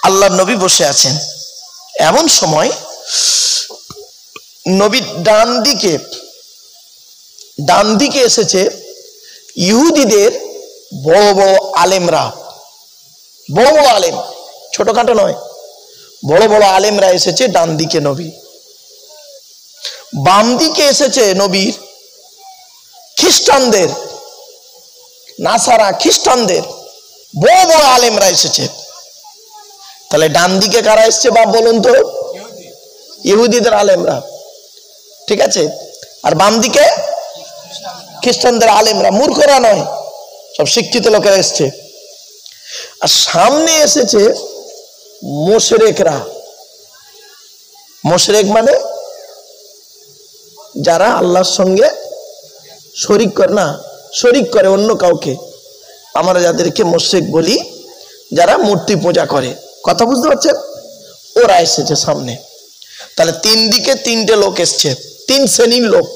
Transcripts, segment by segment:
আল্লাহর নবী বসে আছেন। এমন সময় নবীর ডান দিকে এসেছে ইহুদিদের বড় বড় আলেমরা, বড় বড় আলেম, ছোটখাটো নয়, বড় বড় আলেমরা এসেছে ডান দিকে নবী। বাম দিকে এসেছে নবীর খ্রিস্টানদের, নাসারা খ্রিস্টানদের বড় বড় আলেমরা এসেছে। তাহলে ডান দিকে কারা এসছে বাপ বলুন তো? ইহুদিদের আলেমরা, ঠিক আছে। আর বাম দিকে খ্রিস্টানদের আলেমরা, মূর্খরা নয়, সব শিক্ষিত লোকেরা এসছে। আর সামনে এসেছে মুশরিকরা। মুশরিক মানে যারা আল্লাহর সঙ্গে শরিক করে, না শরিক করে অন্য কাউকে, আমরা যাদেরকে মুশরিক বলি, যারা মূর্তি পূজা করে, কথা বুঝতে পারছেন? ওরা এসেছে সামনে। তাহলে তিন দিকে তিনটে লোক এসছে, তিন শ্রেণীর লোক।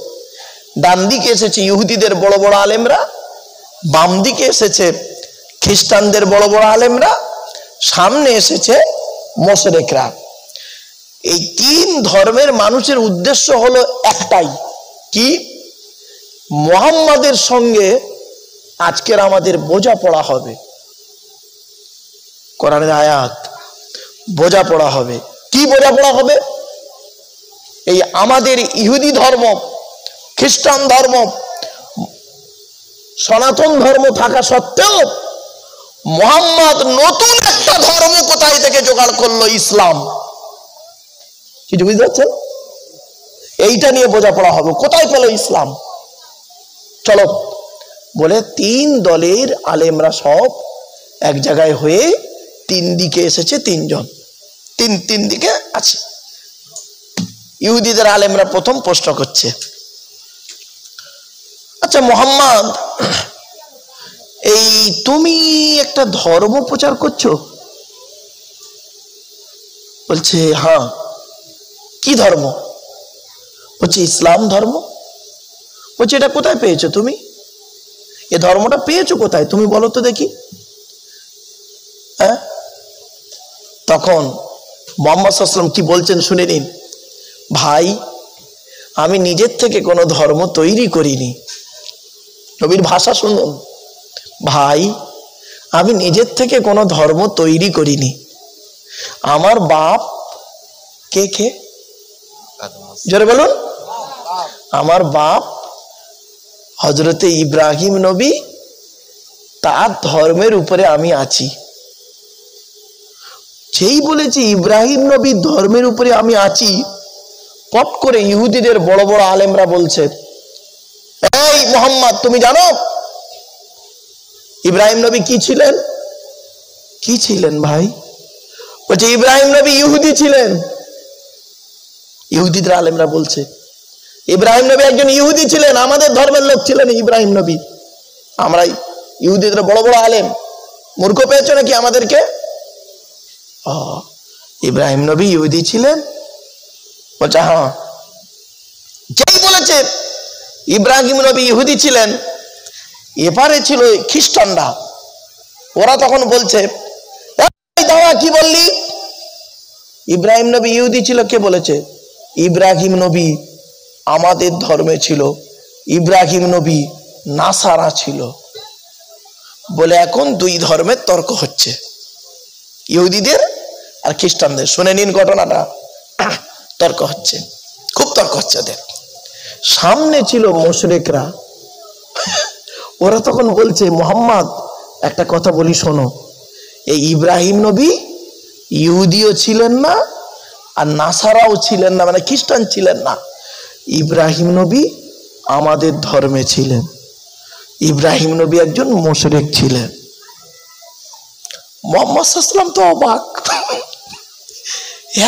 ডান দিকে এসেছে ইহুদিদের বড় বড় আলেমরা, বাম দিকে এসেছে খ্রিস্টানদের বড় বড় আলেমরা, সামনে এসেছে মুশরিকরা। এই তিন ধর্মের মানুষের উদ্দেশ্য হলো একটাই, কি? মুহাম্মাদের সঙ্গে আজকের আমাদের বোঝাপড়া হবে, কোরআনের আয়াত, বোঝাপড়া হবে। কি বোঝাপড়া হবে? এই আমাদের ইহুদি ধর্ম, খ্রিস্টান ধর্ম, সনাতন ধর্ম থাকা সত্ত্বেও মুহাম্মদ নতুন একটা ধর্ম কোথায় থেকে জোগাড় করলো? ইসলাম। কিছু বুঝতে পারছেন? এইটা নিয়ে বোঝাপড়া হবে, কোথায় পেল ইসলাম। চলো বলে তিন দলের আলেমরা সব এক জায়গায় হয়ে তিন দিকে এসেছে, তিনজন, তিন দিকে আছে। ইহুদিদের আলেমরা প্রথম প্রশ্ন করছে, আচ্ছা মুহাম্মদ, এই তুমি একটা ধর্ম প্রচার করছো? বলছে হ্যাঁ। কি ধর্ম? বলছে ইসলাম ধর্ম। বলছে এটা কোথায় পেয়েছো তুমি? এ ধর্মটা পেয়েছো কোথায় তুমি বলো তো দেখি। হ্যাঁ, তখন মুহাম্মদ সাল্লাল্লাহু আলাইহি ওয়াসাল্লাম কি বলছেন শুনে নিন। ভাই, আমি নিজের থেকে কোনো ধর্ম তৈরি করিনি। নবীর ভাষা শুনুন। ভাই, আমি নিজের থেকে কোনো ধর্ম তৈরি করিনি। আমার বাপ কে? জোরে বলুন। আমার বাপ হযরতে ইব্রাহিম নবী, তার ধর্মের উপরে আমি আছি। যেই বলেছি ইব্রাহিম নবীর ধর্মের উপরে আমি আছি, পট করে ইহুদিদের বড় বড় আলেমরা বলছে, এই মুহাম্মদ, তুমি জানো ইব্রাহিম নবী কি ছিলেন? কি ছিলেন ভাই? বলছে ইব্রাহিম নবী ইহুদি ছিলেন। ইহুদিদের আলেমরা বলছে ইব্রাহিম নবী একজন ইহুদি ছিলেন, আমাদের ধর্মের লোক ছিলেন ইব্রাহিম নবী। আমরা ইহুদিদের বড় বড় আলেম, মূর্খ পেয়েছো নাকি আমাদেরকে? ইব্রাহিম নবী ইহুদি ছিলেন? বলছে হ্যাঁ। যেই বলেছে ইব্রাহিম নবী ইহুদি ছিলেন, এবারে ছিল খ্রিস্টানরা। ওরা তখন বলছে, দাদা কি বললি? ইব্রাহিম নবী ইহুদি ছিল, কে বলেছে? ইব্রাহিম নবী আমাদের ধর্মে ছিল, ইব্রাহিম নবী নাসারা ছিল। বলে এখন দুই ধর্মের তর্ক হচ্ছে, ইহুদিদের আর খ্রিস্টানদের। শুনে নিন ঘটনাটা। তর্ক হচ্ছে, খুব তর্ক হচ্ছে ওদের। সামনে ছিল মুশরিকরা। ওরা তখন বলছে, মুহাম্মদ একটা কথা বলি শোনো, এই ইব্রাহিম নবী ইহুদিও ছিলেন না আর নাসারাও ছিলেন না, মানে খ্রিস্টান ছিলেন না। ইব্রাহিম নবী আমাদের ধর্মে ছিলেন। ইব্রাহিম নবী একজন মুশরিক ছিলেন। মুহাম্মদ সাল্লাল্লাহু আলাইহি ওয়াসাল্লাম তো অবাক,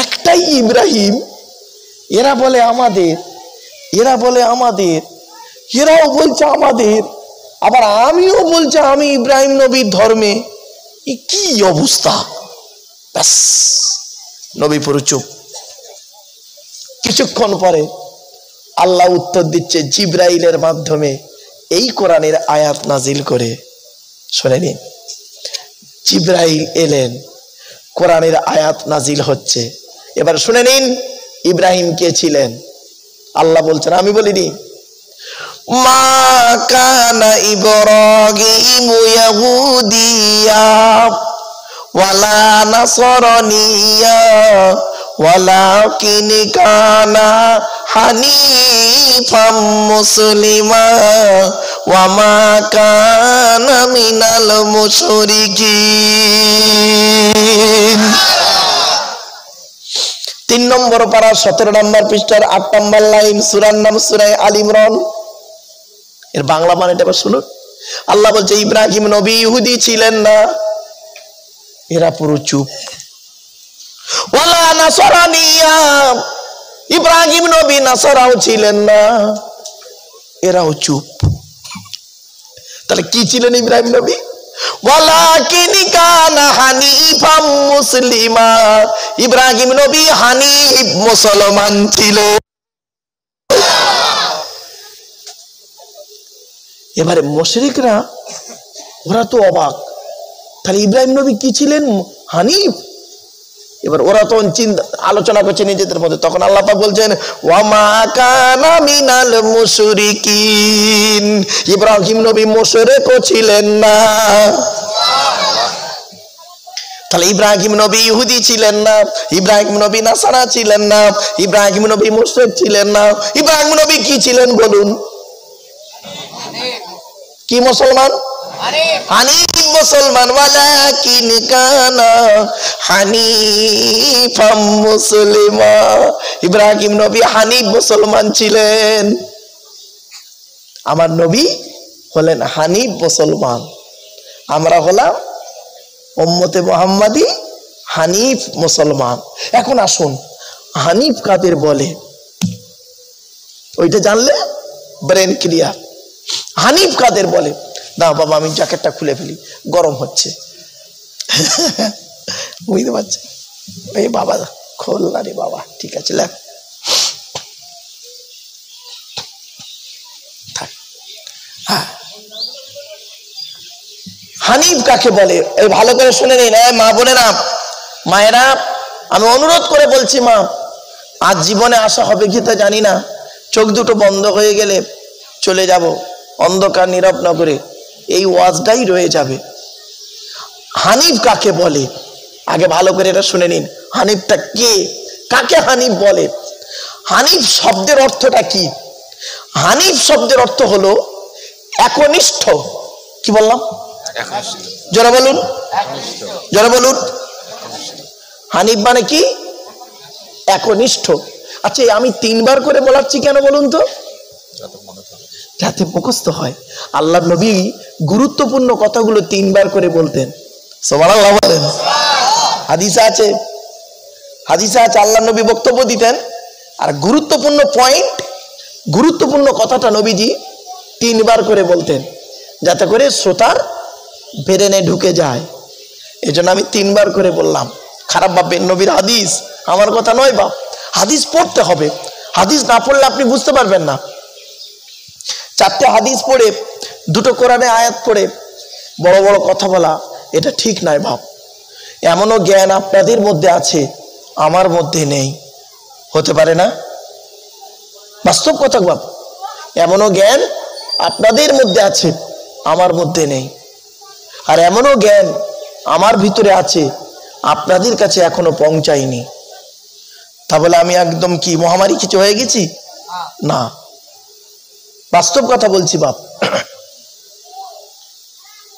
একটাই ইব্রাহিম, এরা বলে আমাদের, এরা বলে আমাদের, এরাও বলছে আমাদের, আবার আমিও বলছে আমি ইব্রাহিম নবীর ধর্মে। কি অবস্থা! ব্যাস, নবী পুরো চুপ। কিছুক্ষণ পরে আল্লাহ উত্তর দিচ্ছে জিবরাইলের মাধ্যমে, এই কোরআনের আয়াত নাজিল করে। শুনে নিন। জিবরাইল এলেন, কোরআনের আয়াত নাজিল হচ্ছে। এবার শুনে নিন ইব্রাহিম কে ছিলেন। আল্লাহ বলছেন, আমি বলিনি, মা কানা ইব্রাহিমু ইয়াহুদিয়া ওয়ালা নাসরানিয়া ওয়ালাকিন কানা হানিফাম মুসলিমা ওয়া মা কানা মিনাল মুশরিকিন। 3 নম্বর পারা 17 নম্বর পৃষ্ঠার 8 নম্বর লাইন, সূরার নাম সূরা আল ইমরান। এর বাংলা মানেটা এবার শুনুন। আল্লাহ বলছে ইব্রাহিম নবী ইহুদি ছিলেন না, এরা পুরো চুপ। ওয়ালা নাসরানিয়া, ইব্রাহিম নবী নাসারাও ছিলেন না, এরাও চুপ। তাহলে কি ছিলেন ইব্রাহিম নবী? ওয়ালাকিন কানা হানিফাম মুসলিমা, ইব্রাহিম নবী হানিফ মুসলমান ছিলেন। এবারে মুশরিকরা ওরা তো অবাক, তাহলে ইব্রাহিম নবী কি ছিলেন? হানিফ। এবার ওরা তখন আলোচনা করছে নিজেদের মধ্যে, তখন আল্লাহ পাক বলছেন ওয়া মা কানা মিনাল মুশরিকিন, ইব্রাহিম নবী মুশরিকও ছিলেন না। তাহলে ইব্রাহিম নবী ইহুদি ছিলেন না, ইব্রাহিম নবী নাসারা ছিলেন না, ইব্রাহিম নবী মুশরিক ছিলেন না, ইব্রাহিম নবী কি ছিলেন বলুন? কি মুসলমান? হানিফ মুসলমান। ওয়ালাকিন কানা হানিফাম মুসলিমা, ইব্রাহিম নবী হানিফ মুসলমান ছিলেন। আমার নবী হলেন হানিফ মুসলমান, আমরা হলাম উম্মতে মুহাম্মাদি হানিফ মুসলমান। এখন আসুন হানিফ কাদের বলে, ওইটা জানলে ব্রেন ক্লিয়ার। হানিফ কাদের বলে? দাও বাবা আমি জ্যাকেটটা খুলে ফেলি, গরম হচ্ছে। বুঝতে পারছি? এই বাবা খোল না রে বাবা, ঠিক আছে লেখ। হানিফ কাকে বলে এই ভালো করে শুনে নিন। মা বোনেরা, মায়েরা, আমি অনুরোধ করে বলছি মা, আজ জীবনে আসা হবে কি তা জানি না, চোখ দুটো বন্ধ হয়ে গেলে চলে যাব অন্ধকার নীরব নগরে, এই ওয়াজটাই রয়ে যাবে। হানিফ কাকে বলে আগে ভালো করে এটা শুনে নিন। হানিফটা কে, কাকে হানিফ বলে? হানিফ শব্দের অর্থটা কি? হানিফ শব্দের অর্থ হলো একনিষ্ঠ। কি বললাম? জোরে বলুন, জোরে বলুন। হানিফ মানে কি? একনিষ্ঠ। আচ্ছা আমি 3 বার করে বলাচ্ছি কেন বলুন তো? যাতে মুখস্থ হয়। আল্লাহর নবী গুরুত্বপূর্ণ কথাগুলো 3 বার করে বলতেন। সুবহানাল্লাহ বলেন। হাদিসে আছে, হাদিসে আছে আল্লাহর নবী বক্তব্য দিতেন আর গুরুত্বপূর্ণ পয়েন্ট, গুরুত্বপূর্ণ কথাটা নবীজি 3 বার করে বলতেন, যাতে করে শ্রোতার ব্রেনে ঢুকে যায়। এজন্য আমি 3 বার করে বললাম। খারাপ ভাববেন, নবীর হাদিস, আমার কথা নয় বাপ। হাদিস পড়তে হবে, হাদিস না পড়লে আপনি বুঝতে পারবেন না। 4টে হাদিস পড়ে 2টো কোরআনে আয়াত পড়ে বড় বড় কথা বলা এটা ঠিক নয় বাপ। এমনও জ্ঞান আপনাদের মধ্যে আছে, আমার মধ্যে নেই, হতে পারে না? বাস্তব কথা বাপ। এমনও জ্ঞান আপনাদের মধ্যে আছে, আমার মধ্যে নেই। আর এমনও জ্ঞান আমার ভিতরে আছে, আপনাদের কাছে এখনো পৌঁছায়নি। তা বলে আমি একদম কি মহামারী কিছু হয়ে গেছি? না, বাস্তব কথা বলছি বাপ,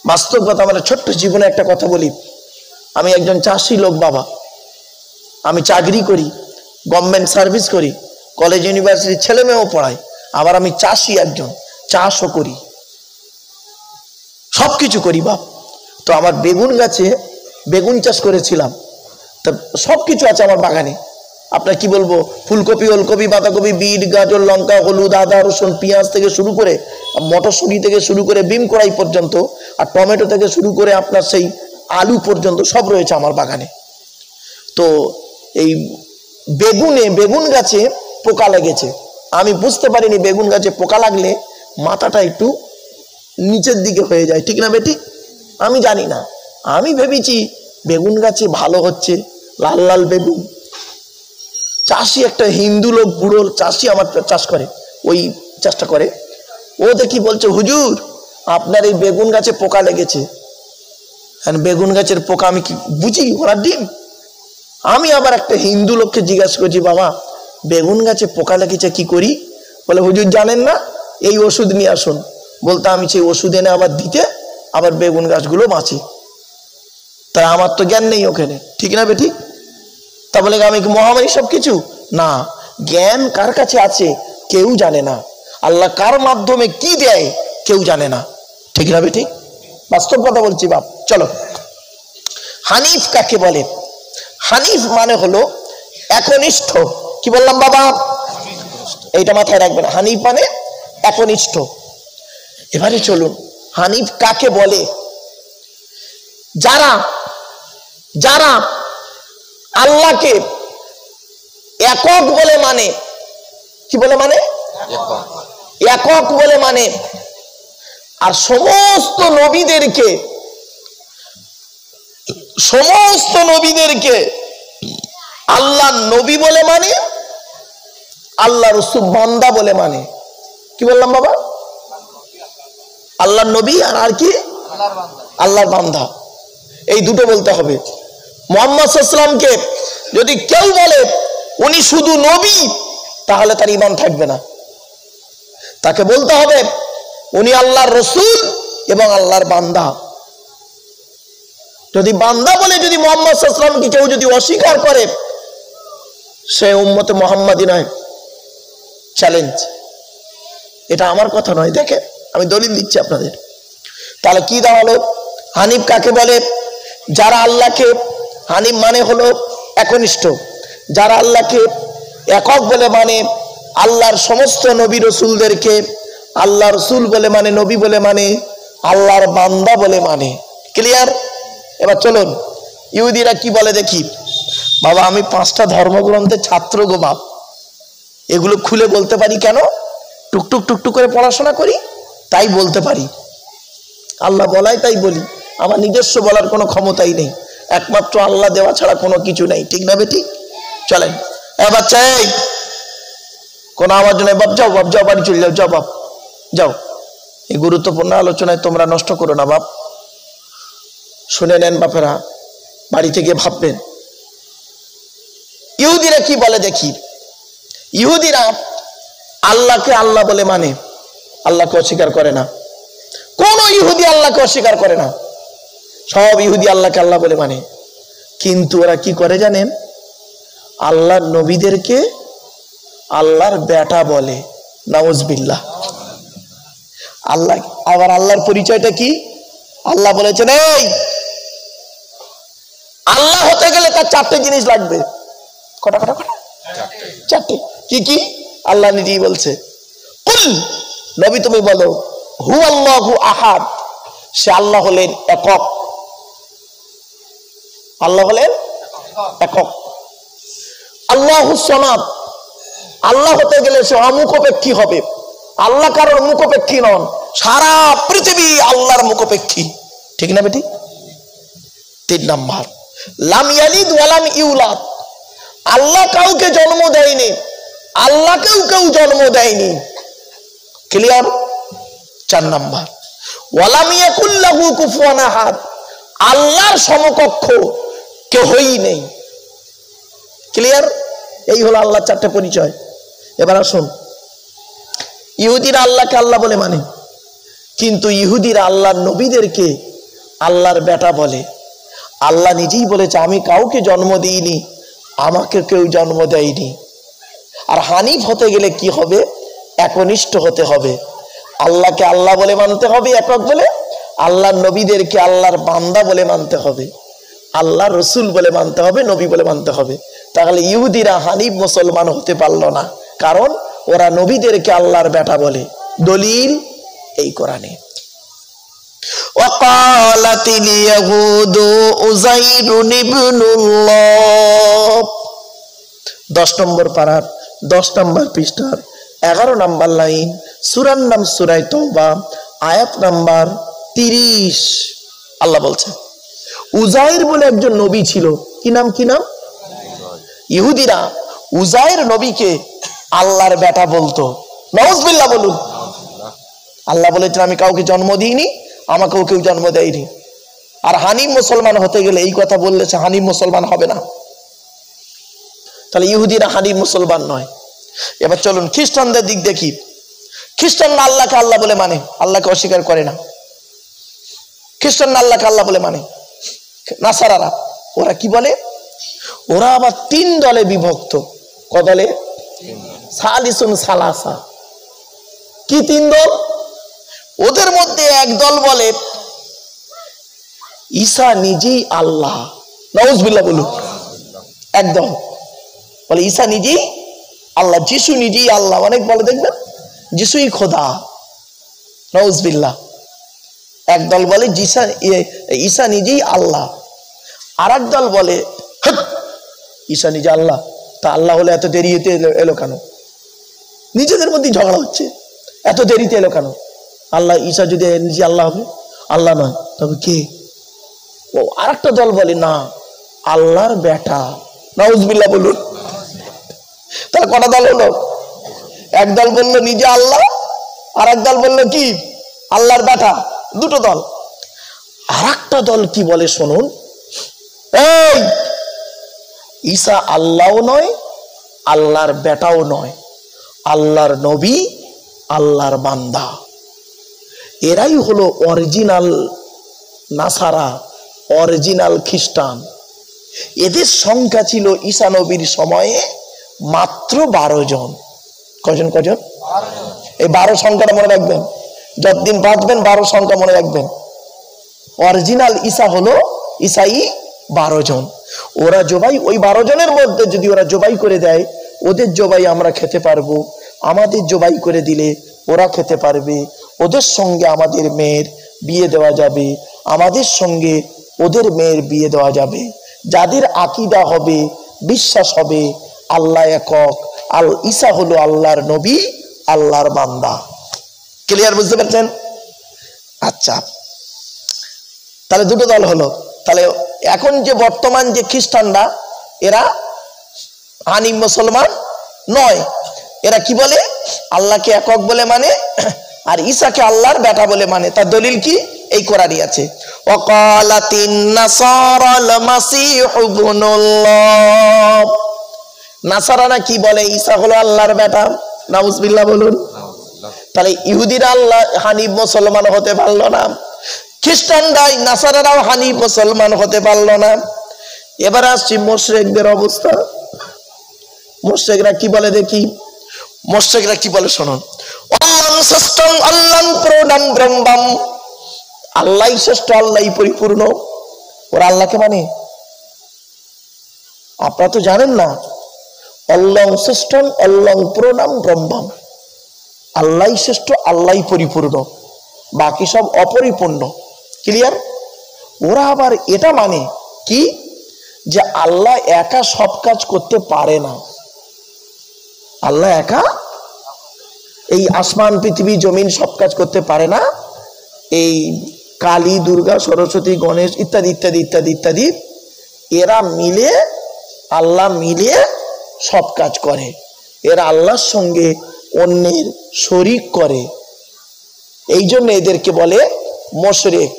বাস্তব কথা। মানে ছোট্ট জীবনে একটা কথা বলি। আমি একজন চাষি লোক বাবা, আমি চাকরি করি, গভর্নমেন্ট সার্ভিস করি, কলেজ ইউনিভার্সিটির ছেলে মেয়েও পড়াই, আবার আমি চাষি একজন, চাষও করি, সবকিছু করি বাপ। তো আমার বেগুন গাছে বেগুন চাষ করেছিলাম, তা সবকিছু আছে আমার বাগানে। আপনার কি বলবো, ফুলকপি, ওলকপি, বাঁধাকপি, বিট, গাজর, লঙ্কা, হলুদ, আদা, রসুন, পেঁয়াজ থেকে শুরু করে, মটরশুঁটি থেকে শুরু করে বিম কড়াই পর্যন্ত, আর টমেটো থেকে শুরু করে আপনার সেই আলু পর্যন্ত সব রয়েছে আমার বাগানে। তো এই বেগুন গাছে পোকা লেগেছে। আমি বুঝতে পারিনি বেগুন গাছে পোকা লাগলে মাথাটা একটু নিচের দিকে হয়ে যায়, ঠিক না বেটি? আমি জানি না, আমি ভেবেছি বেগুন গাছে ভালো হচ্ছে, লাল লাল বেগুন। চাষি একটা হিন্দু লোক, বুড়ো চাষি আমার চাষ করে, ওই চাষটা করে। ও দেখি বলছে, হুজুর আপনার এই বেগুন গাছে পোকা লেগেছে। বেগুন গাছের পোকা আমি কি বুঝি, ওরা ডিম। আমি আবার একটা হিন্দু লোককে জিজ্ঞাসা করছি, বাবা বেগুন গাছে পোকা লেগেছে কি করি? বলে, হুজুর জানেন না, এই ওষুধ নিয়ে আসুন। বলতে আমি সেই ওষুধ এনে আবার দিতে, আবার বেগুন গাছগুলো বাঁচে। তা আমার তো জ্ঞান নেই ওখানে, ঠিক না বেঠিক? তা বলে আমি কি মহামারী সবকিছু? না, জ্ঞান কার কাছে আছে কেউ জানে না। আল্লাহ কার মাধ্যমে কি দেয় কেউ জানে না, ঠিক না বেঠিক? বাস্তব কথা বলছি বাপ। চলো, হানিফ কাকে বলে? হানিফ মানে হলো একনিষ্ঠ। কি বললাম বাবা? এইটা মাথায় রাখবেন, হানিফ মানে একনিষ্ঠ। এবারে চলুন, হানিফ কাকে বলে? যারা যারা আল্লাহকে একক বলে মানে। কি বলে মানে? একক বলে মানে। আর সমস্ত নবীদেরকে আল্লাহ নবী বলে মানে, আল্লাহ রাসূল বান্দা বলে মানে। কি বললাম বাবা? আল্লাহর নবী আর কি? আল্লাহর বান্দা। এই দুটো বলতে হবে। মুহাম্মদ সাল্লাল্লাহু আলাইহি ওয়াসাল্লামকে যদি কেউ বলে উনি শুধু নবী, তাহলে তার ঈমান থাকবে না। তাকে বলতে হবে উনি আল্লাহর রাসূল এবং আল্লাহর বান্দা। যদি বান্দা বলে যদি মুহাম্মদ সাল্লাল্লাহু আলাইহি ওয়াসাল্লামকে কেউ যদি অস্বীকার করে, সে উম্মতে মুহাম্মাদি নয়। চ্যালেঞ্জ। এটা আমার কথা নয়, দেখে আমি দলিল দিচ্ছি আপনাদের। তাহলে কি দাঁড়ালো? হানিফ কাকে বলে? যারা আল্লাহকে, হানিফ মানে হলো একনিষ্ঠ, যারা আল্লাহকে একক বলে মানে, আল্লাহর সমস্ত নবী রসুলদেরকে আল্লাহ রসুল বলে মানে, নবী বলে মানে, আল্লাহর বান্দা বলে মানে। ক্লিয়ার? এবার চলুন, ইহুদিরা কি বলে দেখি। বাবা আমি 5টা ধর্মগ্রন্থের ছাত্র গো বাপ, এগুলো খুলে বলতে পারি কেন? টুকটুক টুকটুক করে পড়াশোনা করি, তাই বলতে পারি। আল্লাহ বলায় তাই বলি, আমার নিজস্ব বলার কোনো ক্ষমতাই নেই, একমাত্র আল্লাহ দেওয়া ছাড়া কোনো কিছু নেই, ঠিক না বেঠিক? চলেন এবার চাই কোন আওয়াজ নেই। বাপ যাও, বাপ যাও, বাড়ি চলে যাও, যাও বাপ যাও। এই গুরুত্বপূর্ণ আলোচনায় তোমরা নষ্ট করো না বাপ, শুনে নেন বাপেরা, বাড়ি থেকে ভাববেন। ইহুদিরা কি বলে দেখি। ইহুদিরা আল্লাহকে আল্লাহ বলে মানে, আল্লাহকে অস্বীকার করে না। কোন ইহুদি আল্লাহকে অস্বীকার করে না, সব ইহুদি আল্লাহকে আল্লাহ বলে মানে। কিন্তু ওরা কি করে জানেন? আল্লাহর নবীদেরকে আল্লাহর বেটা বলে, নাউজুবিল্লাহ। আল্লাহ আবার আল্লাহর পরিচয়টা কি? আল্লাহ বলেছেন এই আল্লাহ হতে গেলে তার 4টে জিনিস লাগবে। কটা কটা কটা? 4টে। কি কি? আল্লাহ নিজেই বলছে, কুল নবী তুমি বলো, হু আল্লাহু আহাদ, সে আল্লাহ হলেন একক। আল্লাহ হলেন একক। আল্লাহুস সামাদ, আল্লাহ হতে গেলে সে অমুখাপেক্ষী হবে। আল্লাহ কারোর মুখাপেক্ষী নন, সারা পৃথিবী আল্লাহর মুখাপেক্ষী, ঠিক না বেটি? 3 নাম্বার, লাম ইয়ালিদ ওয়া লাম ইউলাদ, আল্লাহ কাউকে জন্ম দেয়নি, আল্লাহকেও কেউ জন্ম দেয়নি। ক্লিয়ার? 4 নাম্বার, ওয়া লাম ইয়াকুল লাহু কুফুয়ান আহাদ, আল্লাহর সমকক্ষ কেউই নেই। ক্লিয়ার? এই হলো আল্লাহর 4টে পরিচয়। এবার আসুন, ইহুদিরা আল্লাহকে আল্লাহ বলে মানে, কিন্তু ইহুদিরা আল্লাহর নবীদেরকে আল্লাহর বেটা বলে। আল্লাহ নিজেই বলেছে আমি কাউকে জন্ম দিইনি, আমাকে কেউ জন্ম দেয়নি। আর হানিফ হতে গেলে কি হবে? একনিষ্ঠ হতে হবে, আল্লাহকে আল্লাহ বলে মানতে হবে একক বলে, আল্লাহর নবীদেরকে আল্লাহর বান্দা বলে মানতে হবে, আল্লাহর রসুল বলে মানতে হবে, নবী বলে মানতে হবে। তাহলে ইহুদিরা হানিফ মুসলমান হতে পারল না, কারণ ওরা নবীদেরকে আল্লাহর বেটা বলে। দলিল এই কোরআনে, ওয়াকালাতিল ইয়াহুদু উযাইরুন ইবনুল্লাহ, 10 নম্বর পারার 10 নম্বর পৃষ্ঠার 11 নম্বর লাইন, সূরার নাম সূরা তাওবা, আয়াত নাম্বার 30। আল্লাহ বলছেন উজাইর বলে একজন নবী ছিল, কি নাম? কি নাম? ইহুদিরা উজাইর নবীকে আল্লাহর বেটা বলতো। নাউজুবিল্লাহ বলুন। আল্লাহ বলেছেন আমি কাউকে জন্ম দিইনি, আমাকেও কেউ জন্ম দেয়নি। আর হানিফ মুসলমান হতে গেলে এই কথা বললে সে হানিফ মুসলমান হবে না। তাহলে ইহুদিরা হানিফ মুসলমান নয়। এবার চলুন খ্রিস্টানদের দিক দেখি। খ্রিস্টানরা আল্লাহকে আল্লাহ বলে মানে, আল্লাহকে অস্বীকার করে না। খ্রিস্টানরা আল্লাহকে আল্লাহ বলে মানে। নাসারারা ওরা কি বলে? ওরা আবার 3 দলে বিভক্ত। ক দলে? সালিসুন সালাসা। কি 3 দল? ওদের মধ্যে এক দল বলে ঈসা নিজেই আল্লাহ। নাউজুবিল্লাহ বলুন। একদম বলে ঈসা নিজেই আল্লাহ, যিশু নিজেই আল্লাহ। অনেক বলে দেখবেন যিশুই খোদা। নাউজুবিল্লাহ। একদল বলে ঈসা নিজেই আল্লাহ। আর এক দল বলে ঈসা নিজে আল্লাহ, তা আল্লাহ হলে এত দেরিতে এলো কেন? নিজেদের মধ্যে ঝগড়া হচ্ছে, এত দেরিতে এলো কেন? আল্লাহ ঈসা যদি নিজে আল্লাহ হবে, আল্লাহ নয় তবে কে? ও আর একটা দল বলে না, আল্লাহর বেটা। নাউজুবিল্লাহ বলুন। তাহলে কটা দল হলো? এক দল বললো নিজে আল্লাহ, আর এক দল বললো কি আল্লাহর বেটা। 2টো দল। আর একটা দল কি বলে শুনুন, এই ঈসা আল্লাহও নয়, আল্লাহর বেটাও নয়, আল্লাহর নবী, আল্লাহর বান্দা। এরাই হলো অরিজিনাল নাসারা, অরিজিনাল খ্রিস্টান। এদের সংখ্যা ছিল ঈসা নবীর সময়ে মাত্র 12 জন। কজন? এই 12 সংখ্যাটা মনে রাখবেন, যতদিন বাঁচবেন 12 সংখ্যা মনে রাখবেন। অরিজিনাল ঈসা হলো ঈসাই 12 জন। ওরা জবাই, ওই 12 জনের মধ্যে যদি ওরা জবাই করে দেয়, ওদের জবাই আমরা খেতে পারবো। আমাদের জবাই করে দিলে ওরা খেতে পারবে। ওদের সঙ্গে আমাদের মেয়ের বিয়ে দেওয়া যাবে, আমাদের সঙ্গে ওদের মেয়ের বিয়ে দেওয়া যাবে। যাদের আকীদা হবে, বিশ্বাস হবে আল্লাহ একক, ঈসা হলো আল্লাহর নবী, আল্লাহর বান্দা। ক্লিয়ার? বুঝতে পারছেন? আচ্ছা, তাহলে 2টো দল হলো। তাহলে এখন যে বর্তমান যে খ্রিস্টানরা, এরা হানিফ মুসলমান নয়। এরা কি বলে? আল্লাহকে একক বলে মানে, আর ঈসাকে আল্লাহর বেটা বলে মানে। তার দলিল কি? এই কোরআনই আছে, ওয়াকালাতিন নাসারাল মাসিহু ইবনুল্লাহ। নাসারারা কি বলে? ঈসা হলো আল্লাহর বেটা। নাউজুবিল্লাহ বলুন। তাহলে ইহুদিরা আল্লাহ হানিফ মুসলমান হতে পারলো না, খ্রিস্টানরাই নাসারারাও হানিফ মুসলমান হতে পারলো না। এবার আসছি মুশরিকদের অবস্থা। মুশরিকরা কি বলে দেখি? মুশরিকরা কি বলে শুনুন, আল্লাহই শ্রেষ্ঠ, আল্লাহই পরিপূর্ণ। ওরা আল্লাহকে মানে? আপনারা তো জানেন না, আল্লাহ শ্রেষ্ঠ, আল্লাহ প্রণাম ব্রহ্মাম। আল্লাহই শ্রেষ্ঠ, আল্লাহই পরিপূর্ণ, বাকি সব অপরিপূর্ণ। ক্লিয়ার? ওরা আবার এটা মানে কি, যে আল্লাহ একা সব কাজ করতে পারে না। আল্লাহ একা এই আসমান পৃথিবী জমিন সব কাজ করতে পারে না। এই কালী, দুর্গা, সরস্বতী, গণেশ ইত্যাদি ইত্যাদি ইত্যাদি ইত্যাদি, এরা মিলে, আল্লাহ মিলে সব কাজ করে। এরা আল্লাহর সঙ্গে অন্যের শরিক করে। এই জন্য এদেরকে বলে মুশরিক।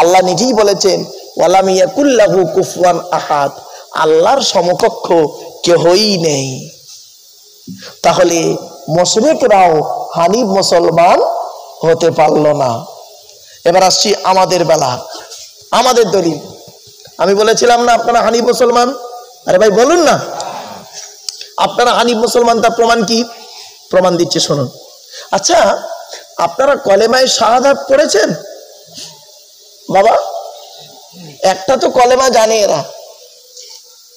আল্লাহ নিজেই বলেছেন, ওয়ালাম ইয়াকুল লাহু কুফুয়ান আহাদ, আল্লাহর সমকক্ষ কেহই নেই। তাহলে মুশরিকরাও হানিফ মুসলমান হতে পারলো না। এবার আসছি আমাদের বেলা, আমাদের দলিল। আমি বলেছিলাম না আপনারা হানিফ মুসলমান? আরে ভাই বলুন না, আপনারা হানিফ মুসলমান। তার প্রমাণ কি? প্রমাণ দিচ্ছে শুনুন। আচ্ছা, আপনারা কলেমায়ে শাহাদাত পড়েছেন বাবা? একটা তো কলেমা জানে এরা,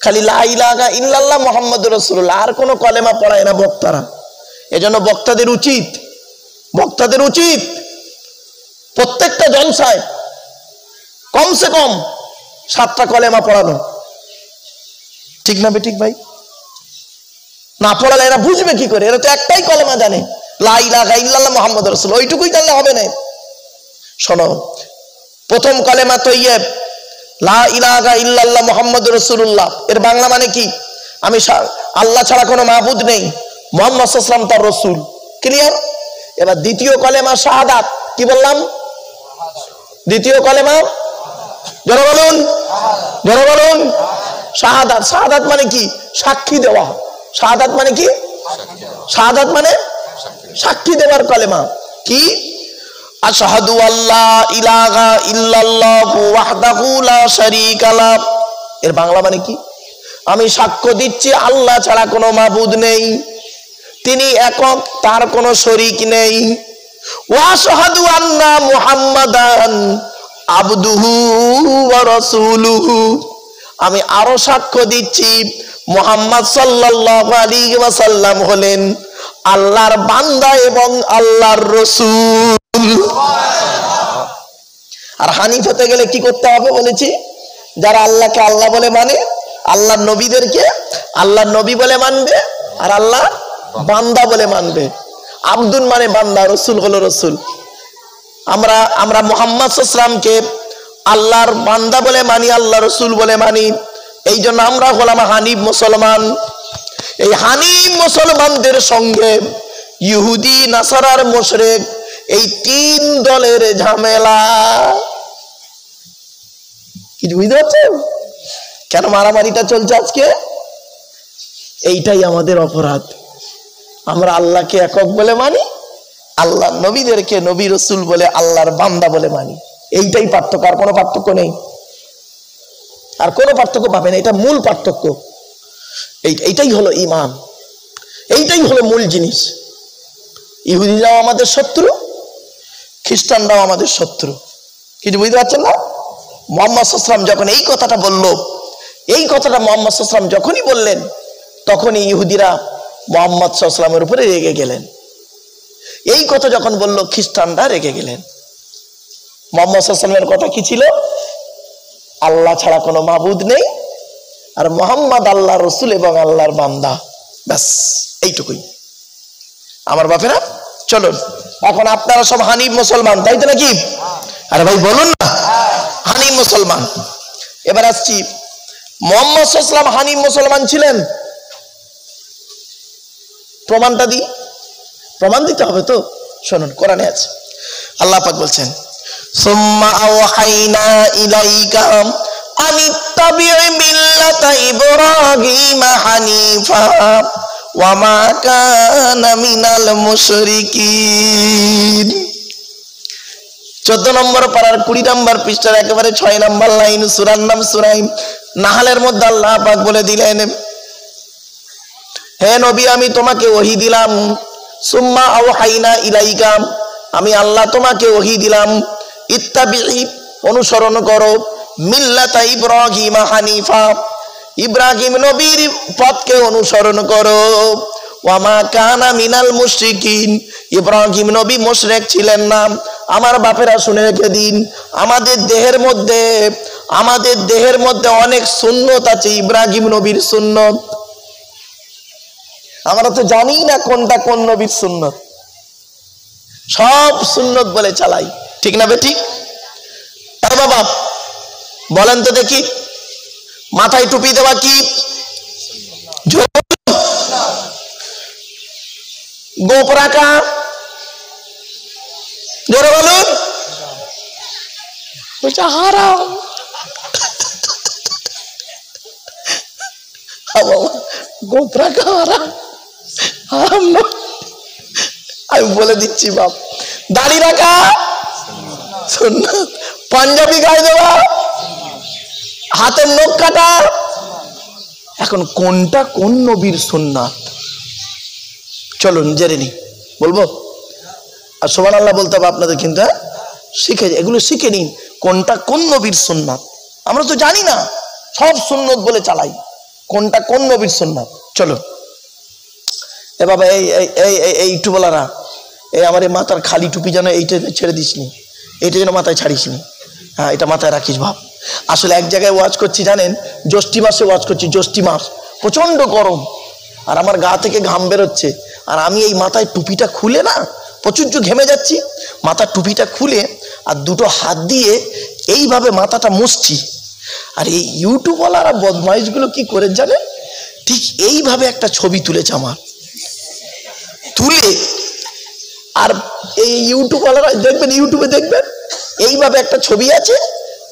খালি লা ইলাহা ইল্লাল্লাহ মুহাম্মাদুর রাসূলুল্লাহ। আর কোনো কলেমা পড়ায় না বক্তারা। এজন্য বক্তাদের উচিত প্রত্যেকটা জলসায় কমসে কম 7টা কলেমা পড়ানো। ঠিক না বেঠিক ভাই? না পড়ালে এরা বুঝবে কি করে? এরা তো একটাই কলেমা জানে, লা ইলাহা ইল্লাল্লাহ মুহাম্মাদুর রাসূলুল্লাহ। ওইটুকুই জানলে হবে না। শোনো, প্রথম কলেমা তৈয়ব, লা ইলাহা ইল্লাল্লাহ মুহাম্মাদুর রাসূলুল্লাহ এর বাংলা মানে কি? আমি আল্লাহ ছাড়া কোনো মাবুদ নেই, মুহাম্মদ সাল্লাল্লাহু আলাইহি ওয়াসাল্লাম তার রাসূল। ক্লিয়ার? এবার দ্বিতীয় কলেমা শাহাদাত, কি বললাম? দ্বিতীয় কলেমা জোরে বলুন, জোরে বলুন। শাহাদাত, শাহাদাত মানে কি? সাক্ষী দেওয়া। শাহাদাত মানে কি? শাহাদাত মানে সাক্ষী দেওয়ার কলেমা। কি? আশহাদু আল্লা ইলাহা ইল্লাল্লাহু ওয়াহদাহু লা শারীকা লাহ এর বাংলা মানে কি? আমি সাক্ষ্য দিচ্ছি আল্লাহ ছাড়া কোনো মাবুদ নেই, তিনি একক, তার কোনো শরীক নেই। ওয়া আশহাদু আন্না মুহাম্মাদান আবদুহু ওয়া রাসূলুহু, আমি আরো সাক্ষ্য দিচ্ছি মুহাম্মদ সাল্লাল্লাহু আলাইহি ওয়াসাল্লাম হলেন আল্লাহর বান্দা এবং আল্লাহর রাসূল। আর হানিফ হতে গেলে কি করতে হবে বলেছি? যারা আল্লাহকে আল্লাহ বলে মানে, আল্লাহর নবীদেরকে আল্লাহর নবী বলে মানবে, আর আল্লাহ বান্দা বলে মানবে। আব্দুল মানে বান্দা, রসুল হলো রসুল। আমরা মুহাম্মদ সাল্লাল্লাহু আলাইহি ওয়াসাল্লামকে আল্লাহর বান্দা বলে মানি, আল্লাহ রসুল বলে মানি। এই জন্য আমরা হলাম হানিফ মুসলমান। এই হানিফ মুসলমানদের সঙ্গে ইহুদি, নাসারার, মুশরিক, এই তিন দলের ঝামেলা। কি বুঝতে পারছেন কেন মারামারিটা চলছে আজকে? এইটাই আমাদের অপরাধ। আমরা আল্লাহকে একক বলে মানি, আল্লাহ নবীদেরকে নবী রসুল বলে, আল্লাহর বান্দা বলে মানি। এইটাই পার্থক্য, আর কোনো পার্থক্য নেই, আর কোনো পার্থক্য পাবেন। এটা মূল পার্থক্য। এইটাই হলো ঈমান, এইটাই হলো মূল জিনিস। ইহুদিরাও আমাদের শত্রু, খ্রিস্টানরাও আমাদের শত্রু। কিছু বুঝতে পারছেন না? মুহাম্মদ সাল্লাল্লাহু আলাইহি ওয়াসাল্লাম যখন এই কথাটা বলল, এই কথাটা মুহাম্মদ সাল্লাল্লাহু আলাইহি ওয়াসাল্লাম যখনই বললেন, তখনই ইহুদিরা মুহাম্মদ সাল্লাল্লাহু আলাইহি ওয়াসাল্লামের উপরে রেগে গেলেন। এই কথা যখন বলল, খ্রিস্টানরা রেগে গেলেন। মুহাম্মদ সাল্লাল্লাহু আলাইহি ওয়াসাল্লামের কথা কি ছিল? আল্লাহ ছাড়া কোনো মাবুদ নেই, আর মুহাম্মদ আল্লাহর রাসূল এবং আল্লাহর বান্দা। ব্যাস এইটুকুই। আমার বাপেরা, চলুন এখন আপনারা সব হানিফ মুসলমান, তাই তো নাকি? আরে ভাই বলুন না, হানিফ মুসলমান। এবার আসছি, মুহাম্মদ সাল্লাল্লাহু আলাইহি ওয়াসাল্লাম হানিফ মুসলমান ছিলেন? প্রমাণটা দিই। প্রমাণ দিতে হবে তো। শুনুন, কোরআনে আছে, আল্লাহ পাক বলছেন, সুম্মা আওহাইনা ইলাইকা আনিত্তাবি' মিল্লাতা ইব্রাহিমা হানিফা ওয়া মা কানা মিনাল মুশরিকিন। 14 নম্বর পারার 20 নম্বর পৃষ্ঠার একেবারে 6 নম্বর লাইন, সূরার নাম সূরা নাহলের মধ্যে আল্লাহ পাক বলে দিলেন, হে নবী, আমি তোমাকে ওহী দিলাম। সুম্মা আওহাইনা ইলাইকা, আমি আল্লাহ তোমাকে ওহী দিলাম। ইত্তাবি'i, অনুসরণ করো। মিল্লাতা ইব্রাহিম হানিফা, ইব্রাহিম নবীর পথকে অনুসরণ করো। ওয়া মা কানা মিনাল মুশরিকিন, ইব্রাহিম নবী মুশরিক ছিলেন না। আমার বাপেরা শুনে রেখে দিন, আমাদের দেহের মধ্যে অনেক সুন্নত আছে, ইব্রাহিম নবীর সুন্নত। আমরা তো জানি না কোনটা কোন নবীর সুন্নত, সব সুন্নত বলে চালাই, ঠিক না বেঠিক? আরে বাবা বলেন তো দেখি, মাথায় টুপি দেওয়া কি? গোপ রাখা, জোরে বলুন। হারাম। গোপ রাখা হারাম, হারাম না। আমি বলে দিচ্ছি বাপ, দাড়ি রাখা সুন্নাত, পাঞ্জাবি গায়ে দেওয়া, হাতের নখ কাটা। এখন কোনটা কোন নবীর সুন্নাত চলুন জেনে নি, বলবো। আর সুবহানাল্লাহ বলতে হবে আপনাদের, কিন্তু এগুলো শিখে নিন, কোনটা কোন নবীর সুন্নাত। আমরা তো জানি না, সব সুন্নত বলে চালাই, কোনটা কোন নবীর সুন্নাত। চলো এ বাবা, এই টুবলারা, এই আমার এই মাথার খালি টুপি যেন এইটা ছেড়ে দিসনি, এইটা যেন মাথায় ছাড়িসনি। হ্যাঁ, এটা মাথায় রাখিস ভাব। আসলে এক জায়গায় ওয়াজ করছি জানেন, জ্যৈষ্ঠী মাসে ওয়াজ করছি, জ্যৈষ্ঠী মাস, প্রচন্ড গরম, আর আমার গা থেকে ঘাম বেরোচ্ছে, আর আমি এই মাথায় টুপিটা খুলে না প্রচুর ঘেমে যাচ্ছি, মাথার টুপিটা খুলে আর দুটো হাত দিয়ে এইভাবে মাথাটা মুছছি। আর এই ইউটিউবওয়ালারা বদমাইশগুলো কি করে জানেন, ঠিক এইভাবে একটা ছবি তুলেছে আমার, তুলে আর এই ইউটিউবওয়ালারা দেখবেন, ইউটিউবে দেখবেন এইভাবে একটা ছবি আছে,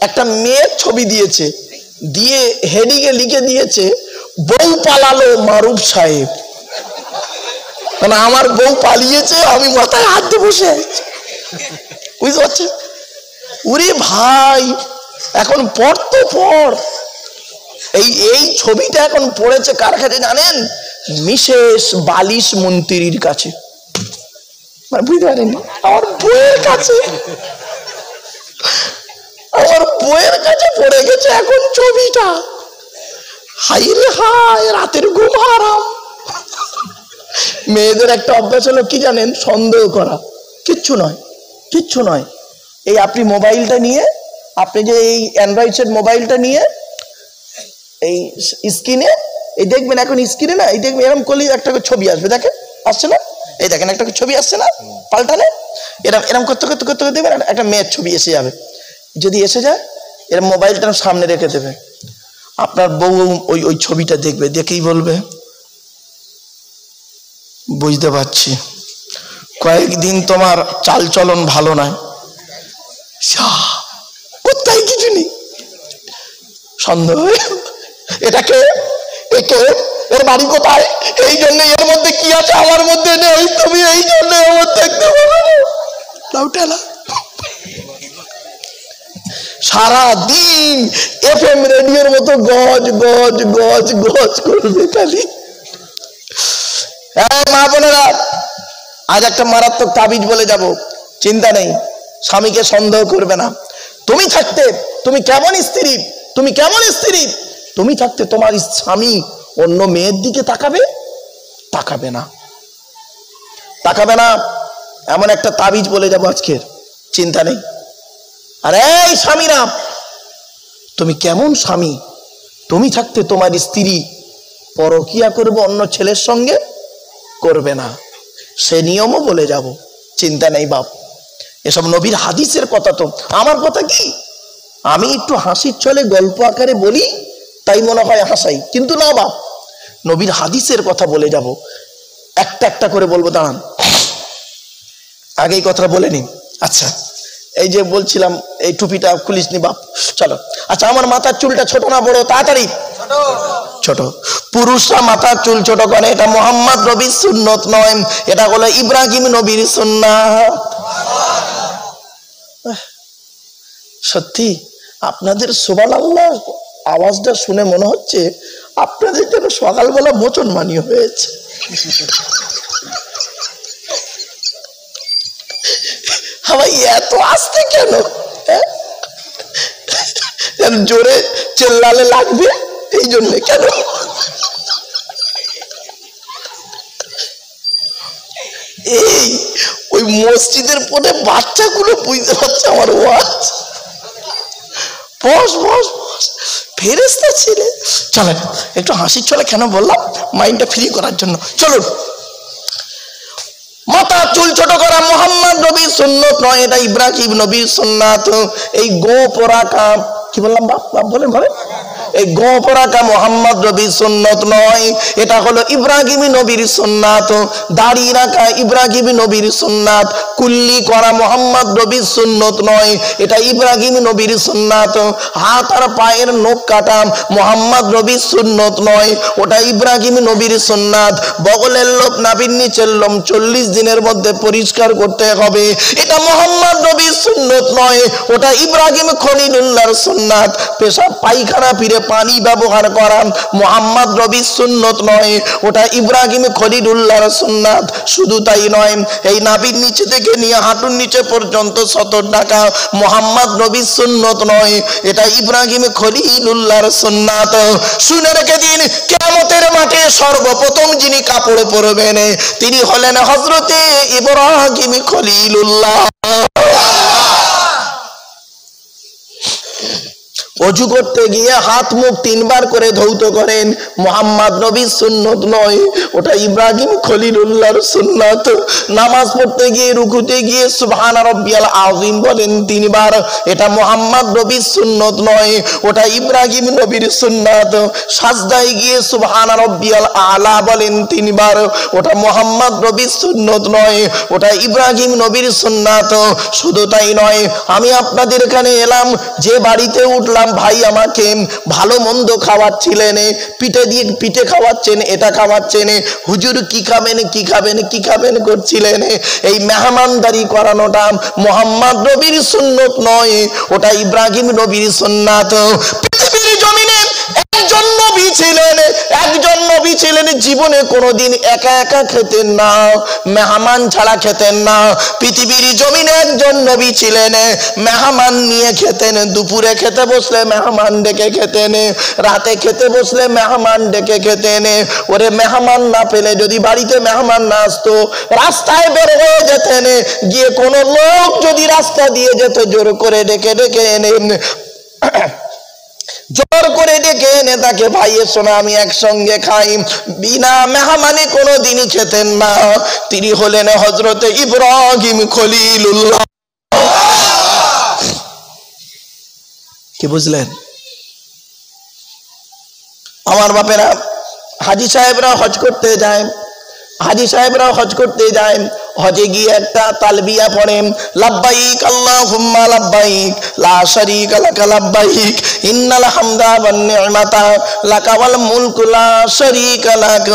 একটা মেয়ের ছবি দিয়েছে, দিয়ে হেডিংয়ে লিখে দিয়েছে বউ পালালো মারুফ সাহেব। মানে আমার বউ পালিয়েছে, আমি মাথায় হাত দিয়ে বসে আছি, বুঝতে পারছেন? ওরে ভাই, এখন পড় তো পড়। এই ছবিটা এখন পড়েছে কার কাছে জানেন? মিসেস বালিশ মন্ত্রীর কাছে। মানে বুঝতে পারেন, আমার বইয়ের কাছে, আমার বইয়ের কাছে পড়ে গেছে এখন ছবিটা। হাই রে হাই, রাতের ঘুম হারাম। মেয়েদের একটা অভ্যাস হলো কি জানেন? সন্দেহ করা। কিচ্ছু নয়, কিচ্ছু নয়। এই আপনি মোবাইলটা নিয়ে, আপনি যে এই অ্যান্ড্রয়েড সেট মোবাইলটা নিয়ে এই স্ক্রিনে, এই দেখবেন এখন স্ক্রিনে না, এই দেখবেন এরকম করলে একটা ছবি আসবে, দেখেন আসছে না? এই দেখেন একটা ছবি আসছে না পাল্টানে, এরকম এরকম করতে করতে করতে করতে দেখবেন একটা মেয়ের ছবি এসে যাবে। যদি এসে যায়, এরকম মোবাইলটা সামনে রেখে দেবে, আপনার বউ ওই ছবিটা দেখবে, দেখেই বলবে বুঝতে পারছি কয়েকদিন তোমার চাল চলন ভালো নয়। কোথায় কিছু নেই, সন্দেহ। এটাকে একে এর বাড়ি কোথায়, এই জন্য এর মধ্যে কি আছে আমার মধ্যে নেই, তুমি এই জন্য আমার দেখতে পাবো না। সারাদিন এফএম রেডিওর মতো গজ গজ গজ গজ করবে খালি। মা বোনেরা, আজ একটা মারাত্মক তাবিজ বলে যাব, চিন্তা নেই, স্বামীকে সন্দেহ করবে না। তুমি থাকতে তুমি কেমন স্ত্রী, তুমি কেমন স্ত্রী, তুমি থাকতে তোমার স্বামী অন্য মেয়ের দিকে তাকাবে? তাকাবে না, তাকাবে না। এমন একটা তাবিজ বলে যাব আজকের, চিন্তা নেই। আর এই স্বামীরা, তুমি কেমন স্বামী, তুমি থাকতে তোমার স্ত্রী পরকিয়া করবে অন্য ছেলের সঙ্গে? করবে না, সে নিয়মও বলে যাব, চিন্তা নেই বাপ। এসব নবীর হাদিসের কথা, তো আমার কথা কি, আমি একটু হাসির ছলে গল্প আকারে বলি, তাই মনে হয় হাসাই, কিন্তু না বাপ, নবীর হাদিসের কথা বলে যাব, একটা একটা করে বলবো। দাঁড়ান, আগেই কথা বলে নিন। আচ্ছা, এই যে বলছিলাম এই টুপিটা খুলিসনি বাপ, চলো। আচ্ছা, আমার মাথার চুলটা ছোট না বড়? তাড়াতাড়ি ছোট। পুরুষরা মাথার চুল ছোট করে, এটা মোহাম্মদ নবীর সুন্নত নয়, এটা হলো ইব্রাহিম নবীর সুন্নাত। সত্যি আপনাদের সুবহানাল্লাহ আওয়াজটা শুনে মনে হচ্ছে আপনাদের যেন সকালবেলা মোচন মানি হয়েছে। ভাই এত আস্তে কেন? জোরে চেল্লালে লাগবে এই জন্য কেন? এই ওই মসজিদের পরে বাচ্চাগুলো বুঝতে পারছে আমার ওয়াজ। বস বস বস, ফেরেশতা ছেলে। চলেন একটু হাসির ছলে কেন বললাম, মাইন্ডটা ফ্রি করার জন্য। চলুন, মাথা চুল ছোট করা মোহাম্মদ নবীর সুন্নত নয়, এটা ইব্রাহিম নবীর সুন্নাত। এই গো পরাকা, কি বললাম বাপ, বাপ বলেন বলেন, এই গো পরাকা মোহাম্মদ নবীর সুন্নত নয়, এটা হলো ইব্রাহিম নবীর সুন্নাত। দাড়ি রাখা ইব্রাহিম নবীর সুন্নাত, কুল্লি করা মোহাম্মদ নবীর সুন্নত নয়, এটা ইব্রাহিম নবীর সুন্নাত। হাত আর পায়ের নখ কাটা মোহাম্মদ নবীর সুন্নত নয়, ওটা ইব্রাহিম নবীর সুন্নাত। বগলের লোম, নাভির নিচের লোম 40 দিনের মধ্যে পরিষ্কার করতে হবে, এটা মোহাম্মদ নবীর সুন্নত নয়, ওটা ইব্রাহিম খলিলুল্লাহর সুন্নাত। পেশাব পায়খানা ফিরে পানি ব্যবহার করা মোহাম্মদ নবীর সুন্নত নয়, ওটা ইব্রাহিম খলিলুল্লাহর সুন্নাত। শুধু তাই নয়, এই নাভির নিচে থেকে নিয়ে হাঁটুর নিচে পর্যন্ত 70 টাকা মোহাম্মদ নবীর সুন্নত নয়, এটা ইব্রাহিম খলিলুল্লাহর সুন্নাত। শুনে রেখে দিন, কিয়ামতের মাঠে সর্বপ্রথম যিনি কাপড়ে পরবেন তিনি হলেন হযরতে ইব্রাহিম খলিলুল্লাহ। অজু করতে গিয়ে হাত মুখ তিনবার করে ধৌত করেন, মুহাম্মদ নবীর সুন্নত নয়, ওটা ইব্রাহিম খলিলুল্লাহর সুন্নাত। নামাজ পড়তে গিয়ে রুকুতে গিয়ে সুবহানা রাব্বিয়াল আযীম বলেন তিনবার, এটা মুহাম্মদ নবীর সুন্নত নয়, ওটা ইব্রাহিম নবীর সুন্নাত। সাজদায় গিয়ে সুবহানা রাব্বিয়াল আলা বলেন তিনবার, ওটা মুহাম্মদ নবীর সুন্নত নয়, ওটা ইব্রাহিম নবীর সুন্নাত। শুধু তাই নয়, আমি আপনাদের এখানে এলাম, যে বাড়িতে উঠলাম ভাই আমাকে ভালো মন্দ খাওয়াচ্ছিলেন, পিঠে খাওয়াচ্ছেন, এটা খাওয়াচ্ছেন, হুজুর কি খাবেন কি খাবেন কি খাবেন করছিলেন। এই মেহমানদারি করানোটা মুহাম্মদ নবীর সুন্নত নয়, ওটা ইব্রাহিম নবীর সুন্নাত। পৃথিবীর জমিনে একজন নবী ছিলেন, জীবনে কোনোদিন একা একা খেতেন না, মেহমান ছাড়া খেতেন না। পৃথিবীর জমিনে একজন নবী ছিলেন, মেহমান নিয়ে খেতেন। দুপুরে খেতে বসলে মেহমান ডেকে খেতেন, রাতে খেতে বসলে মেহমান ডেকে খেতেন। ওরে মেহমান না পেলে, যদি বাড়িতে মেহমান না আসতো, রাস্তায় বের হয়ে যেতেন, গিয়ে কোনো লোক যদি রাস্তা দিয়ে যেত, জোর করে ডেকে ডেকে এনে জোর করে ডেকে এনে তাকে ভাই এসো না আমি একসঙ্গে খাই। বিনা মেহমানে কোনো দিনই খেতেন না। তিনি হলেন হযরতে ইব্রাহিম খলিলুল্লাহ। কি বুঝলেন? আমার বাপেরা, হাজী সাহেবরা হজ করতে যায়, হজে গিয়ে একটা তালবিয়া পড়েন, লাব্বাইক আল্লাহুম্মা লাব্বাইক লা শারীকা লাকা লাব্বাইক ইন্নাল হামদা ওয়ান নি'মাতা লাকা ওয়াল মুলকু লা শারীকা লাক।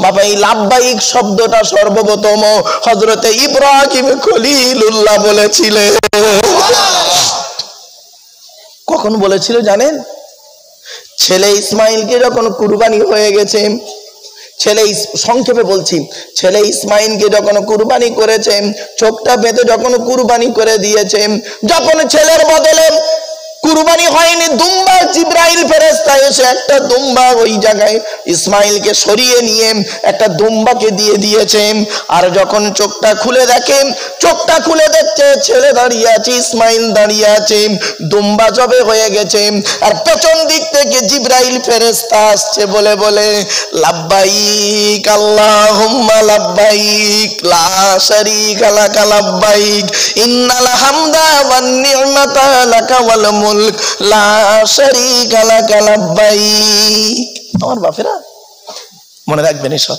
বাবা, এই লাব্বাইক শব্দটা সর্বপ্রথম হযরতে ইব্রাহিম খলিলুল্লাহ বলেছিলেন। কখন বলেছিল জানেন? ছেলে ইসমাইলকে যখন কুরবানি হয়ে গেছে, সংক্ষেপে বলছি, ছেলে ইসমাইলকে যখন কুরবানি করেছে, চোখটা বেঁধে যখন কুরবানি করে দিয়েছে, যখন ছেলের বদলে কুরবানি হয়নি, দুম্বা, জিবরাইল ফেরেশতা এসে একটা দুম্বা ওই জায়গায় ইসমাইলকে সরিয়ে নিয়ে একটা দুম্বাকে দিয়ে দিয়েছে। আর যখন চোখটা খুলে দেখছে ছেলে দাঁড়িয়ে আছে, ইসমাইল দাঁড়িয়ে আছে, দুম্বা জবে হয়ে গেছে। আর পেছন দিক থেকে জিবরাইল ফেরেশতা আসছে বলে বলে লাব্বাইক আল্লাহুম্মা লাব্বাইক লা শারীকা লাকা লাব্বাইক ইন্নাল হামদা ওয়ান নি'মাতা লাকা ওয়াল মুলক লা শারীকা লাকা লাব্বাইক। আমার বাপেরা মনে রাখবেন এসব।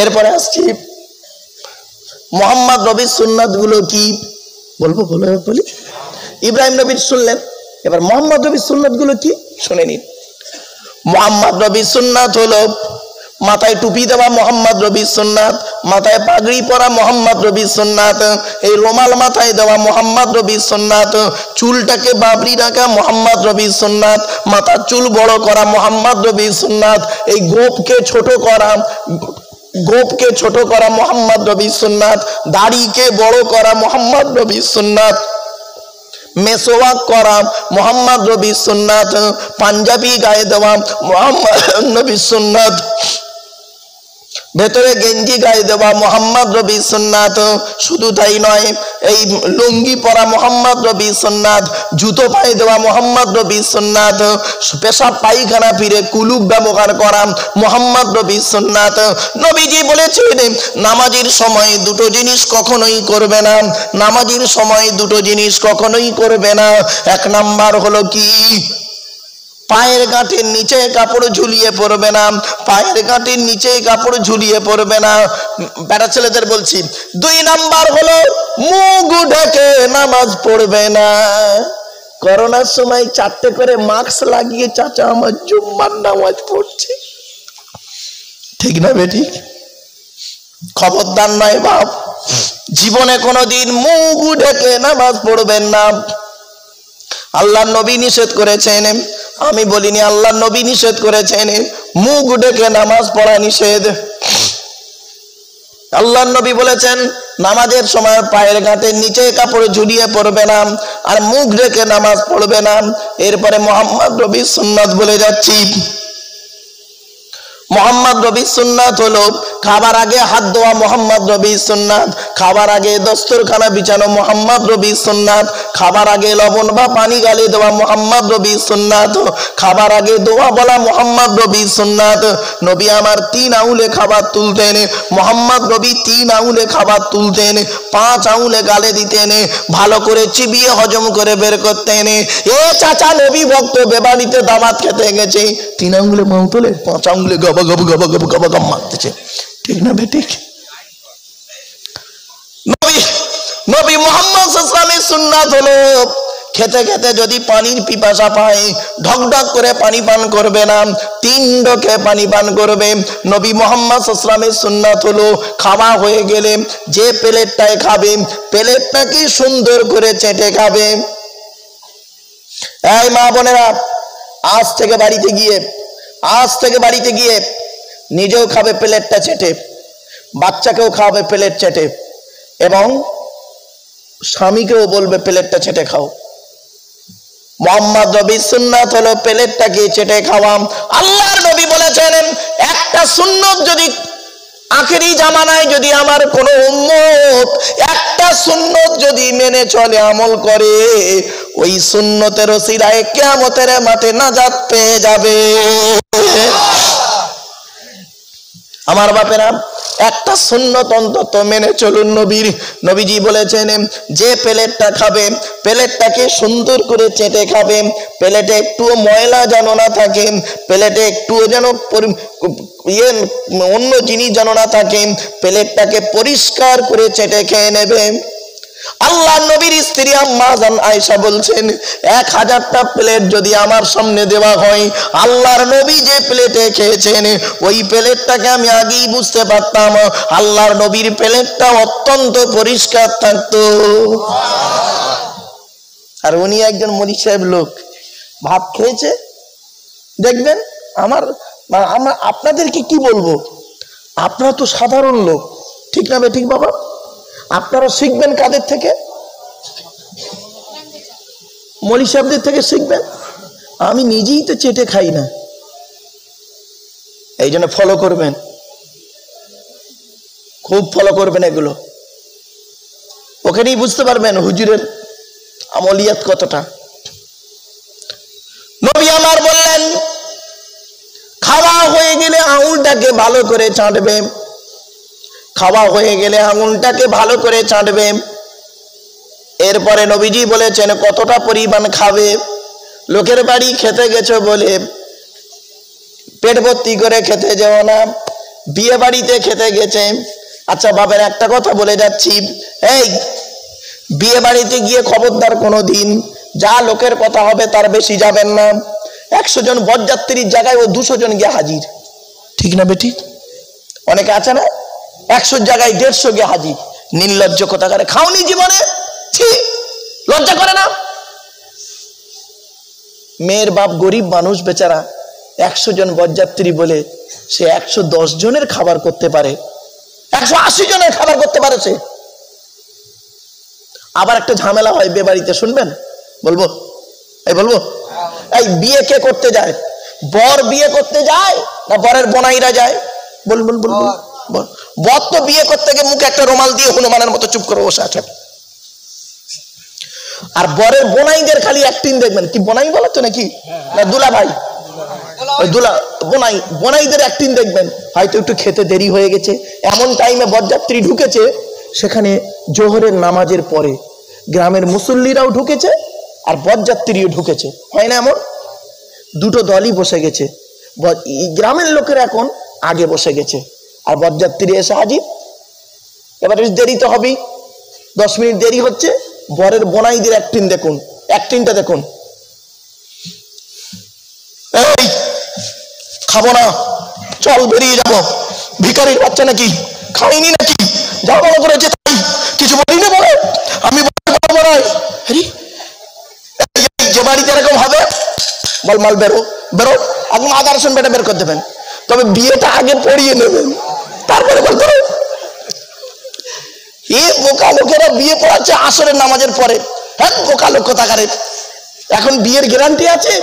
এরপরে আসছি মুহাম্মদ নবীর সুন্নাত গুলো কি বলি। ইব্রাহিম নবীর শুনলেন, এবার মুহাম্মদ নবীর সুন্নাত গুলো কি শুনে নিন। মুহাম্মদ নবীর সুন্নাত হলো মাথায় টুপি দেওয়া মুহাম্মদ নবীর সুন্নাত, মাথায় পাগড়ি পরা মুহাম্মদ নবীর সুন্নাত, এই রুমাল মাথায় দেওয়া মুহাম্মদ নবীর সুন্নাত, চুলটাকে বাবরি রাখা মুহাম্মদ নবীর সুন্নাত, মাথার চুল বড় করা মুহাম্মদ নবীর সুন্নাত, এই গোপকে ছোট করা মুহাম্মদ নবীর সুন্নাত, দাড়িকে বড় করা মুহাম্মদ নবীর সুন্নাত, মেসওয়াক করা মুহাম্মদ নবীর সুন্নাত, পাঞ্জাবি গায়ে দেওয়া মুহাম্মদ নবীর সুন্নাত, ভেতরে গেঞ্জি গায়ে দেওয়া মুহাম্মদ নবীর সুন্নাত। শুধু তাই নয়, এই লুঙ্গি পরা মুহাম্মদ নবীর সুন্নাত, জুতো পায়ে দেওয়া মুহাম্মদ নবীর সুন্নাত, পেশাব পায়খানা ফিরে কুলুপ ব্যবহার করা মুহাম্মদ নবীর সুন্নাত। নবীজি বলেছেন নামাজের সময় দুটো জিনিস কখনোই করবে না, নামাজের সময় দুটো জিনিস কখনোই করবে না। এক নাম্বার হলো কি? পায়ের গাঁটের নিচে কাপড় ঝুলিয়ে পড়বে না, পায়ের গাঁটের নিচে কাপড় ঝুলিয়ে পড়বে না, বেটা ছেলেদের বলছি। দুই নাম্বার হলো মুখ ঢেকে নামাজ পড়বে না। করোনার সময় 4টে করে মাস্ক লাগিয়ে চাচা আমার জুম্মার নামাজ পড়ছে, ঠিক না বেটি? খবরদার নয় বাপ, জীবনে কোনোদিন মুখ ঢেকে নামাজ পড়বেন না। আল্লাহ নবী নিষেধ করেছেন, আমি বলিনি, আল্লাহ নবী নিষেধ করেছেন, মুখ ঢেকে নামাজ পড়া নিষেধ। আল্লাহ নবী বলেছেন নামাজের সময় পায়ের গাঁটের নিচে কাপড় ঝুলিয়ে পড়বে না আর মুখ ঢেকে নামাজ পড়বে না। এরপরে মুহাম্মদ নবীর সুন্নাত বলে যাচ্ছি। মুহাম্মদ নবীর সুন্নাত হলো খাবার আগে হাত ধোয়া মোহাম্মদ নবীর সুন্নাত, খাবার আগে দস্তরখানা বিছানো মোহাম্মদ নবীর সুন্নাত, খাবার আগে লবণ বা পানি গালে দেওয়া মোহাম্মদ নবীর সুন্নাত, খাবার আগে দোয়া বলা মোহাম্মদ নবীর সুন্নাত। নবী আমার 3 আঙুলে খাবার তুলতেন, মোহাম্মদ নবী 3 আঙুলে খাবার তুলতেন, 5 আঙুলে গালে দিতেন, ভালো করে চিবিয়ে হজম করে বের করতেন। এ চাচা নবী ভক্ত বেবাড়িতে দাওয়াত খেতে গেছে, 3 আঙুলে মাও তোলে, 5 আঙুলে গবা গবা গবা গবা গবা গম মারতেছে, ঠিক না বেঠিক? নবী মুহাম্মদ সাল্লাল্লাহু আলাইহি ওয়াসাল্লামের সুন্নাত হলো খেতে খেতে যদি পানির পিপাসা পায় ঢক ঢক করে পানি পান করবে না, 3 ঢোকে পানি পান করবে। নবী মুহাম্মদ সাল্লাল্লাহু আলাইহি ওয়াসাল্লামের সুন্নাত হলো খাওয়া হয়ে গেলে যে প্লেটটায় খাবে প্লেটটাকে সুন্দর করে চেটে খাবে। এই মা বোনেরা, আজ থেকে বাড়িতে গিয়ে নিজেও খাবে প্লেটটা চেটে, বাচ্চাকেও খাওয়াবে প্লেট চেটে, এবং স্বামীকেও বলবে প্লেটটা চেটে খাও। মুহাম্মদ নবীর সুন্নাত হলো প্লেটটাকে চেটে খাওয়া। আল্লাহর নবী বলেছেন একটা সুন্নত যদি আখেরি জামানায় যদি আমার কোন উম্মত একটা সুন্নত যদি মেনে চলে আমল করে, ওই সুন্নতের ওসিলায় কিয়ামতের মাঠে নাজাত পেয়ে যাবে। আমার বাপেরা, একটা সুন্নত অন্তত মেনে চলুন। নবীজি বলেছেন যে প্লেটটা খাবে প্লেটটাকে সুন্দর করে চেটে খাবে, প্লেটে একটু ময়লা যেন না থাকে, প্লেটে একটু যেন অন্য জিনিস যেন না থাকে, প্লেটটাকে পরিষ্কার করে চেটে খেয়ে নেবে। আল্লাহ নবীর স্ত্রী আম্মা জান আয়েশা বলছেন 1000টা প্লেট যদি আমার সামনে দেওয়া হয়, আল্লাহর নবী যে প্লেটে খেয়েছেন ওই প্লেটটাকে আমি আগেই বুঝতে পারতাম আল্লাহর নবীর প্লেটটা অত্যন্ত পরিষ্কার থাকতো। আর উনি একজন মনি সাহেব লোক, ভাত খেয়েছে। দেখবেন আমরা আপনাদেরকে কি বলবো, আপনারা তো সাধারণ লোক, ঠিক না ঠিক বাবা? আপনারা শিখবেন কাদের থেকে? মলি সাহেবদের থেকে শিখবেন। আমি নিজেই তো চেটে খাই না, এই জন্য ফলো করবেন, খুব ফলো করবেন এগুলো। ওখানেই বুঝতে পারবেন হুজুরের আমলিয়াত কতটা। নবী আমার বললেন খাওয়া হয়ে গেলে আঙুলটাকে ভালো করে চাটবে, খাওয়া হয়ে গেলে আঙুলটাকে ভালো করে চাটবে। এরপরে নবীজি বলেছেন কতটা পরিমাণ খাবে। লোকের বাড়ি খেতে গেছো বলে পেট ভর্তি করে খেতে যাও না, বিয়ে বাড়িতে খেতে গেছে। আচ্ছা বাবার একটা কথা বলে যাচ্ছি, এই বিয়ে বাড়িতে গিয়ে খবরদার কোনোদিন যা লোকের কথা হবে তার বেশি যাবেন না। 100 জন বরযাত্রীর জায়গায় ও 200 জন গিয়ে হাজির, ঠিক না বেঠিক? অনেকে আছে না 100 জায়গায় 150 গিয়ে হাজির। নির্লজ্জ কোথাকারে, খাওনি জীবনে, লজ্জা করে না? মেয়ের বাপ গরিব মানুষ বেচারা, 100 জন বরযাত্রী বলে সে 110 জনের খাবার করতে পারে, 180 জনের খাবার করতে পারে সে। আবার একটা ঝামেলা হয় বিয়ে বাড়িতে, শুনবেন? বলবো এই বিয়ে কে করতে যায়? বর বিয়ে করতে যায় না বরের বোনাইরা যায়? বল বর তো বিয়ে করতে গিয়ে মুখে একটা রুমাল দিয়ে হনুমানের মতো চুপ করে বসে আছে, আর বরের বোনাইদের খালি অ্যাক্টিং দেখবেন। কি বোনাই বলে তো নাকি না দুলা ভাই, ওই বোনাইদের অ্যাক্টিং দেখবেন। হয়তো একটু খেতে দেরি হয়ে গেছে, এমন টাইমে বরযাত্রী ঢুকেছে, সেখানে জোহরের নামাজের পরে গ্রামের মুসল্লিরাও ঢুকেছে আর বরযাত্রীও ঢুকেছে, হয় না এমন? দুটো দলই বসে গেছে। গ্রামের লোকেরা এখন আগে বসে গেছে আর বরযাত্রী এসে হাজির। এবার দেরি তো হবেই, 10 মিনিট দেরি হচ্ছে। বরের বোনাইদের অ্যাক্টিংটা দেখুন। এই খাবো না, চল বেরিয়ে যাবো, ভিখারির বাচ্চা নাকি, খাইনি নাকি, যা বড় করেছে তাই, কিছু বলিনি বলে আমি বলবো না। যে বাড়িতে এরকম হবে বল মাল বেরো একদম আদা রসুন বেটা বের করে দেবেন, তবে বিয়েটা আগে পড়িয়ে নেবেন, তারপরে বলতে হবে। এই বোকা লোকেরা বিয়ে পড়াচ্ছে আসরের নামাজের পরে। হ্যাঁ বোকা লোক কোথাকারে, এখন বিয়ের গ্যারান্টি আছে?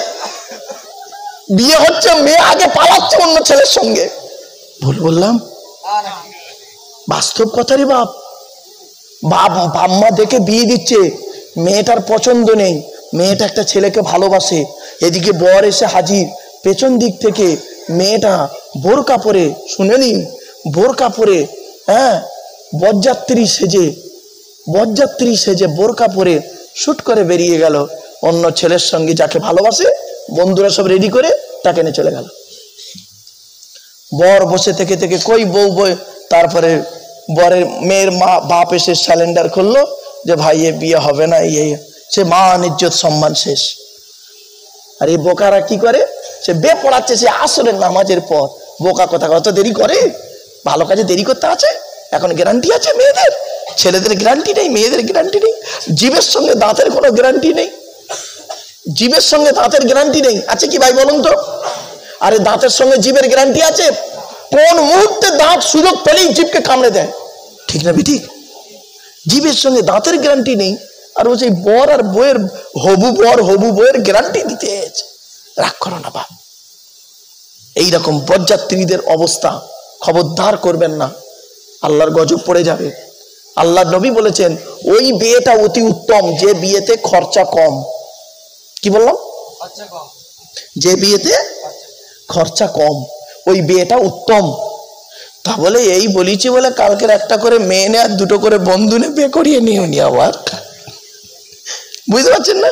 বিয়ে হচ্ছে, মেয়ে আগে পালাচ্ছে অন্য ছেলের সঙ্গে। ভুল বললাম? বাস্তব কথা রে বাপ। বাম্মা দেখে বিয়ে দিচ্ছে, মেয়েটার পছন্দ নেই, মেয়েটা একটা ছেলেকে ভালোবাসে, এদিকে বর এসে হাজির, পেছন দিক থেকে মেয়েটা বোরকা পরে, শুনেনি, বোরকা পরে, হ্যাঁ, বরযাত্রী সেজে বোরকা পরে শুট করে বেরিয়ে গেল অন্য ছেলের সঙ্গে, যাকে ভালোবাসে। বন্ধুরা সব রেডি করে তাকে নিয়ে চলে গেল। বর বসে থেকে কই বউ বই, তারপরে বরের মেয়ের বাপ এসে স্যালেন্ডার করলো যে ভাই এ বিয়ে হবে না, সে মান ইজ্জত সম্মান শেষ। আর এই বোকারা কি করে, সে বে পড়াচ্ছে সে আসরের নামাজের পর। বোকা কথা, কত দেরি করে, ভালো কাজে দেরি করতে আছে। এখন গ্যারান্টি আছে মেয়েদের, ছেলেদের গ্যারান্টি নেই, মেয়েদের গ্যারান্টি নেই। জীবের সঙ্গে দাঁতের কোনো গ্যারান্টি নেই, জীবের সঙ্গে দাঁতের গ্যারান্টি নেই। আছে কি ভাই বলুন তো? আরে দাঁতের সঙ্গে জীবের গ্যারান্টি আছে। কোন মুহূর্তে দাঁত সুযোগ পেলেই জীবকে কামড়ে দেয়, ঠিক না ঠিক? জীবের সঙ্গে দাঁতের গ্যারান্টি নেই, আর ও সেই বর আর বইয়ের হবু বইয়ের গ্যারান্টি দিতে। রাগ করো না বাপ। এইরকম বরযাত্রীদের অবস্থা খবরদার করবেন না, আল্লাহর গজব পড়ে যাবে। আল্লাহর নবী বলেছেন ওই বিয়েটা অতি উত্তম যে বিয়েতে খরচা কম। কি বললাম? যে বিয়েতে খরচা কম, ওই বিয়েটা উত্তম। তা বলে এই বলিছি বলে কালকের একটা করে মেয়ে নে আর দুটো করে বন্ধু নে বিয়ে করিয়ে নিও নি আবার, বুঝতে পারছেন না?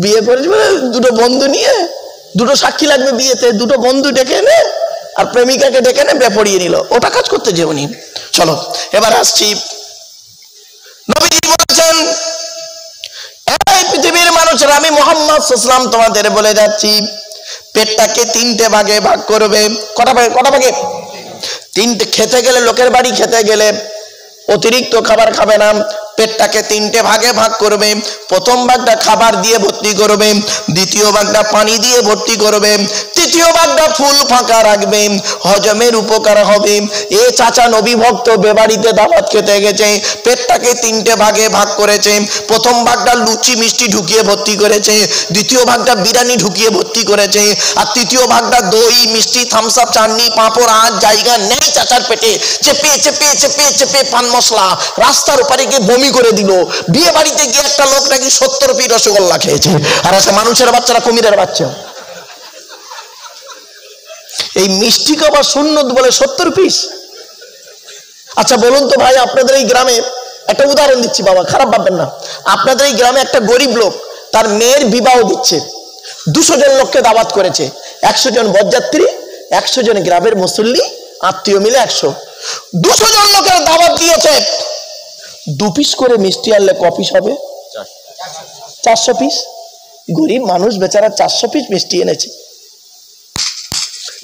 বিয়ে করেছি বলে দুটো বন্ধু নিয়ে, দুটো সাক্ষী লাগবে বিয়েতে, দুটো বন্ধু ডেকে নে আর প্রেমিকাকে ডেকে নে বিয়ে পড়িয়ে নিল, ওটা কাজ করতে যেওনি। চলো এবার আসছি, নবীজি বলেছেন এই পৃথিবীর মানুষেরা, আমি মুহাম্মদ সাল্লাল্লাহু আলাইহি ওয়াসাল্লাম তোমাদের বলে যাচ্ছি, পেটটাকে তিনটে ভাগে ভাগ করবে। কটা ভাগে? তিনটে। খেতে গেলে, লোকের বাড়ি খেতে গেলে অতিরিক্ত খাবার খাবে না, পেটটাকে তিনটে ভাগে ভাগ করবে। প্রথম ভাগটা খাবার দিয়ে ভর্তি করবে, দ্বিতীয় ভাগটা পানি দিয়ে ভর্তি করবে, তৃতীয় ভাগটা ফুল ফাঁকা রাখবে, হজমের উপকার হবে। এ চাচা নবী ভক্ত বেবাড়িতে দাওয়াত খেতে গেছে, পেটটাকে তিনটে ভাগে ভাগ করেছে। প্রথম ভাগটা লুচি মিষ্টি ঢুকিয়ে ভর্তি করেছে, দ্বিতীয় ভাগটা বিরিয়ানি ঢুকিয়ে ভর্তি করেছে, আর তৃতীয় ভাগটা দই মিষ্টি থামস আপ চাটনি পাঁপড়। আর জায়গা নেই চাচার পেটে, চেপে চেপে চেপে চেপে পান মশলা, রাস্তার উপরে গিয়ে বমি করে দিল। বিয়ে বাড়িতে গিয়ে একটা লোক নাকি 70 পিস রসগোল্লা খেয়েছে, আর আছে মানুষের বাচ্চারা কুমিরের বাচ্চা। এই মিষ্টি খাবার সুন্নত বলে 70 পিস। আচ্ছা বলুন তো ভাই, আপনাদের এই গ্রামে একটা উদাহরণ দিচ্ছি বাবা, খারাপ ভাববেন না। আপনাদের এই গ্রামে একটা গরিব লোক তার মেয়ের বিবাহ দিচ্ছে, 200 জন লোককে দাওয়াত করেছে, 100 জন বরযাত্রী, 100 জন গ্রামের মুসল্লি আত্মীয় মিলে 100। 200 জন লোকের দাওয়াত দিয়েছে, 2 পিস করে মিষ্টি আনলে ক পিস হবে? 400 পিস। গরিব মানুষ বেচারা 400 পিস মিষ্টি এনেছে।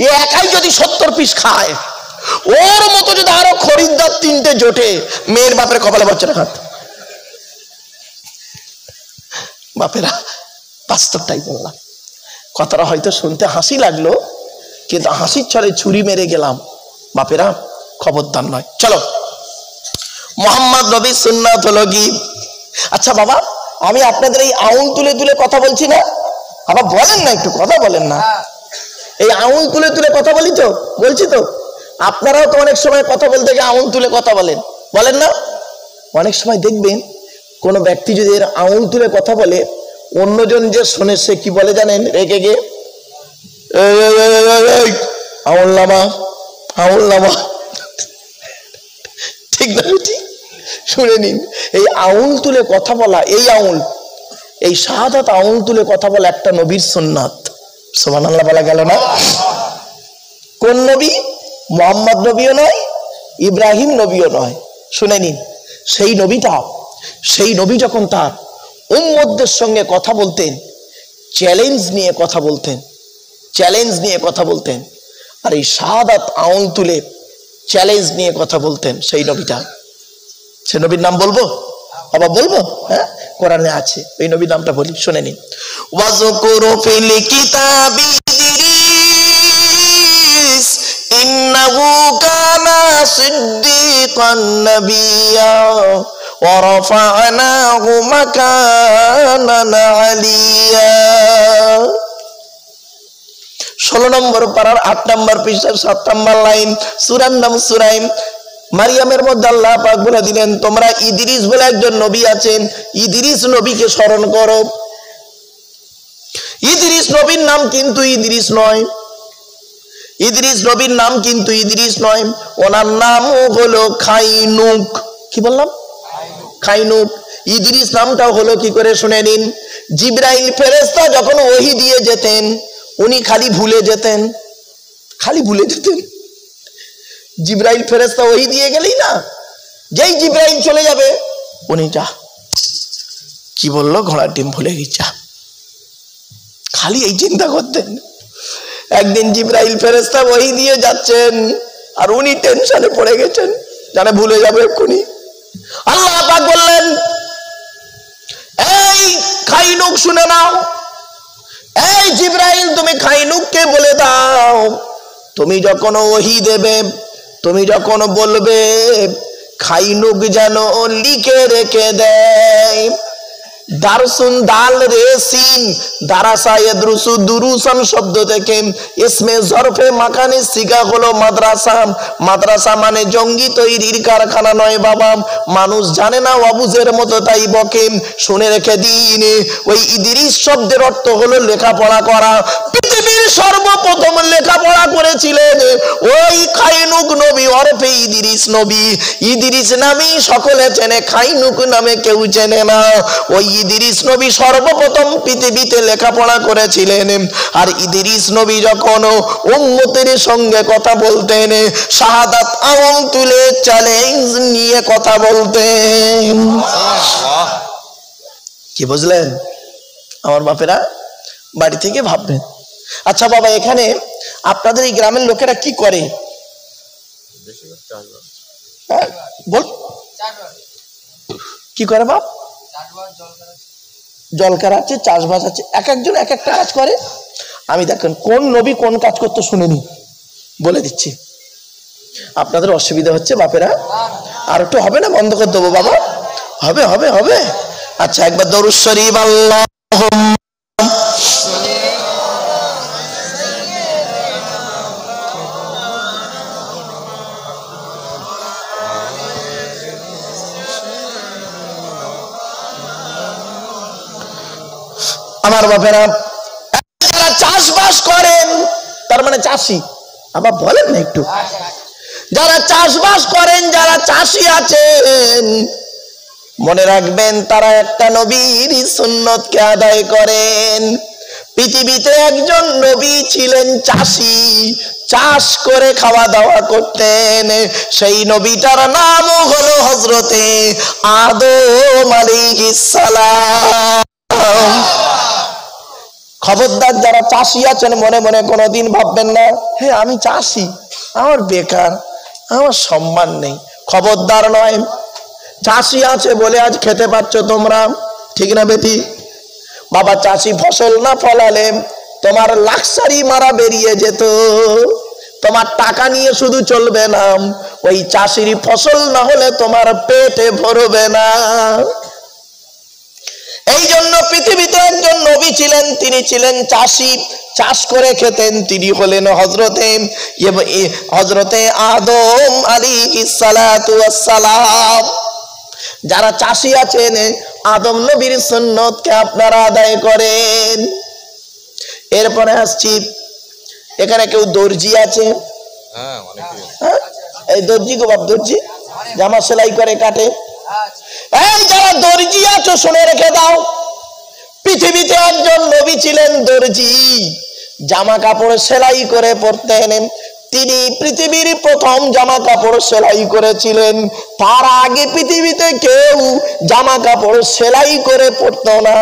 এ একাই যদি 70 পিস খায়, ওর মতো যদি আরো খরিদ্দার 3টে জোটে, মেয়ের বাপের কপালে বাচ্চারা খাত। বাপেরা, বাস্তবটাই বললাম। কথাটা হয়তো শুনতে হাসি লাগলো, কিন্তু হাসির ছলে ছুরি মেরে গেলাম। বাপেরা খবরদার নয়। চলো, মোহাম্মদ নবীর সুন্নাত হলো কি? আচ্ছা বাবা, আমি আপনাদের এই আউল তুলে তুলে কথা বলছি না, আবার বলেন না, একটু কথা বলেন না। এই আউল তুলে তুলে কথা বলছি তো। আপনারাও তো অনেক সময় কথা বলতে গিয়ে আউল তুলে কথা বলেন না? অনেক সময় দেখবেন কোন ব্যক্তি যদি এর আউল তুলে কথা বলে, অন্যজন যে শোনে সে কি বলে জানেন? রেগে গিয়ে আউল নামা। ঠিক না? ঠিক শুনে নিন, এই আউল তুলে কথা বলা, এই শাহাদাত আউল তুলে কথা বলা একটা নবীর সুন্নাত। সুবহানাল্লাহ বলা গেল না? কোন নবী? মুহাম্মদ নবীও নয়, ইব্রাহিম নবীও নয়। শুনে নিন, সেই নবী যখন তার উম্মতদের সঙ্গে কথা বলতেন, চ্যালেঞ্জ নিয়ে কথা বলতেন, আর এই শাহাদাত আউল তুলে চ্যালেঞ্জ নিয়ে কথা বলতেন। সেই নবীর নাম বলবো? আবার বলবো? হ্যাঁ, কোরআনে আছে, ওই নবীর নামটা বলি, শুনে নিন। ওয়াজকুরু ফিল কিতাবি ইদ্রিস ইন্নাহু কানা সিদ্দিকান নাবিয়্যা ওয়া রাফা'নাহু মাকানান আলিয়্যা। 16 নম্বর পারার 8 নম্বর পৃষ্ঠার 7 নম্বর লাইন, সূরার নাম সূরা মারিয়ামের মধ্যে আল্লাহ পাক বলে দিলেন, তোমরা ইদ্রিস বলে একজন নবী আছেন, ইদ্রিস নবীকে স্মরণ করো। ইদ্রিস নবীর নাম কিন্তু ইদ্রিস নয়, ইদ্রিস নবীর নাম কিন্তু ইদ্রিস নয়, ওনার নাম হলো খাইনুক। কি বললাম? খাইনুক। ইদ্রিস নামটাও হলো কি করে শুনে নিন। জিবরাইল ফেরেশতা যখন ওহী দিয়ে যেতেন, উনি খালি ভুলে যেতেন, খালি ভুলে যেতেন। জিবরাইল ফেরেশতা ওহী দিয়ে গেলেই না, যেই জিবরাইল চলে যাবে উনি যা কি বললো, ঘোড়ার ডিম ভুলে গেছা, খালি এই চিন্তা করতেন। একদিন জিবরাইল ফেরেশতা ওহী দিয়ে যাচ্ছেন আর উনি টেনশনে পড়ে গেছেন, জানে ভুলে যাবে এক্ষুনি। আল্লাহ পাক বললেন, এই খাইনুক শুনে নাও, এই জিবরাইল তুমি খাইনুককে বলে দাও, তুমি যখন ওহী দেবে, তুমি যখন বলবে, খাইনুক যেন লিখে রেখে দেয়। দারসুন দাল রেসিন, দারাসা ইয়াদরুসু দুরুসান শব্দ থেকে ইসমে জরফে মাকানে সিগা হলো মাদ্রাসা। মাদ্রাসা মানে জঙ্গি তৈরির কারখানা নয় বাবা, মানুষ জানে না অবুঝের মতো তাই বকে। শুনে রেখে দিন, ওই ইদ্রিস শব্দের অর্থ হলো লেখাপড়া করা। পৃথিবীর সর্বপ্রথম লেখাপড়া করেছিলেন ওই খাইনুক নবী ওরফে ইদ্রিস নবী। ইদ্রিস নামেই সকলে চেনে, খাইনুক নামে কেউ চেনে না। ওই ইদ্রিস নবী সর্বপ্রথম পৃথিবীতে লেখাপড়া করেছিলেন। আর ইদ্রিস নবী যখন উম্মতের সঙ্গে কথা বলতেন, শাহাদাত আওয়াম তুলে চ্যালেঞ্জ নিয়ে কথা বলতেন। কি বুঝলেন আমার বাপেরা? বাড়ি থেকে ভাববেন। আচ্ছা বাবা, এখানে আপনাদের এই গ্রামের লোকেরা কি করে? বল, কি করে বাপ? জলকার আছে, চাষবাস আছে, এক একজন এক একটা কাজ করে। আমি দেখেন কোন নবী কোন কাজ করতে শুনিনি, বলে দিচ্ছি। আপনাদের অসুবিধা হচ্ছে বাপেরা? আর একটু হবে না, বন্ধ করে দেবো বাবা? হবে হবে হবে। আচ্ছা, একবার দরুদ শরীফ আল্লাহ। আমার বাপেরা, যারা চাষবাস করেন, তার মানে চাষি, আবার বলেন না একটু, যারা চাষবাস করেন, যারা চাষি আছেন, মনে রাখবেন তারা একটা নবীর সুন্নতকে আদায় করেন। পৃথিবীতে একজন নবী ছিলেন চাষি, চাষ করে খাওয়া দাওয়া করতেন। সেই নবীটার নাম হলো হযরতে আদম আলাইহিস সালাম। খবরদার যারা চাষি আছেন, মনে মনে কোনোদিন ভাববেন না, হে আমি চাষি, আমার বেকার, আমার সম্মান নেই। খবরদার নয়। চাষি আছে বলে আজ খেতে পাচ্ছ তোমরা, ঠিক না বেটি? বাবা, চাষি ফসল না ফলালে তোমার লাক্সারি মারা বেরিয়ে যেত, তোমার টাকা নিয়ে শুধু চলবে না, ওই চাষির ফসল না হলে তোমার পেটে ভরবে না। এই জন্য পৃথিবীতে একজন নবী ছিলেন, তিনি ছিলেন চাষি, চাষ করে খেতেন। তিনি হলেন হযরতে আদম আলাইহিস সালাতু ওয়াস সালাম। যারা চাষি আছেন, আদম নবীর সুন্নতকে আপনারা আদায় করেন। এরপরে আসছি, এখানে কেউ দর্জি আছে? এই দর্জি গো বাপ, দর্জি জামা সেলাই করে কাটে। এই যারা দর্জি আছো, শুনে রেখে দাও, পৃথিবীতে একজন নবী ছিলেন দর্জি, জামা কাপড় সেলাই করে পরতেন। তিনি পৃথিবীর প্রথম জামা কাপড় সেলাই করেছিলেন। তার আগে পৃথিবীতে কেউ জামা কাপড় সেলাই করে পরতো না।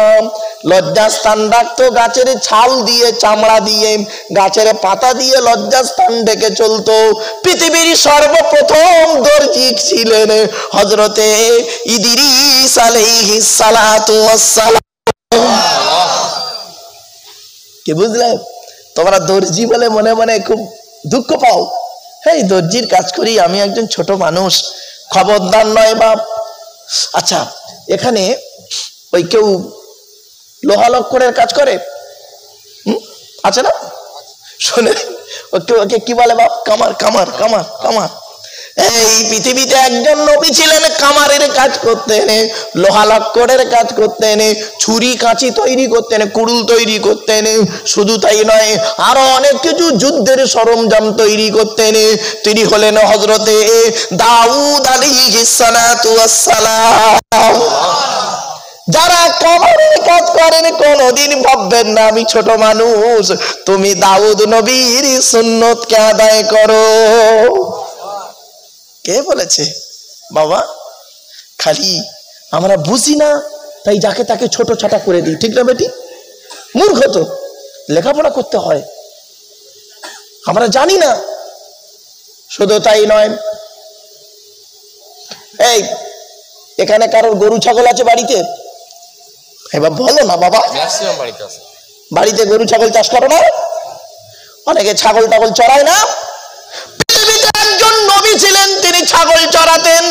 লজ্জাস্থান রাখতো গাছের ছাল দিয়ে, চামড়া দিয়ে, গাছের পাতা দিয়ে লজ্জাস্থান ঢেকে চলতো। পৃথিবীর সর্বপ্রথম দর্জি ছিলেন হযরতে ইদ্রিস আলাইহিস সালাতু ওয়াস সালাম। কি বুঝলে? তোমরা দর্জি বলে মনে মনে খুব দুঃখ পাও, এই দর্জির কাজ করি, আমি একজন ছোট মানুষ। খবরদার নয় বাপ। আচ্ছা, এখানে ওই কেউ লোহা লক্করের কাজ করে, আছে না? শুনে ওকে কি বলে বাপ? কামার কামার কামার কামার। এই পৃথিবীতে একজন নবী ছিলেন, কামারের কাজ করতেন, লোহা লক্করের কাজ করতেন, ছুরি কাঁচি তৈরি করতেন, কুড়ুল তৈরি করতেন। শুধু তাই নয়, আরো অনেক কিছু যুদ্ধের সরঞ্জাম তৈরি করতেন। তিনি হলেন হযরতে দাউদ আলাইহিস সালাতু ওয়াস সালাম। যারা কামারের কাজ করেন কোনদিন ভাববেন না আমি ছোট মানুষ, তুমি দাউদ নবীর সুন্নতকে আদায় করো। কে বলেছে বাবা? খালি আমরা বুঝি না তাই যাকে তাকে ছোট ছাটা করে দিই, ঠিক না বেটি? মূর্খ তো, লেখাপড়া করতে হয়, আমরা জানি না। শুধু তাই নয়, এই এখানে কারোর গরু ছাগল আছে বাড়িতে? এবার বলো না বাবা। বাড়িতে গরু ছাগল চাষ করো না? অনেকে ছাগল টাগল চড়ায় না? পৃথিবীতে একজন নবী ছিলেন, তিনি ছাগল চড়াতেন।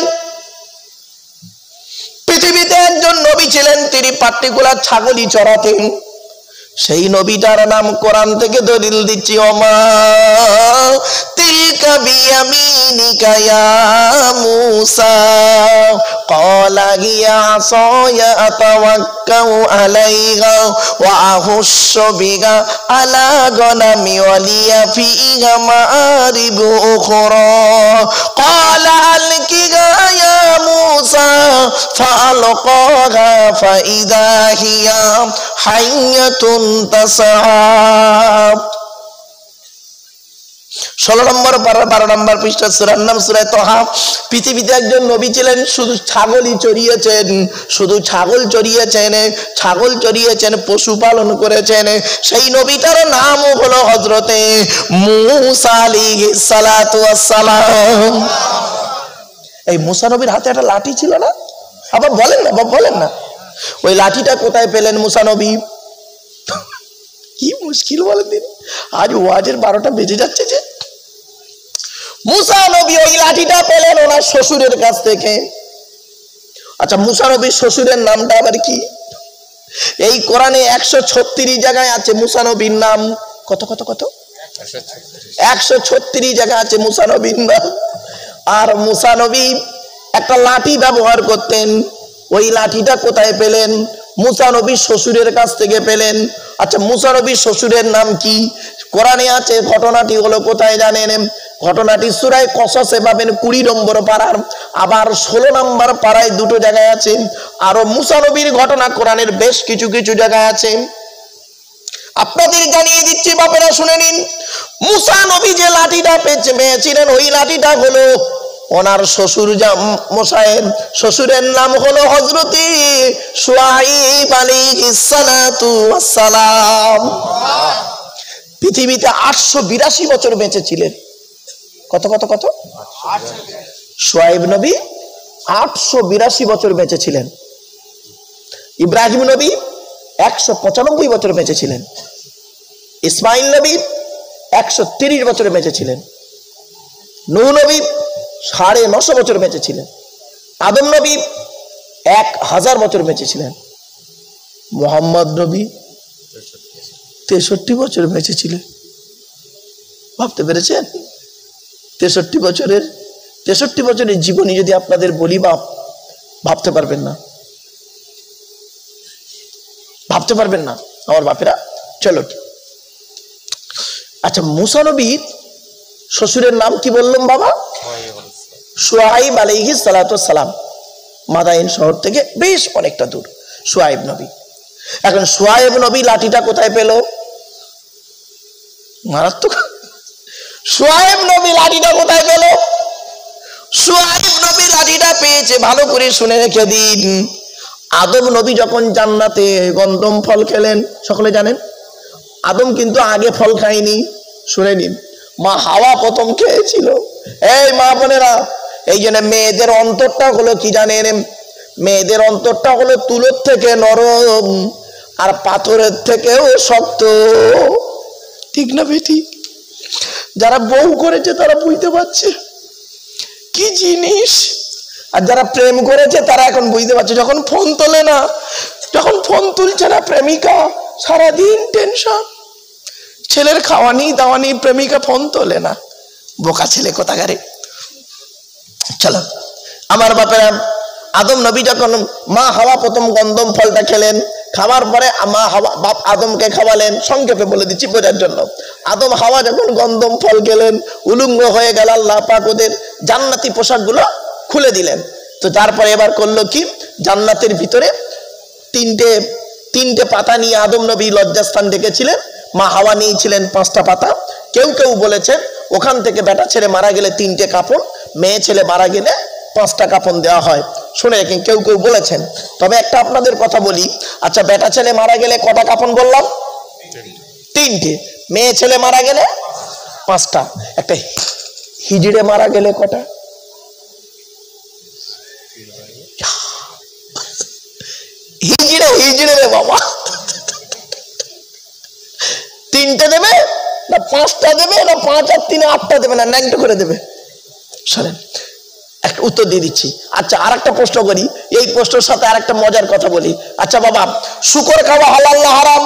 পৃথিবীতে একজন নবী ছিলেন, তিনি পার্টিকুলার ছাগলই চড়াতেন। সেই নবীটার নাম কোরআন থেকে দলিল দিচ্ছি। ওমা তিলকা বিয়ামিনিকা ইয়া মূসা ক্বালা হিয়া আসায়া আতাওয়াক্কাউ আলাইহা ওয়া আহুশ্শু বিহা আলা গনামি ওয়া লিয়া ফিহা মাআরিবু উখরা ক্বালা আলকিহা ইয়া মূসা ফাআলকাহা ফাইযা হিয়া হাইয়াতুন তাসাব। 16 নম্বর পারা 12 নম্বর পৃষ্ঠা, সূরার নাম সূরা তাহা। পৃথিবীতে একজন নবী ছিলেন, শুধু ছাগলই চড়িয়েছেন, শুধু ছাগল চড়িয়েছেন, ছাগল চড়িয়েছেন, পশুপালন করেছেন। সেই নবীটার নাম হলো হযরতে মূসা আলাইহিস সালাতু ওয়াস সালাম। এই মূসা নবীর হাতে একটা লাঠি ছিল না? আবার বলেন না, বলেন না, ওই লাঠিটা কোথায় পেলেন মূসা নবী? কি মুশকিল বলেন দিন, আজ ওয়াজের 12টা বেজে যাচ্ছে যে। মূসা নবী ওই লাঠিটা পেলেন ওনার শ্বশুরের কাছ থেকে। আচ্ছা, মূসা নবীর শ্বশুরের নামটা আবার কি? এই কোরআনে 136 জায়গায় আছে মূসা নবীর নাম। কত কত কত? 136 জায়গায় আছে মূসা নবীর নাম। আর মূসা নবী একটা লাঠি ব্যবহার করতেন। ওই লাঠিটা কোথায় পেলেন? মূসা নবীর শ্বশুরের কাছ থেকে পেলেন। আচ্ছা, মূসা নবীর শ্বশুরের নাম কি? কোরআনে আছে। ঘটনাটি হলো কোথায় জানেন? ঘটনাটি সূরা কসসে পাবেন 20 নম্বর পারার, আবার 16 নম্বর পারায় দুটো জায়গায় আছে। আরো মূসা নবীর ঘটনা কোরআনের বেশ কিছু কিছু জায়গায় আছে। আপনাদের জানিয়ে দিচ্ছি, বাপেরা শুনে নিন। মূসা নবী যে লাঠিটা পেয়েছিলেন, ওই লাঠিটা হলো ওনার শ্বশুর মশায়ের শ্বশুরের নাম হলো হযরতে শুআইব আলাইহিস সালাতু ওয়াস সালাম। পৃথিবীতে 882 বছর বেঁচে ছিলেন। কত কত কত? শুআইব নবী 882 বছর বেঁচে ছিলেন। ইব্রাহিম নবী 195 বছর বেঁচে ছিলেন। ইসমাইল নবী 130 বছর বেঁচে ছিলেন। নূহ নবী 950 বছর বেঁচে ছিলেন। আদম নবী 1000 বছর বেঁচে ছিলেন। মুহাম্মদ নবী 63 বছর বেঁচে ছিলেন। ভাবতে পেরেছেন? 63 বছরের জীবনী যদি আপনাদের বলি, বাপ ভাবতে পারবেন না, ভাবতে পারবেন না আমার বাপেরা। চলো, আচ্ছা, মূসা নবীর শ্বশুরের নাম কি বললাম বাবা? শুআইব আলাইহিস সালাতু ওয়াস সালাম। মাদাইন শহর থেকে বেশ অনেকটা দূর শুআইব নবী। এখন শুআইব নবী লাঠিটা কোথায় পেল? মারাত্মক। শুআইব নবী লাঠিটা কোথায় পেল? শুআইব নবী লাঠিটা পেয়েছে, ভালো করে শুনে রেখে দিন। আদম নবী যখন জান্নাতে গন্ধম ফল খেলেন, সকলে জানেন, আদম কিন্তু আগে ফল খায়নি। শুনে নিন, মা হাওয়া প্রথম খেয়েছিল। এই মা বোনেরা, এই জন্য মেয়েদের অন্তরটা হলো কি জানেন? মেয়েদের অন্তরটা হলো তুলোর থেকে নরম আর পাথরের থেকেও শক্ত, ঠিক না বেটি? যারা বউ করেছে তারা বুঝতে পারছে কি জিনিস, আর যারা প্রেম করেছে তারা এখন বুঝতে পারছে। যখন ফোন তোলে না, যখন ফোন তুলছে না প্রেমিকা, সারাদিন টেনশন, ছেলের খাওয়ানি দাওয়ানি, প্রেমিকা ফোন তোলে না, বোকা ছেলে কোথাকারে। চলো আমার বাপেরা, আদম নবী যখন মা হাওয়া প্রথম গন্ধম ফলটা খেলেন, খাওয়ার পরে মা হাওয়া বাপ আদমকে খাওয়ালেন। সংক্ষেপে বলে দিচ্ছি বোঝার জন্য। আদম হাওয়া যখন গন্ধম ফল খেলেন, উলঙ্গ হয়ে গেল, আল্লাহ পাক ওদের জান্নাতি পোশাকগুলো খুলে দিলেন। তো তারপরে এবার করলো কি, জান্নাতের ভিতরে তিনটে পাতা নিয়ে আদম নবী লজ্জাস্থান ডেকেছিলেন, মা হাওয়া নিয়েছিলেন 5টা পাতা। কেউ কেউ বলেছেন ওখান থেকে বেটা ছেলে মারা গেলে 3টে কাপড়, মেয়ে ছেলে মারা গেলে 5টা কাপড় দেওয়া হয়, শুনে রাখেন। কেউ কেউ বলেছেন। তবে একটা আপনাদের কথা বলি, আচ্ছা বেটা ছেলে মারা গেলে কটা কাপড় বললাম? 3টে। মেয়ে ছেলে মারা গেলে 5টা। একটা হিজড়ে মারা গেলে কটা? হিজড়ে রে বাবা, 3টে দেবে না 5টা দেবে না 5 আর 3 8টা দেবে না ন্যাংটো করে দেবে? শোনেন একটা উত্তর দিয়ে দিচ্ছি। আচ্ছা আর একটা প্রশ্ন করি, এই প্রশ্নের সাথে আর একটা মজার কথা বলি। আচ্ছা বাবা, শুকর খাওয়া হালাল না হারাম?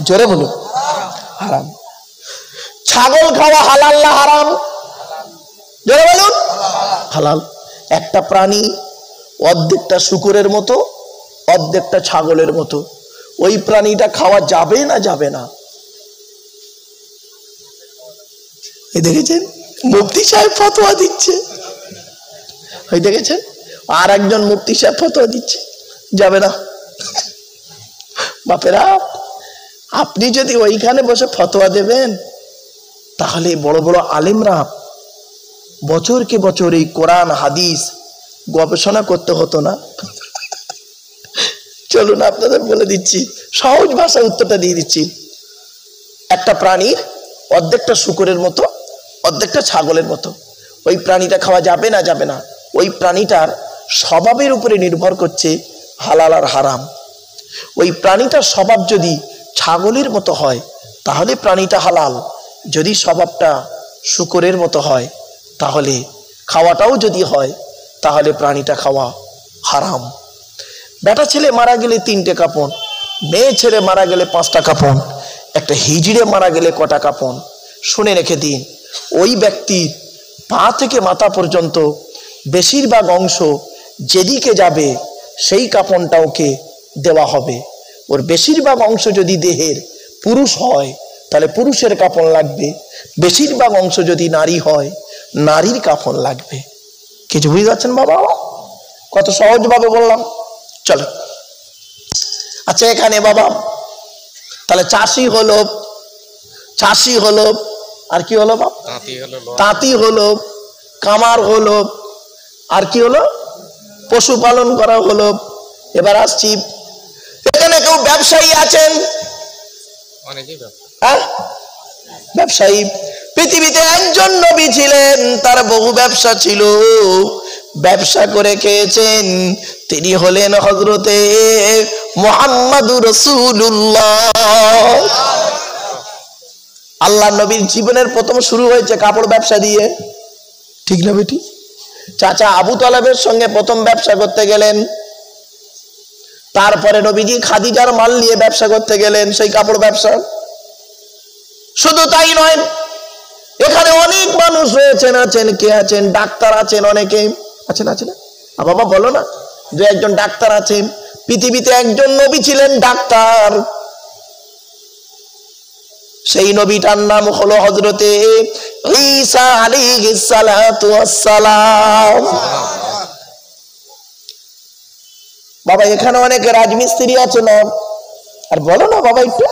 জোরে বলুন। হারাম। ছাগল খাওয়া হালাল না হারাম? জোরে বলুন। হালাল। একটা প্রাণী অর্ধেকটা শুকরের মতো, অর্ধেকটা ছাগলের মতো, ওই প্রাণীটা খাওয়া যাবে না যাবে না? এই দেখেছেন মুফতি সাহেব ফতোয়া দিচ্ছে, ওই দেখেছেন আর একজন মুফতি সাহেব ফতোয়া দিচ্ছে যাবে না। বাপেরা, আপনি যদি ওইখানে বসে ফতোয়া দেবেন, তাহলে বড় বড় আলেমরা বছরকে বছর এই কোরআন হাদিস গবেষণা করতে হতো না। চলুন আপনাদের বলে দিচ্ছি, সহজ ভাষায় উত্তরটা দিয়ে দিচ্ছি। একটা প্রাণীর অর্ধেকটা শুকরের মতো, অর্ধেকটা ছাগলের মতো, ওই প্রাণীটা খাওয়া যাবে না যাবে না? ওই প্রাণীটার স্বভাবের উপরে নির্ভর করছে হালাল আর হারাম। ওই প্রাণীটার স্বভাব যদি ছাগলের মতো হয় তাহলে প্রাণীটা হালাল, যদি স্বভাবটা শুকরের মতো হয় তাহলে খাওয়াটাও যদি হয় তাহলে প্রাণীটা খাওয়া হারাম। বেটা ছেলে মারা গেলে 3টে কাপড়, মেয়ে ছেলে মারা গেলে 5টা কাপড়, একটা হিজড়ে মারা গেলে কটা কাপড়? শুনে রেখে দিন, ওই ব্যক্তির পা থেকে মাথা পর্যন্ত বেশিরভাগ অংশ যেদিকে যাবে সেই কাপড়টা ওকে দেওয়া হবে। ওর বেশিরভাগ অংশ যদি দেহের পুরুষ হয় তাহলে পুরুষের কাপড় লাগবে, বেশিরভাগ অংশ যদি নারী হয় নারীর কাপড় লাগবে। কিছু বুঝতে পারছেন বাবা? কত সহজভাবে বললাম। চলো আচ্ছা এখানে বাবা তাহলে চাষি হলো আর কি হলো বাবা? তাঁতি হলো, কামার হলো, আর কি হলো? পশুপালন করা হলো। এবার আসছি, এখানে কেউ ব্যবসায়ী আছেন? ব্যবসায়ী। পৃথিবীতে একজন নবী ছিলেন, তার বহু ব্যবসা ছিল, ব্যবসা করে খেয়েছেন, তিনি হলেন হযরতে মুহাম্মাদুর রাসূলুল্লাহ। আল্লাহ নবীর জীবনের প্রথম শুরু হয়েছে কাপড় ব্যবসা দিয়ে, ঠিক না বেটি? চাচা আবু তালেবের সঙ্গে প্রথম ব্যবসা করতে গেলেন, তারপরে নবীজি খাদিজার মাল নিয়ে ব্যবসা করতে গেলেন, সেই কাপড় ব্যবসা। শুধু তাই নয়, এখানে অনেক মানুষ রয়েছেন, আছেন কে আছেন? ডাক্তার আছেন, অনেকে আছেন, আছে না বাবা? বলো না, যে একজন ডাক্তার আছেন। পৃথিবীতে একজন নবী ছিলেন ডাক্তার, সেই নবীটার নাম হলো হযরতে ঈসা আলাইহিস সালাতু ওয়াস সালাম। বাবা এখানে অনেক রাজমিস্ত্রি আছে না? আর বলো না বাবা, একটু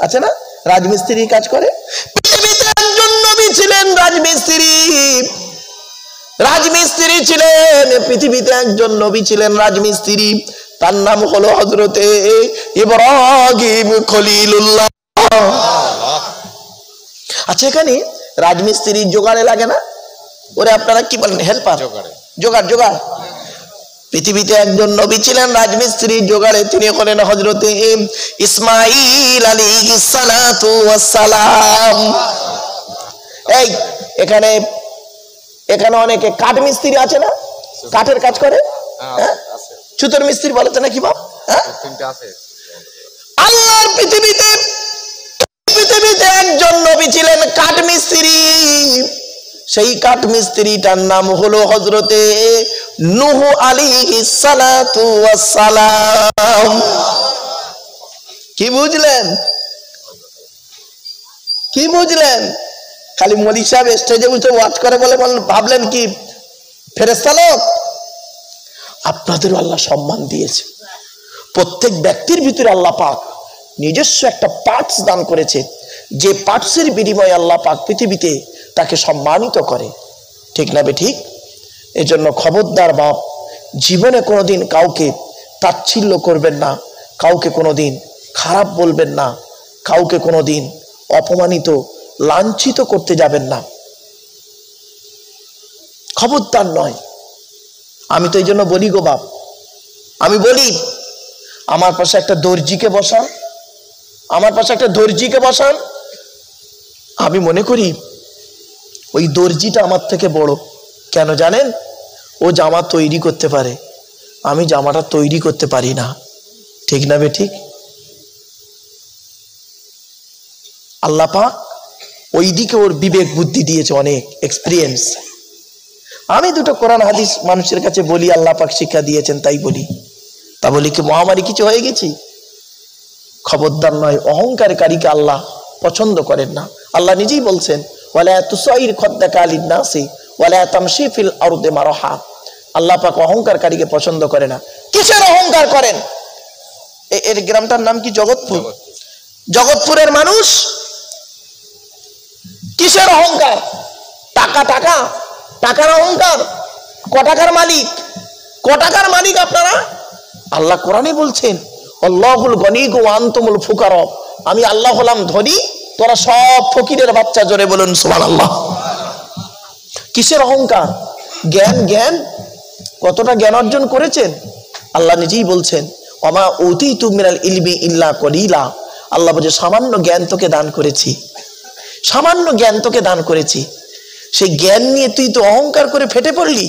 আছে না রাজমিস্ত্রি কাজ করে? পৃথিবীতে একজন নবী ছিলেন রাজমিস্ত্রি, রাজমিস্ত্রি ছিলেন পৃথিবীতে একজন নবী ছিলেন রাজমিস্ত্রি, তার নাম হলো হযরতে ইব্রাহিম খলিলুল্লাহ। আচ্ছা এখানে রাজমিস্ত্রি জোগাড়ে লাগে না? ওরে আপনারা কি বলেন, হেল্পার? জোগাড়। পৃথিবীতে একজন নবী ছিলেন রাজমিস্ত্রি জোগাড়ে, তিনি হলেন হযরতে ইসমাঈল আলাইহিস সালাতু ওয়াস সালাম। এই এখানে অনেকে কাঠ মিস্ত্রি আছে না? কাঠের কাজ করে, ছুতোর মিস্ত্রি বলে তো নাকি বাপ? আল্লাহর পৃথিবীতে পৃথিবীতে একজন নবী ছিলেন কাঠমিস্ত্রি। সেই কাঠমিস্ত্রিটার নাম হলো হযরতে নূহ আলাইহিস সালাতু ওয়াস সালাম। কি বুঝলেন? কি বুঝলেন? খালি মৌলভী সাহেব স্টেজে বসে ওয়াজ করে বলে ভাবলেন কি ফেরেশতা লোক? আপনাদের আল্লাহ সম্মান দিয়েছে। প্রত্যেক ব্যক্তির ভিতরে আল্লাহ পাক নিজস্ব একটা পার্টস দান করেছে, যে পার্টসের বিনিময়ে আল্লাহ পাক পৃথিবীতে তাকে সম্মানিত করে। ঠিক না বে ঠিক? এজন্য খবরদার বাপ, জীবনে কোনোদিন কাউকে তাচ্ছিল্য করবেন না, কাউকে কোনোদিন খারাপ বলবেন না, কাউকে কোনোদিন অপমানিত লাঞ্ছিত করতে যাবেন না, খবরদার নয়। আমি তো এই জন্য বলি গো বাপ, আমি বলি আমার পাশে একটা দর্জিকে বসান, আমার পাশে একটা দর্জিকে বসান, আমি মনে করি ওই দর্জিটা আমার থেকে বড়। কেন জানেন? ও জামা তৈরি করতে পারে, আমি জামাটা তৈরি করতে পারি না। ঠিক না বে ঠিক? আল্লাহ পাক ওই দিকে ওর বিবেক বুদ্ধি দিয়েছে, অনেক এক্সপিরিয়েন্স। আমি দুটো কোরআন হাদিস মানুষের কাছে বলি, আল্লাহ পাক শিক্ষা দিয়েছেন তাই বলি। তা বলি কি মহামারী কিছু হয়ে গেছি? খবরদার নয়, অহংকারীকে আল্লাহ পছন্দ করেন না। আল্লাহ নিজেই বলছেন, ওয়ালা তুসাইর খাদ্দাকা লিন-নাসি ওয়ালা তামশি ফিল আরদি মারহা। আল্লাহ পাক অহংকারীকে পছন্দ করে না। কিসের অহংকার করেন? এর গ্রামটার নাম কি? জগৎপুর। জগৎপুরের মানুষ কিসের অহংকার? টাকা টাকা টাকার অহংকার। ক টাকার মালিক? ক টাকার মালিক আপনারা? আল্লাহ কোরআনে বলছেন, আল্লাহুল গনি ওয়া আনতুমুল ফুকারা। আমি আল্লাহ হলাম ধনী, তোরা সব ফকিরের বাচ্চা। জোরে বলুন সুবহানাল্লাহ। কিসের অহংকার? জ্ঞান। জ্ঞান কতটা জ্ঞান অর্জন করেছেন? আল্লাহ নিজেই বলছেন, ওমা উতীতু মিনাল ইলমি ইল্লা কলিলা। আল্লাহ বলে সামান্য জ্ঞান তোকে দান করেছি, সামান্য জ্ঞান তোকে দান করেছি। সেই জ্ঞান নিয়ে তুই তো অহংকার করে ফেটে পড়লি।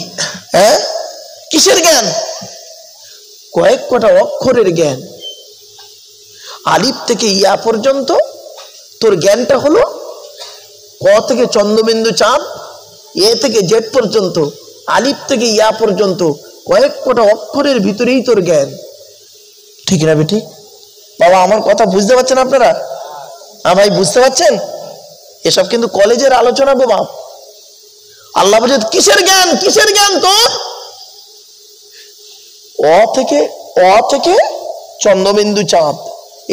হ্যাঁ, কিসের জ্ঞান? কয়েক কটা অক্ষরের জ্ঞান। আলিফ থেকে ইয়া পর্যন্ত তোর জ্ঞানটা হলো ক থেকে চন্দ্রবিন্দু চাঁদ, এ থেকে জেড পর্যন্ত, আলিফ থেকে ইয়া পর্যন্ত কয়েক কটা অক্ষরের ভিতরেই তোর জ্ঞান। ঠিক না বেটি? বাবা আমার কথা বুঝতে পারছেন আপনারা? ভাই বুঝতে পারছেন? এসব কিন্তু কলেজের আলোচনা বাবা। আল্লাহ বলছে কিসের জ্ঞান? কিসের জ্ঞান তোর? অ থেকে চন্দ্রবিন্দু চাঁদ,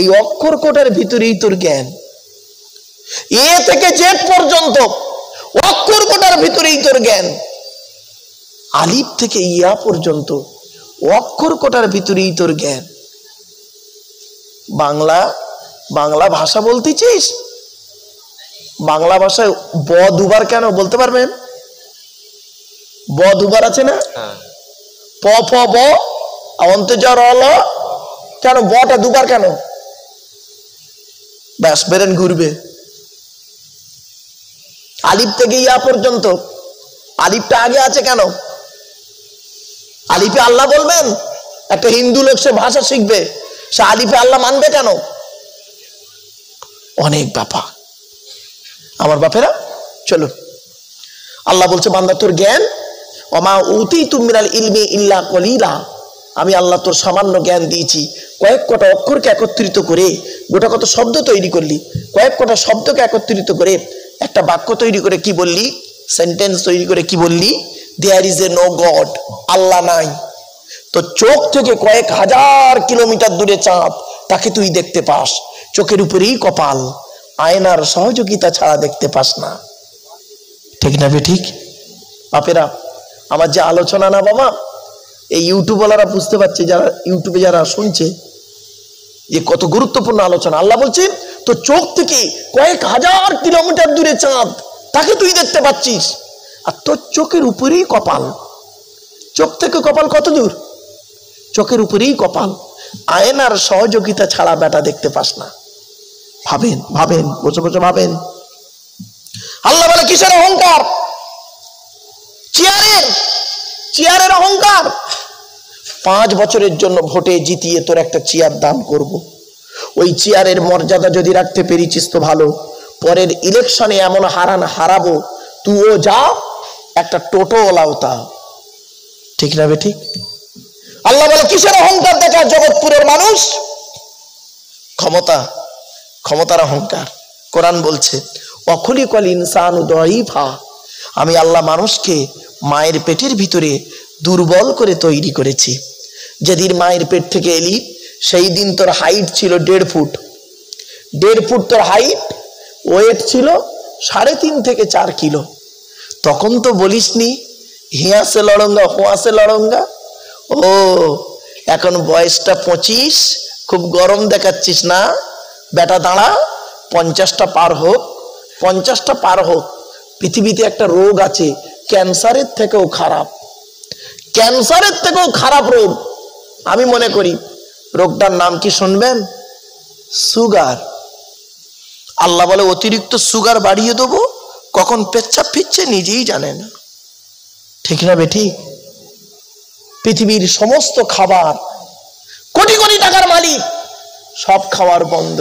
এই অক্ষর কোটার ভিতরেই তোর জ্ঞান। এ থেকে জেড পর্যন্ত অক্ষর কোটার ভিতরেই তোর জ্ঞান। আলিফ থেকে ইয়া পর্যন্ত অক্ষর কোটার ভিতরেই তোর জ্ঞান। বাংলা ভাষা বলতেছিস? বাংলা ভাষায় ব দুবার কেন বলতে পারবেন? ব দুবার আছে না? প ফ ব অন্তর্জার অল, কেন বটা দুবার কেন? ব্যাস বেরেন ঘুরবে। আলিফ থেকে ইয়া পর্যন্ত আলিফটা আগে আছে কেন? আলিফে আল্লাহ বলবেন? একটা হিন্দু লোক সে ভাষা শিখবে, সে আলিফে আল্লাহ মানবে কেন? অনেক ব্যাপার আমার বাপেরা। চলো, আল্লাহ বলছে বান্দা তোর জ্ঞান, ওমা উতীতু মিনাল ইলমি ইল্লা কলিলা। আমি আল্লাহ তোর সামান্য জ্ঞান দিয়েছি। কয়েক কটা অক্ষরকে একত্রিত করে গোটা কত শব্দ তৈরি করলি, কয়েক কটা শব্দকে একত্রিত করে একটা বাক্য তৈরি করে কি বললি? সেন্টেন্স তৈরি করে কি বললি? There is a no God, আল্লাহ নাই। তো চোখ থেকে কয়েক হাজার কিলোমিটার দূরে চাঁদ, তাকে তুই দেখতে পাস, চোখের উপরেই কপাল, আয়নার সহযোগিতা ছাড়া দেখতে পাস না। ঠিক না বে ঠিক? বাপেরা আমার যে আলোচনা না বাবা, এই ইউটিউবওয়ালারা বুঝতে পারছে, যারা ইউটিউবে যারা শুনছে, যে কত গুরুত্বপূর্ণ আলোচনা। আল্লাহ বলছেন তো চোখ থেকে কয়েক হাজার কিলোমিটার দূরে চাঁদ, তাকে তুই দেখতে পাচ্ছিস, আর তোর চোখের উপরেই কপাল। চোখ থেকে কপাল কত দূর? চোখের উপরেই কপাল, আয়নার সহযোগিতা ছাড়া বেটা দেখতে পাস না। ভাবেন বসে বসে ভাবেন। আল্লাহ বলে কিসের অহংকার? চেয়ারের অহংকার। 5 বছরের জন্য ভোটে জিতিয়ে তোর একটা চেয়ার দান করব, ওই চেয়ারের মর্যাদা যদি রাখতে পেরেছিস তো ভালো, পরের ইলেকশনে এমন হারাবো তুইও যা, একটা টোটোওয়ালাও তা। ঠিক না বেঠিক? আল্লাহ বলে কিসের অহংকার দেখা জগৎপুরের মানুষ? ক্ষমতার অহংকার। কোরআন বলছে অখলিকাল ইনসানু দাঈফা, আমি আল্লাহ মানুষকে মায়ের পেটের ভিতরে দুর্বল করে তৈরি করেছি। যেদিন মায়ের পেট থেকে এলি সেই দিন তোর হাইট ছিল 1.5 ফুট। 1.5 ফুট তোর হাইট, ওয়েট ছিল 3.5 থেকে 4 কিলো। তখন তো বলিসনি হিয়া সে লড়ঙ্গা হোয়া সে লড়ঙ্গা। ও এখন বয়সটা 25, খুব গরম দেখাচ্ছিস না বেটা, দাঁড়া 50টা পার হোক, 50টা পার হোক। পৃথিবীতে একটা রোগ আছে ক্যান্সারের থেকেও খারাপ, ক্যান্সারের থেকেও খারাপ রোগ আমি মনে করি। রোগটার নাম কি শুনবেন? সুগার। আল্লাহ বলে অতিরিক্ত সুগার বাড়িয়ে দেবো, কখন পেচ্ছাপ ফিরছে নিজেই জানে না। ঠিক না বেঠিক? পৃথিবীর সমস্ত খাবার, কোটি কোটি টাকার মালিক, সব খাওয়ার বন্ধ।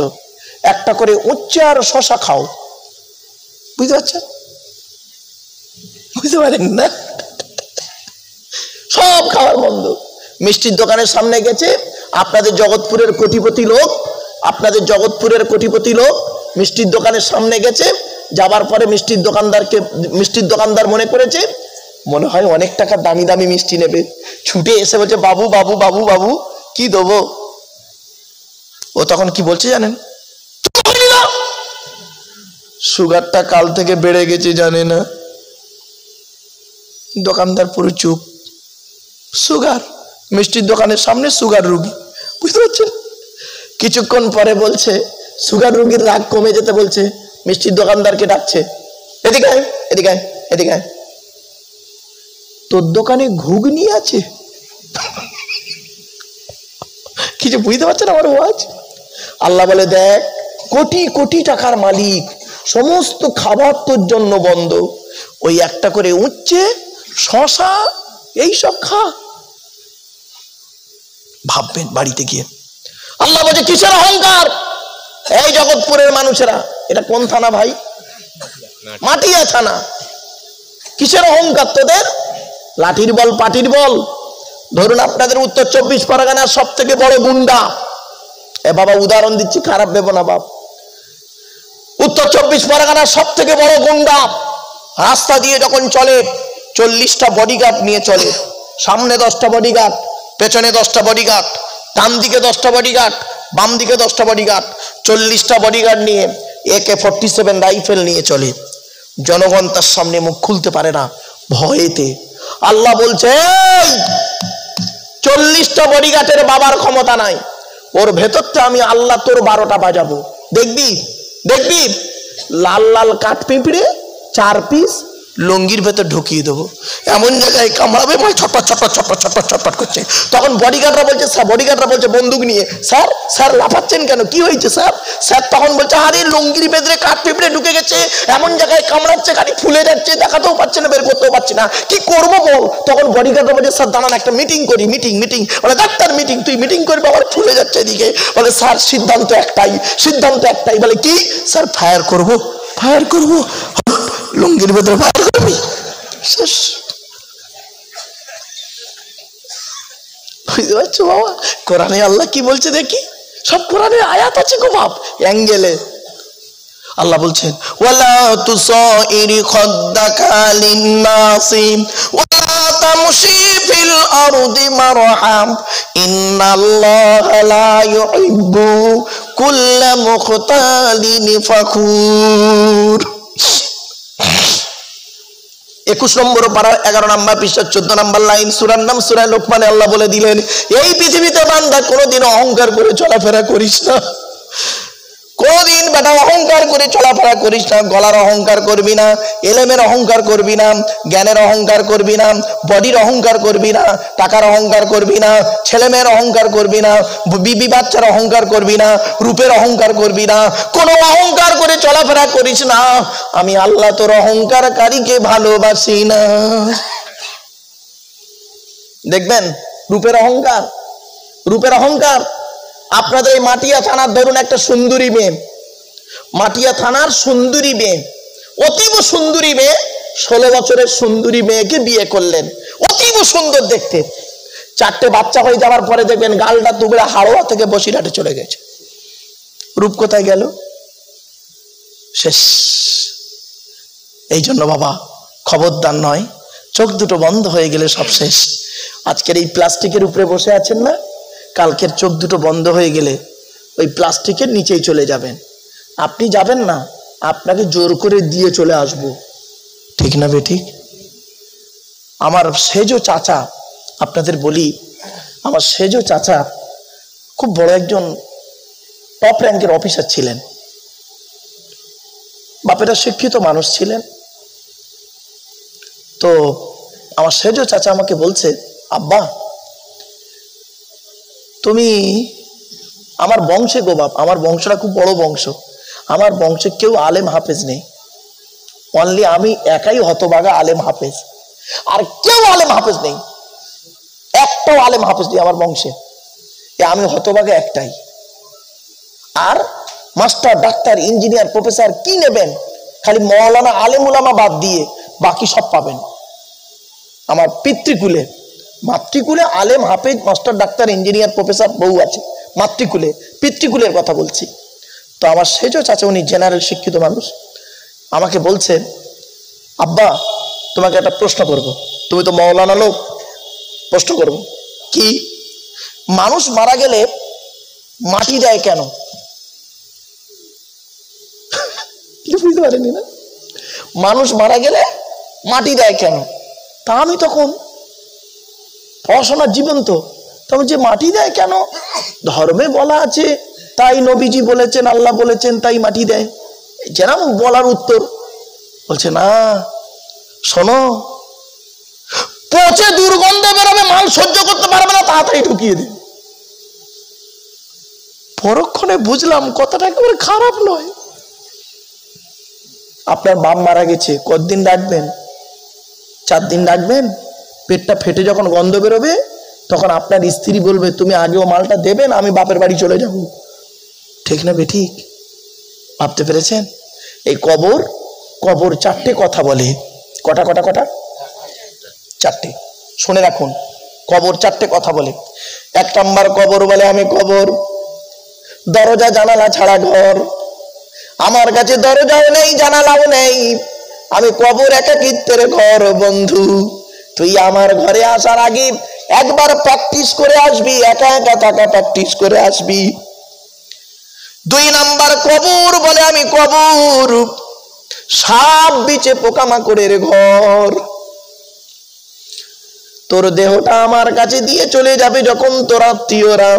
একটা করে উচ্চে আর শশা খাও, বুঝতে পারছেন? বুঝতে পারেন না? সব খাওয়ার বন্ধ। মিষ্টির দোকানের সামনে গেছে আপনাদের জগৎপুরের কোটিপতি লোক, আপনাদের জগৎপুরের কোটিপতি লোক মিষ্টির দোকানের সামনে গেছে, যাবার পরে মিষ্টির দোকানদার মনে করেছে মনে হয় অনেক টাকা দামি দামি মিষ্টি নেবে, ছুটে এসে বলছে বাবু বাবু বাবু বাবু কি দেবো? ও তখন কি বলছে জানেন? সুগারটা কাল থেকে বেড়ে গেছে জানে না। দোকানদার পুরো চুপ। সুগার, মিষ্টির দোকানের সামনে সুগার রুগী, বুঝতে পারছেন? কিছুক্ষণ পরে বলছে সুগার রুগীর রাগ কমে যেতে বলছে মিষ্টির দোকানদারকে ডাকছে, এদিকে আয় এদিকে আয় এদিকে আয়, তোর দোকানে ঘুগনি আছে? কিছু বুঝতে পারছেন আমার ওয়াজ? আল্লাহ বলে দেখ কোটি কোটি টাকার মালিক, সমস্ত খাবার তোর জন্য বন্ধ, ওই একটা করে উচ্ছে শশা এইসব খা। ভাববেন বাড়িতে গিয়ে। আল্লাহ বলছে কিসের অহংকার? এই জগৎপুরের মানুষেরা, এটা কোন থানা ভাই? মাটিয়া থানা। কিসের অহংকার তোদের? লাঠির বল পাটির বল। ধরুন আপনাদের উত্তর 24 পরগনার সব থেকে বড় গুন্ডা, এ বাবা উদাহরণ দিচ্ছি, খারাপ ভেবো না বাপ, উত্তর 24 পরগনার সব থেকে বড় গুন্ডা রাস্তা দিয়ে যখন চলে 40টা বডিগার্ড নিয়ে চলে, সামনে 10টা বডিগার্ড, পেছনে 10টা বডিগার্ড, ডান দিকে 10টা বডিগার্ড, বাম দিকে 10টা বডিগার্ড, 40টা বডিগার্ড নিয়ে AK-47 রাইফেল নিয়ে চলে। জনগণ তার সামনে মুখ খুলতে পারে না ভয়েতে। আল্লাহ বলছে 40টা বডিগার্ডের বাবার ক্ষমতা নাই, ওর ভেতরটা আমি আল্লাহ তোর 12টা বাজাবো। দেখবি দেখবি লাল লাল কাঠ পিঁপড়ে 4 পিস লঙ্গির ভেতর ঢুকিয়ে দেবো, এমন জায়গায় কামড়াবে মানে ছটপট ছটপট ছটপট ছটপট ছটপট করছে। তখন বডিগার্ডরা বলছে, বডিগার্ডরা বলছে বন্দুক নিয়ে, স্যার স্যার লাফাচ্ছেন কেন, কি হয়েছে স্যার? স্যার তখন বলছে আরে লঙ্গির ভেতরে কাঠ পিঁপড়ে ঢুকে গেছে, এমন জায়গায় কামড়াচ্ছে খালি ফুলে যাচ্ছে, দেখাতেও পাচ্ছে না, বের করতেও পারছি না, কি করবো বল? তখন বডিগার্ডরা বলছে স্যার দাঁড়ান একটা মিটিং করি। মিটিং মিটিং বলে ডাক্তার মিটিং, তুই মিটিং করবি, আবার ফুলে যাচ্ছে এদিকে। বলে স্যার সিদ্ধান্ত একটাই, সিদ্ধান্ত একটাই। বলে কি? স্যার ফায়ার করবো, ফায়ার করবো, লুঙ্গির ভেতরে ফায়ার করবি। শেষ। বুঝতে পারছো বাবা? কোরআনে আল্লাহ কি বলছে দেখি, সব কোরআনের আয়াত আছে গো বাপ, অ্যাঙ্গেলে। আল্লাহ বলছেন ওয়ালা তুসাইরি খাদ্দাকা লিন-নাসি ওয়ালা তামশি ফিল আরদি মারহাম ইন্নাল্লাহা লা ইউহিব্বু কুল্লা মুখতালিন ফাখুর। 21 নম্বর পারা 11 নম্বর পৃষ্ঠা 14 নম্বর লাইন, সূরার নাম সূরা লোকমানে আল্লাহ বলে দিলেন এই পৃথিবীতে বান্দা কোনোদিন অহংকার করে চলাফেরা করিস না, কোনদিন বেটা অহংকার করে চলাফেরা করিস না। গলার অহংকার করবি না, এলেমের অহংকার করবি না, জ্ঞানের অহংকার করবি না, বডির অহংকার করবি না, টাকার অহংকার করবি না, ছেলেমেয়ের অহংকার করবি না, বিবি বাচ্চার অহংকার করবি না, রূপের অহংকার করবি না, কোনো অহংকার করে চলাফেরা করিস না। আমি আল্লাহ তোর অহংকারকারীকে ভালোবাসি না। দেখবেন রূপের অহংকার, রূপের অহংকার, আপনাদের এই মাটিয়া থানার ধরুন একটা সুন্দরী মেয়ে, মাটিয়া থানার সুন্দরী মেয়ে, অতীব সুন্দরী মেয়ে, 16 বছরের সুন্দরী মেয়েকে বিয়ে করলেন, অতীব সুন্দর দেখতে। 4টে বাচ্চা হয়ে যাওয়ার পরে দেখবেন গালটা দুবড়ে হাড়োয়া থেকে বসিরহাটে চলে গেছে। রূপ কোথায় গেল? শেষ। এই জন্য বাবা খবরদার নয়, চোখ দুটো বন্ধ হয়ে গেলে সব শেষ। আজকের এই প্লাস্টিকের উপরে বসে আছেন না, কালকের চোখ দুটো বন্ধ হয়ে গেলে ওই প্লাস্টিকের নিচেই চলে যাবেন। আপনি যাবেন না, আপনাকে জোর করে দিয়ে চলে আসব, ঠিক না বেঠিক? আমার সেজো চাচা, আপনাদের বলি, আমার সেজো চাচা খুব বড় একজন টপ র্যাঙ্কের অফিসার ছিলেন। বাপেরা শিক্ষিত মানুষ ছিলেন। তো আমার সেজো চাচা আমাকে বলছে, আব্বা তুমি আমার বংশে গো বাপ, আমার বংশটা খুব বড় বংশ, আমার বংশে কেউ আলেম হাফেজ নেই, অনলি আমি একাই হতভাগা আলেম হাফেজ, আর কেউ আলেম হাফেজ নেই, একটাও আলেম হাফেজ নেই আমার বংশে, আমি হতভাগা একটাই। আর মাস্টার, ডাক্তার, ইঞ্জিনিয়ার, প্রফেসর কি নেবেন? খালি মৌলানা আলেম উলামা বাদ দিয়ে বাকি সব পাবেন আমার পিতৃকুলে। মাতৃকুলে আলেম, হাফেজ, মাস্টার, ডাক্তার, ইঞ্জিনিয়ার, প্রফেসর বহু আছে, মাতৃকুলে, পিতৃকুলের কথা বলছি। তো আমার সেজো চাচা, উনি জেনারেল শিক্ষিত মানুষ, আমাকে বলছে, আব্বা তোমাকে একটা প্রশ্ন করব, তুমি তো মৌলানা লোক, প্রশ্ন করব। কি? মানুষ মারা গেলে মাটি দেয় কেন? বুঝতে পারেনি না? মানুষ মারা গেলে মাটি দেয় কেন? তা আমি তখন পড়াশোনার জীবন, তো তখন যে মাটি দেয় কেন, ধর্মে বলা আছে তাই, নবীজি বলেছেন, আল্লাহ বলেছেন, তাই মাটি দেয়, যেরকম বলার উত্তর। বলছে না, শোনো, পচে দুর্গন্ধ বেরোবে, মাল সহ্য করতে পারবে না, তাড়াতাড়ি ঢুকিয়ে দিন। পরক্ষণে বুঝলাম কথাটা একেবারে খারাপ নয়। আপনার বাপ মারা গেছে, কতদিন রাখবেন? 4 দিন রাখবেন। পেটটা ফেটে যখন গন্ধ বেরোবে, তখন আপনার স্ত্রী বলবে, তুমি আগেও মালটা দেবেন, আমি বাপের বাড়ি চলে যাব, ঠিক না বেঠিক? ভাবতে পেরেছেন? এই কবর, কবর 4টে কথা বলে। কটা কটা কটা? 4টে। শুনে রাখুন, কবর 4টে কথা বলে। 1 নম্বর কবর বলে, আমি কবর, দরজা জানালা ছাড়া ঘর, আমার কাছে দরজাও নেই, জানালাও নেই, আমি কবর একাকিত্বের ঘর। বন্ধু, তুই আমার ঘরে আসার আগে একবার প্র্যাকটিস করে আসবি, একা একা থাকা প্র্যাকটিস করে আসবি। 2 নম্বর কবর বলে, আমি কবর, সাপ বিছে পোকামাকড়ের ঘর। তোর দেহটা আমার কাছে দিয়ে চলে যাবে যখন তোর আত্মীয়রা,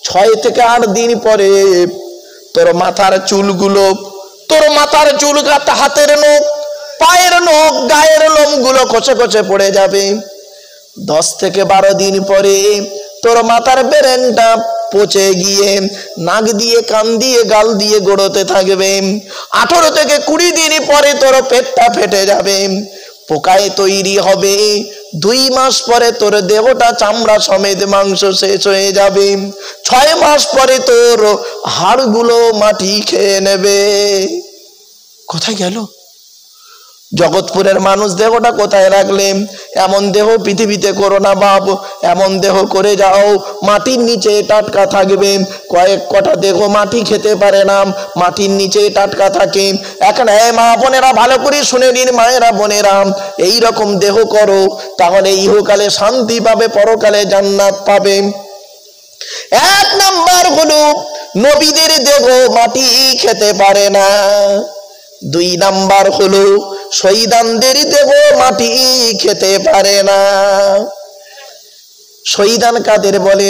6 থেকে 8 দিন পরে তোর মাথার চুলগুলো, তোর মাথার চুল, হাতের নখ, পায়ের নখ, গায়ের লোমগুলো খসে খসে পড়ে যাবে। 10 থেকে 12 দিন পরে তোর মাথার বেরেনটা পচে গিয়ে নাক দিয়ে, কান দিয়ে, গাল দিয়ে গড়তে থাকবে। 18 থেকে 20 দিন পরে তোর পেটটা ফেটে যাবে, পোকায় তৈরি হবে। 2 মাস পরে তোর দেহটা চামড়া সমেত মাংস শেষ হয়ে যাবে। 6 মাস পরে তোর হাড়গুলো মাটি খেয়ে নেবে। কোথায় গেল? জগৎপুরের মানুষ, দেহটা কোথায় রাখলে? এমন দেহ পৃথিবীতে করো না বাপ, এমন দেহ করে যাও মাটির নিচে টাটকা থাকবে। কয়েক কটা দেহ মাটি খেতে পারে না, মাটির নিচে টাটকা থাকে। এখন মা বোনেরা ভালো করে শুনে নিন, মায়েরা বোনেরা, এই রকম দেহ করো, তাহলে ইহকালে শান্তি পাবে, পরকালে জান্নাত পাবে। 1 নাম্বার হলো, নবীদের দেহ মাটি খেতে পারে না। 2 নাম্বার হলো, শহীদানদের দেহ মাটি খেতে পারে না। শহীদান কাদের বলে?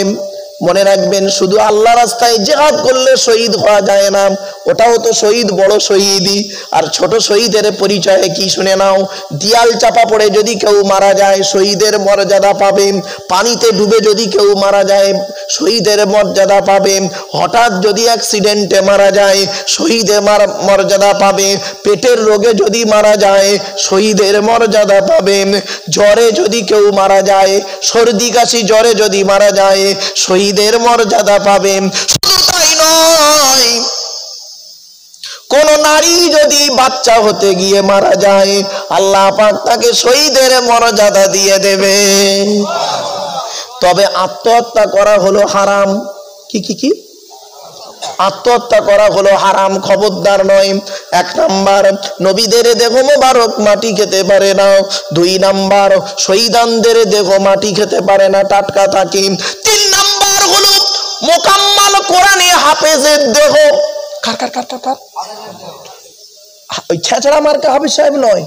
মনে রাখবেন, শুধু আল্লাহ রাস্তায় জিহাদ করলে শহীদ হওয়া যায় না, ওটাও তো শহীদ, বড় শহীদই। আর ছোট শহীদের পরিচয় কি শুনে নাও। দিয়াল চাপা পড়ে যদি কেউ মারা যায় শহীদের মর্যাদা পাবে, পানিতে ডুবে যদি কেউ মারা যায় শহীদের মর্যাদা পাবে, হঠাৎ যদি অ্যাক্সিডেন্টে মারা যায় শহীদের মর্যাদা পাবে, পেটের রোগে যদি মারা যায় শহীদের মর্যাদা পাবে, জ্বরে যদি কেউ মারা যায়, সর্দি কাশি জ্বরে যদি মারা যায় শহীদের মর্যাদা পাবে। শুধু তাই নয়, কোন নারী যদি বাচ্চা হতে গিয়ে মারা যায় আল্লাহ পাক তাকে শহীদের মর্যাদা দিয়ে দেবে। তবে আত্মহত্যা করা হলো হারাম। কি কি কি? আত্মহত্যা করা হলো হারাম, খবরদার নয়। 1 নাম্বার, নবীদের দেহ মোবারক মাটি খেতে পারে না। 2 নাম্বার, শহীদানদের দেহ মাটি খেতে পারে না, টাটকা থাকে। 3 নাম্বার হলো মোকাম্মাল কোরআনে হাফেজের দেহ। কার কার কার কার কার? ওই ছেঁচড়া মার্কা হাফিজ সাহেব নয়,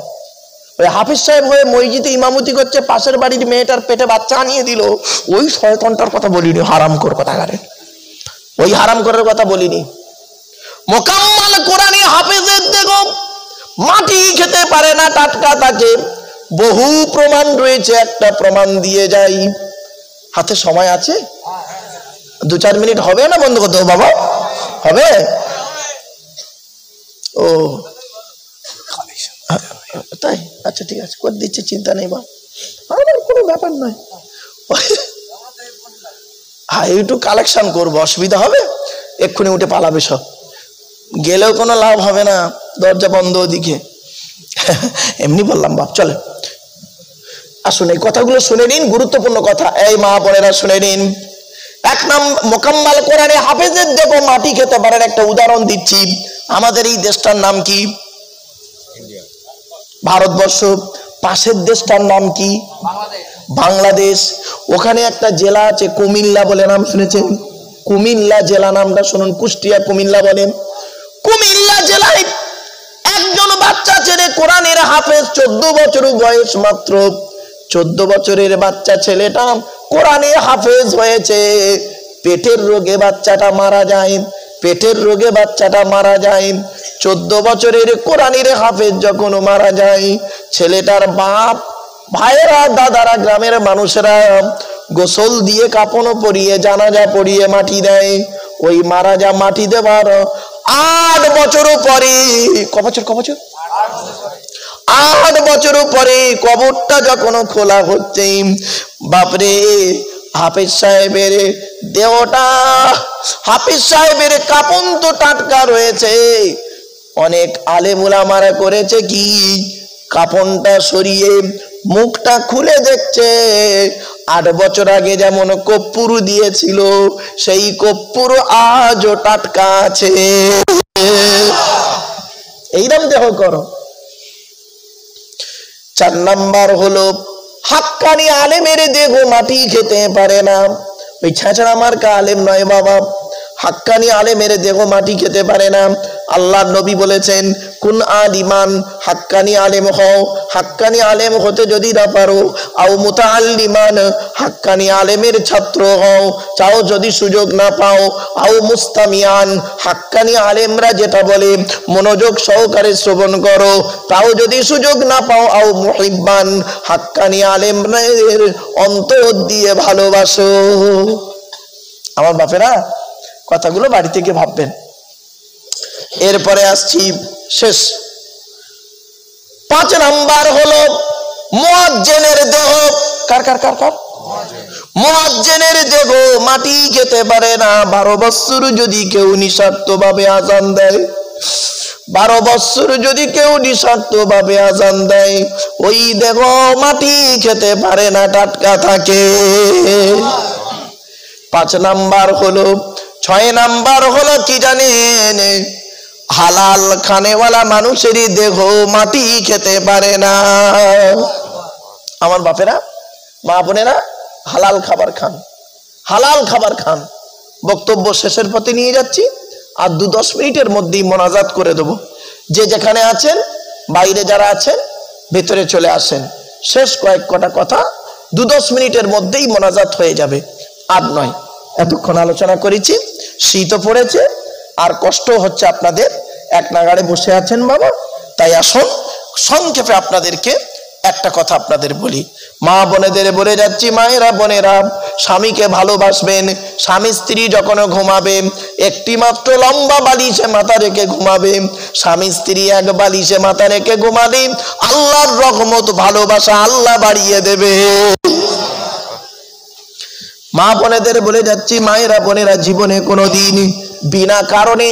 ওই হাফিজ সাহেব হয়ে মসজিদে ইমামতি করছে, পাশের বাড়ির মেয়েটার পেটে বাচ্চা আনিয়ে দিল, ওই শয়তানটার কথা বলিনি, হারামখোর কথাকারে, ওই হারামখোরের কথা বলিনি। মোকাম্মাল কোরআনে হাফেজের দেহ মাটি খেতে পারে না, টাটকা থাকে। বহু প্রমাণ রয়েছে, একটা প্রমাণ দিয়ে যাই। হাতে সময় আছে? 2-4 মিনিট হবে না বন্ধ করতে বাবা? হবে? ও তাই, আচ্ছা ঠিক আছে, করে দিচ্ছে, চিন্তা নেই বা, আমার কোনো ব্যাপার নয়। হ্যাঁ, একটু কালেকশন করবো, অসুবিধা হবে? এক্ষুনি উঠে পালাবে সব, গেলেও কোনো লাভ হবে না, দরজা বন্ধ ওদিকে। এমনি বললাম বাপ, চলে আসুন এই কথাগুলো শুনে নিন, গুরুত্বপূর্ণ কথা। এই মা বোনেরা শুনে নিন। 1 নাম্বার, মোকাম্মাল কোরআনে হাফেজের দেহ মাটি খেতে পারেন। একটা উদাহরণ দিচ্ছি, আমাদের এই দেশটার নাম কি? ভারতবর্ষ। পাশের দেশটার নাম কি? বাংলাদেশ। ওখানে একটা জেলা আছে কুমিল্লা বলে, নাম শুনেছেন? কুমিল্লা জেলা, নামটা শুনুন। কুষ্টিয়া কুমিল্লা বলেন। কুমিল্লা জেলায় একজন বাচ্চা ছেলে কোরআনের হাফেজ, 14 বছর বয়স মাত্র। 14 বছরের বাচ্চা ছেলেটা কোরআনের হাফেজ হয়েছে, পেটের রোগে বাচ্চাটা মারা যায়। পেটের রোগে বাচ্চাটা মারা যায়। 14 বছরের কোরআনের হাফেজ যখন মারা যায়, ছেলেটার বাপ, ভাইয়েরা, দাদারা, গ্রামের মানুষেরা গোসল দিয়ে কাপড় পরিয়ে জানাজা পরিয়ে মাটি দেয়। ওই মারা যা মাটি দেবার 8 বছর পরে, ক বছর? 8 বছর পরে কবরটা যখন খোলা হচ্ছে, বাপরে, হাফেজ সাহেবের দেহটা, হাফেজ সাহেবের কাপন তো টাটকা রয়েছে। অনেক আলেম উলামারা করেছে কি, কাপনটা সরিয়ে মুখটা খুলে দেখছে 8 বছর আগে যেমন কর্পূর দিয়েছিল সেই কর্পূর আজও টাটকা আছে। এইরকম দেহ করো। 4 নাম্বার হলো হাক্কানি আলেমের দেহ মাটি খেতে পারে না। ওই ছেঁচড়া মার্কা আলেম নয় বাবা, হাক্কানি আলেমের দেহ মাটি খেতে পারে না। আল্লাহর নবী বলেছেন, কুন আলিমান, হাক্কানি আলেম হও। হাক্কানি আলেম হতে যদি না পারো, আও মুতাআল্লিমান, হাক্কানি আলেমের ছাত্র হও, চাও যদি সুযোগ না পাও, আও মুস্তামিয়ান, হাক্কানি আলেমরা যেটা বলে মনোযোগ সহকারে শ্রবণ করো, তাও যদি সুযোগ না পাও, আও মুহিব্বান, হাক্কানি আলেমদের অন্তর দিয়ে ভালোবাসো। আমার বাপেরা, কথাগুলো বাড়ি থেকে ভাববেন। এরপরে আসছি শেষ। 5 নাম্বার হলো মুয়াজ্জিনের দেহ। কার কার কার কার? মুয়াজ্জিনের দেহ মাটি খেতে পারে না। 12 বছর যদি কেউ নিঃস্বার্থভাবে আযান দেয়, 12 বছর যদি কেউ নিঃস্বার্থভাবে আযান দেয়, ওই দেহ মাটি খেতে পারে না, টাটকা থাকে। 5 নাম্বার হলো, 6 নাম্বার হলো কি জানেন? হালাল খানেওয়ালা মানুষেরই দেহ মাটি খেতে পারে না। আমার বাপেরা, মা বোনেরা, হালাল খাবার খান, হালাল খাবার খান। বক্তব্য শেষের পথে নিয়ে যাচ্ছি, আর 2-10 মিনিটের মধ্যেই মোনাজাত করে দেব। যে যেখানে আছেন, বাইরে যারা আছেন, ভেতরে চলে আসেন। শেষ কয়েকটা কথা, 2-10 মিনিটের মধ্যেই মোনাজাত হয়ে যাবে, আর নয়। এতক্ষণ আলোচনা করেছি, শীতও পড়েছে, আর কষ্ট হচ্ছে আপনাদের, এক নাগাড়ে বসে আছেন বাবা। তাই আসুন সংক্ষেপে আপনাদেরকে একটা কথা আপনাদের বলি। মা বোনেদের বলে যাচ্ছি, মায়েরা বোনেরা স্বামীকে ভালোবাসবেন। স্বামী স্ত্রী যখন ঘুমাবে একটি মাত্র লম্বা বালিশে মাথা রেখে ঘুমাবে। স্বামী স্ত্রী এক বালিশে মাথা রেখে ঘুমালে আল্লাহর রহমত ভালোবাসা আল্লাহ বাড়িয়ে দেবে। মা বোনেদের বলে যাচ্ছি, মায়েরা বোনেরা জীবনে কোনোদিন বিনা কারণে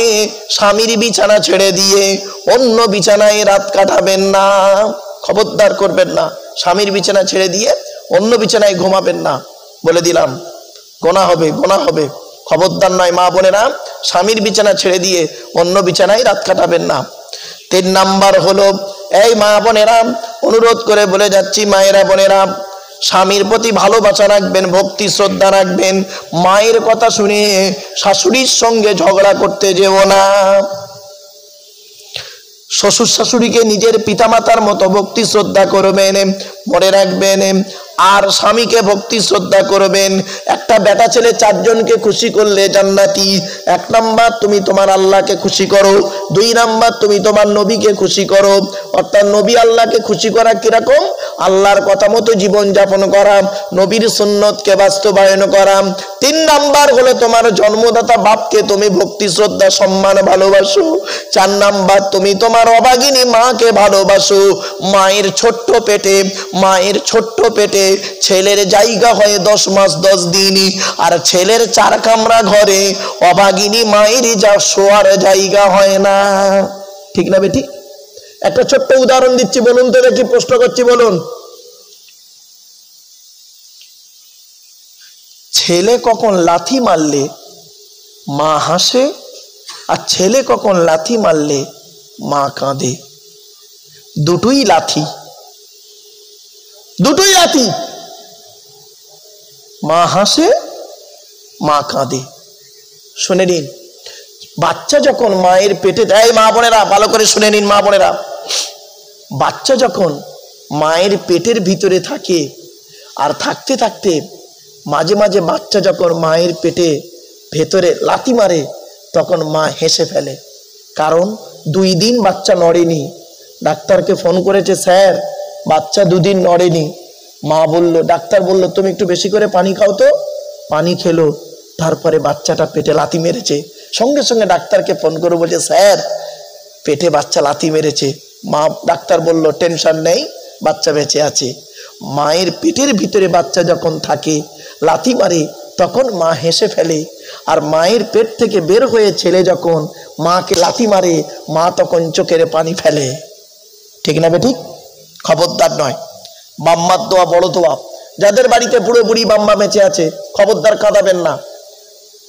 স্বামীর বিছানা ছেড়ে দিয়ে অন্য বিছানায় রাত কাটাবেন না, খবরদার করবেন না। স্বামীর বিছানা ছেড়ে দিয়ে অন্য বিছানায় ঘুমাবেন না, বলে দিলাম, গোনা হবে, গোনা হবে, খবরদার নয়। মা বোনেরা স্বামীর বিছানা ছেড়ে দিয়ে অন্য বিছানায় রাত কাটাবেন না। 3 নাম্বার হলো, এই মা বোনেরা অনুরোধ করে বলে যাচ্ছি, মায়েরা বোনেরা স্বামীর প্রতি ভালোবাসা রাখবেন, ভক্তি শ্রদ্ধা রাখবেন। মায়ের কথা শুনে শাশুড়ির সঙ্গে ঝগড়া করতে যেও না। শ্বশুর শাশুড়িকে নিজের পিতামাতার মতো ভক্তি শ্রদ্ধা করবেন, মনে রাখবেন। আর স্বামীকে ভক্তি শ্রদ্ধা করবেন। একটা বেটা ছেলে 4 জনকে খুশি করলে জান্নাতি। 1 নাম্বার তুমি তোমার আল্লাহকে খুশি করো, 2 নাম্বার তুমি তোমার নবীকে খুশি করো। অর্থাৎ নবী আল্লাহকে খুশি করা কিরকম? আল্লাহর কথা মতো জীবন যাপন করা, নবীর সুন্নতকে বাস্তবায়ন করা। 3 নাম্বার হলো তোমার জন্মদাতা বাপকে তুমি ভক্তি শ্রদ্ধা সম্মান ভালোবাসো। 4 নাম্বার তুমি তোমার অভাগিনী মাকে ভালোবাসো। মায়ের ছোট্ট পেটে ছেলের জায়গা হয় 10 মাস 10 দিন, আর ছেলের 4 কামরা ঘরে অভাগিনী মায়ের যা শোয়ার জায়গা হয় না। ঠিক না বেটি? একটা ছোট্ট উদাহরণ দিচ্ছি, বলুন তো দেখি, প্রশ্ন করছি, বলুন। ছেলে কখন লাথি মারলে মা হাসে, আর ছেলে কখন লাথি মারলে মা কাঁদে? দুটোই লাথি। মা হাসে, মা কাঁদে। শুনে নিন, বাচ্চা যখন মায়ের পেটে, এই মা বোনেরা ভালো করে শুনে নিন, মা বোনেরা, বাচ্চা যখন মায়ের পেটের ভিতরে থাকে, আর থাকতে থাকতে মাঝে মাঝে বাচ্চা যখন মায়ের পেটে ভেতরে লাথি মারে, তখন মা হেসে ফেলে। কারণ 2 দিন বাচ্চা নড়েনি। ডাক্তারকে ফোন করেছে, স্যার বাচ্চা 2 দিন নড়েনি। মা বলল, ডাক্তার বলল তুমি একটু বেশি করে পানি খাও তো। পানি খেলো, তারপরে বাচ্চাটা পেটে লাথি মেরেছে। সঙ্গে সঙ্গে ডাক্তারকে ফোন করে বলছে, স্যার পেটে বাচ্চা লাথি মেরেছে। ডাক্তার বলল, টেনশন নেই, বাচ্চা বেঁচে আছে। মায়ের পেটের ভিতরে বাচ্চা যখন থাকে, লাথি মারে, তখন মা হেসে ফেলে। আর মায়ের পেট থেকে বের হয়ে ছেলে যখন মাকে লাথি মারে, মা তখন চোখের পানি ফেলে। ঠিক না বেঠিক? খবরদার নয়। বাম্মার দোয়া বড় দোয়া। যাদের বাড়িতে বুড়ো বুড়ি বাম্মা বেঁচে আছে, খবরদার কাঁদাবেন না।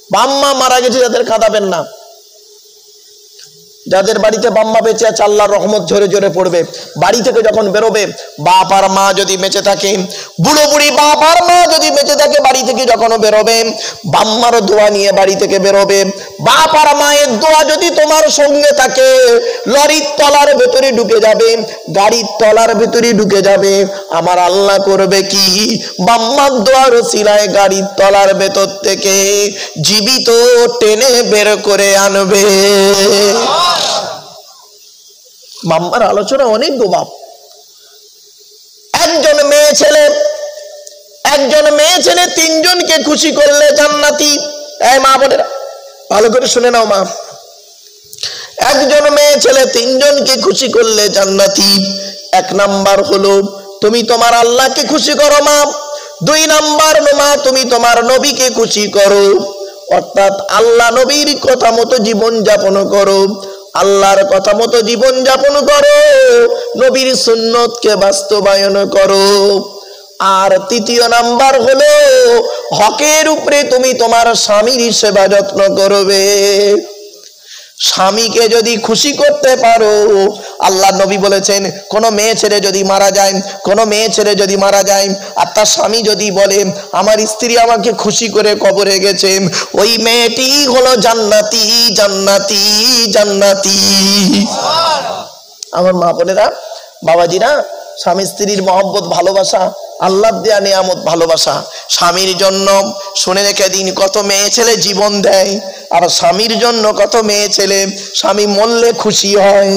বাম্মা মারা গেছে, যাদের কাঁদাবেন না। যাদের বাড়িতে বাম্মা বেঁচে আছে, আল্লাহর রহমত ঝরে ঝরে পড়বে। বাড়ি থেকে যখন বেরোবে, বাপ আর মা যদি বেঁচে থাকে, বুড়ো বুড়ি বাপ আর মা যদি বেঁচে থাকে, বাড়ি থেকে যখন বেরোবে, বাম্মার দোয়া নিয়ে বাড়ি থেকে বেরোবে। বাপ আর মায়ের দোয়া যদি তোমার সঙ্গে থাকে, লরির তলার ভেতরে ঢুকে যাবে, গাড়ির তলার ভেতরে ঢুকে যাবে। আমার আল্লাহ করবে কি? বাম্মার দোয়ার ওসিলায় গাড়ির তলার ভেতর থেকে জীবিত টেনে বের করে আনবে। বাম্মার আলোচনা অনেক গো বাপ। একজন মেয়ে ছেলে 3 জনকে খুশি করলে জান্নাতি। এই মা বোনেরা ভালো করে শুনে নাও মা, একজন মেয়ে ছেলে 3 জনকে খুশি করলে জান্নাতি। 1 নাম্বার হলো তুমি তোমার আল্লাহকে খুশি করো মা। 2 নাম্বার মা তুমি তোমার নবীকে খুশি করো, অর্থাৎ আল্লাহ নবীর কথা মতো জীবন যাপন করো। আল্লাহর কথা মতো জীবন যাপন করো, নবীর সুন্নতকে বাস্তবায়ন করো। আর 3 নাম্বার হলো হকের উপরে তুমি তোমার স্বামীর সেবা যত্ন করবে। স্বামীকে যদি খুশি করতে পারো, আল্লাহ নবী বলেছেন, কোন মেয়ে ছেলে যদি মারা যায় আর তার স্বামী যদি বলে আমার স্ত্রী আমাকে খুশি করে কবরে গেছে, ওই মেয়েটি হলো জান্নাতি, জান্নাতি, জান্নাতি। আমার মা বোনেরা, বাবাজিরা, স্বামী স্ত্রীর মহব্বত ভালোবাসা আল্লাহর দেয়া নিয়ামত ভালোবাসা। স্বামীর জন্য শুনে রেখে দিন, কত মেয়ে ছেলে জীবন দেয় আর স্বামীর জন্য কত মেয়ে ছেলে স্বামী মরলে খুশি হয়,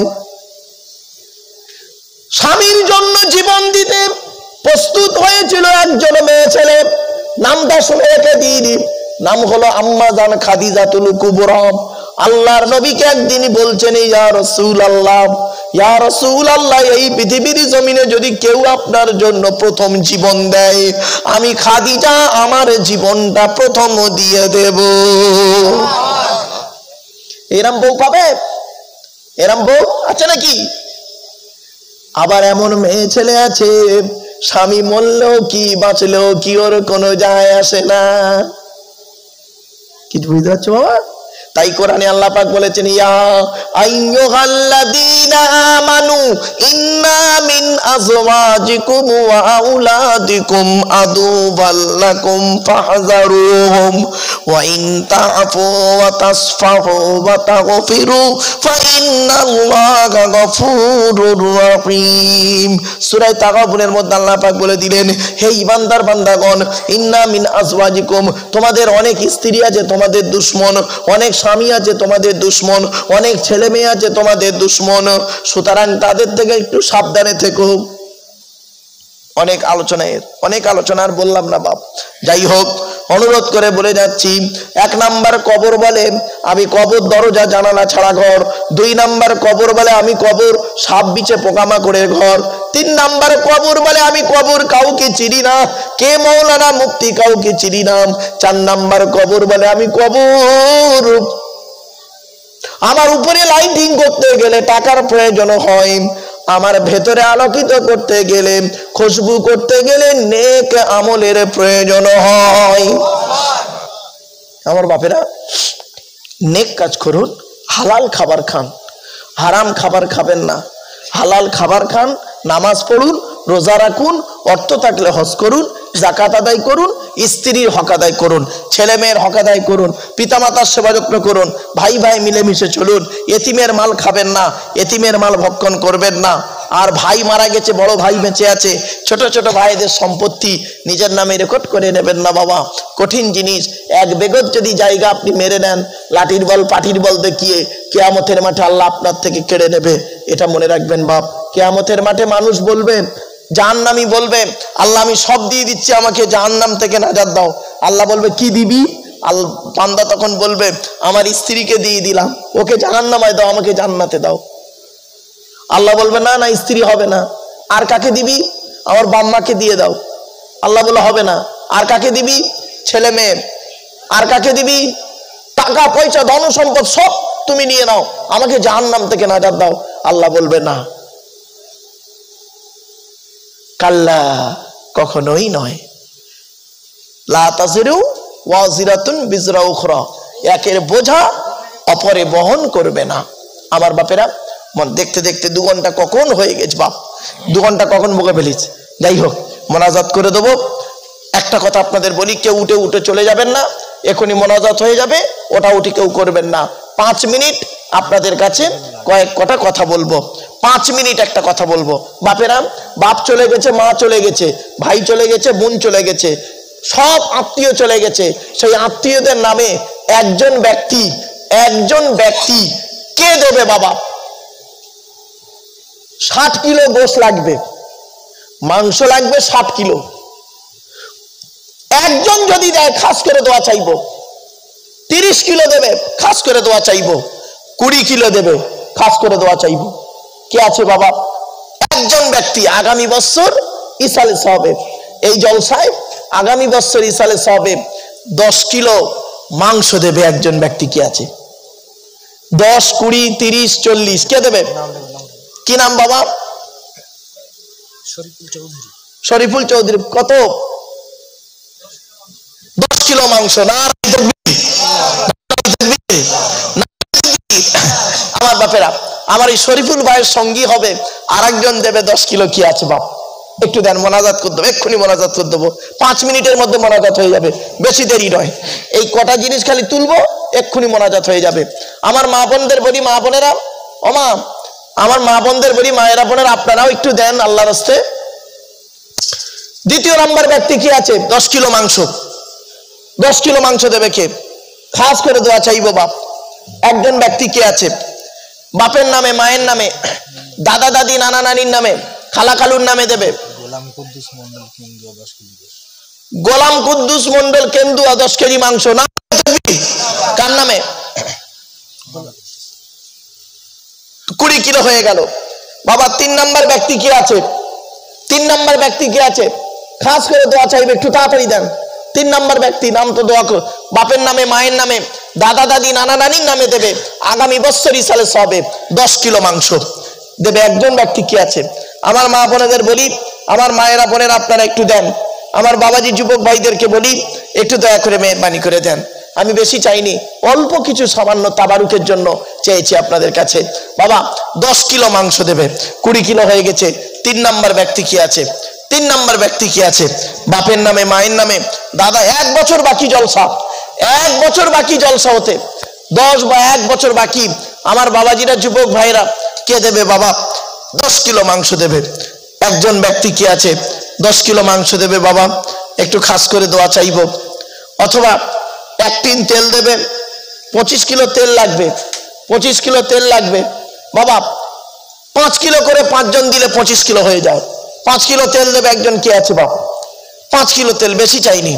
স্বামীর জন্য জীবন দিতে প্রস্তুত হয়েছিল একজন মেয়ে ছেলে। নামটা শুনে রেখে দিই, নাম হলো আম্মা জান খাদিজাতুল কুবরা। আল্লাহর নবীকে একদিন বলছেন, ইয়া রাসূলুল্লাহ, ইয়া রাসূলুল্লাহ, এই পৃথিবীর জমিনে যদি কেউ আপনার জন্য প্রথম জীবন দেয়, আমি খাদিজা আমার জীবনটা প্রথম দিয়ে দেব। এরম বউ পাবে? এরম বউ আছে নাকি? আবার এমন মেয়ে ছেলে আছে স্বামী মরলেও কি বাঁচলেও কি ওর কোনো যায় আসে না। কি বুঝতে পারছো বাবা? তাই কোরআনে আল্লাহ পাক বলেছেন, ইয়া আইয়ুহাল্লাযীনা আমানু ইন্না মিন আজওয়াজিকুম ওয়া আওলাদিকুম আদুওয়াল লাকুম ফাহযারুহুম ওয়া ইন তা'ফু ওয়া তাসফাহু ওয়া তাগফিরু ফাইন্নাল্লাহা গফুরুর রহিম। সূরা তাগাবুনের মধ্যে আল্লাহ পাক বলে দিলেন, হে ঈমানদার বান্দাগণ, ইন্না মিন আজওয়াজিকুম, তোমাদের অনেক স্ত্রী আছে তোমাদের দুশমন, অনেক স্বামী আছে তোমাদের দুশমন, অনেক ছেলে মেয়ে আছে তোমাদের দুশমন, সুতরাং তাদের থেকে একটু সাবধানে থেকো। অনেক আলোচনার বললাম না বাপ, যাই হোক অনুরোধ করে বলে যাচ্ছি। 1 নাম্বার কবর বলে আমি কবর দরজা জানালা ছাড়া ঘর। 2 নাম্বার কবর বলে আমি কবর সাপ বিছে পোকামাকড়ের ঘর। 3 নাম্বার কবর বলে আমি কবর কাউকে চিনি না, কে মৌলানা মুফতি কাউকে চিনি না। 4 নাম্বার কবর বলে আমি কবর আমার উপরে লাইটিং করতে গেলে টাকার প্রয়োজন হয়, আমার ভেতরে আলোকিত করতে গেলে খুশবু করতে গেলে নেক আমলের প্রয়োজন হয়। আমার বাপেরা, নেক কাজ করুন, হালাল খাবার খান, হারাম খাবার খাবেন না, হালাল খাবার খান, নামাজ পড়ুন, রোজা রাখুন, অর্থ থাকলে হজ করুন, যাকাত আদায় করুন, স্ত্রীর হক আদায় করুন, ছেলে মেয়ের হক আদায় করুন, পিতামাতার সেবা যত্ন করুন, ভাই ভাই মিলেমিশে চলুন। এতিমের মাল খাবেন না, এতিমের মাল ভক্ষণ করবেন না। আর ভাই মারা গেছে, বড় ভাই বেঁচে আছে, ছোট ছোট ভাইদের সম্পত্তি নিজের নামে রেকর্ড করে নেবেন না বাবা, কঠিন জিনিস। 1 বেগত যদি জায়গা আপনি মেরে নেন, লাঠির বল পাটির বল দেখিয়ে কিয়ামতের মাঠে আল্লাহ আপনার থেকে কেড়ে নেবে, এটা মনে রাখবেন বাপ। কিয়ামতের মাঠে মানুষ বলবে, জাহান্নামী বলবে, আল্লাহ আমি সব দিয়ে দিচ্ছি, আমাকে জাহান্নাম থেকে নাজাত দাও। আল্লাহ বলবে, কি দিবি? বান্দা তখন বলবে, আমার স্ত্রীকে দিয়ে দিলাম, ওকে জাহান্নামায় দাও, আমাকে জান্নাতে দাও। আল্লাহ বলবে, না না, স্ত্রী হবে না। আর কাকে দিবি? আমার বাম্মাকে দিয়ে দাও। আল্লাহ বলে, হবে না। আর কাকে দিবি? ছেলে মেয়ে। আর কাকে দিবি? টাকা পয়সা ধন সম্পদ সব তুমি নিয়ে নাও, আমাকে জাহান্নাম থেকে নাজাত দাও। আল্লাহ বলবে, না, কাল্লা, কখনোই নয়। লা তাজিরু ওয়াজিরাতুন বিজরা উখরা, একের বোঝা অপরে বহন করবে না। আমার বাপেরা, দেখতে দেখতে 2 ঘন্টা কখন হয়ে গেছে বাপ, 2 ঘন্টা কখন বকে ফেলিছে। যাই হোক, মোনাজাত করে দেবো। একটা কথা আপনাদের বলি, কেউ উঠে উঠে চলে যাবেন না, এখনই মোনাজাত হয়ে যাবে, ওটা উঠে কেউ করবেন না। 5 মিনিট আপনাদের কাছে কয়েক কটা কথা বলবো, 5 মিনিট একটা কথা বলবো। বাপেরা, বাপ চলে গেছে, মা চলে গেছে, ভাই চলে গেছে, বোন চলে গেছে, সব আত্মীয় চলে গেছে। সেই আত্মীয়দের নামে একজন ব্যক্তি কে দেবে বাবা? 60 কিলো গোশ লাগবে, মাংস লাগবে 60 কিলো। একজন যদি দেয়, খাস করে দোয়া চাইবো। 30 কিলো দেবে, খাস করে দোয়া চাইবো। 20 কিলো দেবে, খাস করে দোয়া চাইবো। কে আছে বাবা? একজন ব্যক্তি আগামী বছর ইসালে সাহেব, এই জলসায় আগামী বছর ইসালে সাহেব 10 কিলো মাংস দেবে একজন ব্যক্তি। কি আছে? 10, 20, 30, 40 কে দেবে? কি নাম বাবা? শরীফুল চৌধুরী। কত? 10 কিলো মাংস। না আমার বাপেরা, আমার এই শরীফুল ভাইয়ের সঙ্গী হবে, আরেকজন দেবে 10 কিলো। কি আছে বাপ? একটু দেন, মোনাজাত করে দেবো, এক্ষুনি মোনাজাত করে দেবো। 5 মিনিটের মধ্যে মোনাজাত হয়ে যাবে, বেশি দেরি নয়। এই কটা জিনিস খালি তুলবো, এক্ষুনি মোনাজাত হয়ে যাবে। আমার মা বোনদের বলি, মা বোনেরা, ও মা, আমার মা বোনদের বলি, মায়েরা বোনেরা, আপনারাও একটু দেন আল্লাহর রাস্তে। 2 নাম্বার ব্যক্তি কি আছে? 10 কিলো মাংস। 10 কিলো মাংস দেবে কে? খাস করে দোয়া চাইবো বাপ। একজন ব্যক্তি কে আছে বাপের নামে, মায়ের নামে, দাদা দাদি, নানা নানির নামে, খালা খালুর নামে দেবে। গোলাম কুদ্দুস মন্ডল কেন্দুয়া 10 কেজি মাংস। না কার নামে? 20 কিলো হয়ে গেল বাবা। 3 নাম্বার ব্যক্তি কি আছে? 3 নাম্বার ব্যক্তি কি আছে? খাস করে দোয়া চাইবে, একটু তাড়াতাড়ি দেন। 3 নাম্বার ব্যক্তি নাম তো দোয়া বাপের নামে, মায়ের নামে, দাদা দাদি, নানা নানির নামে দেবে। আগামী বছর ইসালে সবে 10 কিলো মাংস দেবে। একজন ব্যক্তি কি আছে? আমার মা বোনেদের বলি, আমার মায়েরা বোনেরা আপনারা একটু দেন। আমার বাবাজি যুবক ভাইদেরকে বলি একটু দয়া করে মেহরবানি করে দেন। আমি বেশি চাইনি, অল্প কিছু সামান্য তাবারুকের জন্য চেয়েছি আপনাদের কাছে। বাবা 10 কিলো মাংস দেবে। 20 কিলো হয়ে গেছে। 3 নাম্বার ব্যক্তি কি আছে? 3 নাম্বার ব্যক্তি কি আছে? বাপের নামে, মায়ের নামে, দাদা। 1 বছর বাকি জলসা, 1 বছর বাকি জলসা হতে, 10 বা 1 বছর বাকি। আমার বাবাজিরা যুবক ভাইরা কে দেবে? বাবা 10 কিলো মাংস দেবে। একজন ব্যক্তি কি আছে? 10 কিলো মাংস দেবে বাবা। একটু খাস করে দোয়া চাইব। অথবা 1 টিন তেল দেবে। 25 কিলো তেল লাগবে, 25 কিলো তেল লাগবে বাবা। 5 কিলো করে 5 জন দিলে 25 কিলো হয়ে যায়। 5 কিলো তেল দেবে একজন কি আছে বাবা? 5 কিলো তেল, বেশি চাইনি,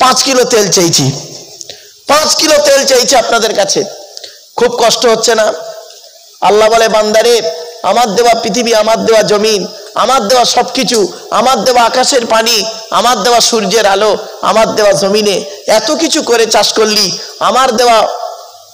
5 কিলো তেল চাইছি। 5 কিলো তেল চাইছি আপনাদের কাছে। খুব কষ্ট হচ্ছে না? আল্লাহ বলে বান্দারে, আমার দেওয়া পৃথিবী, আমার দেওয়া জমিন, আমার দেওয়া সবকিছু, আমার দেওয়া আকাশের পানি, আমার দেওয়া সূর্যের আলো, আমার দেওয়া জমিনে এত কিছু করে চাষ করলি, আমার দেওয়া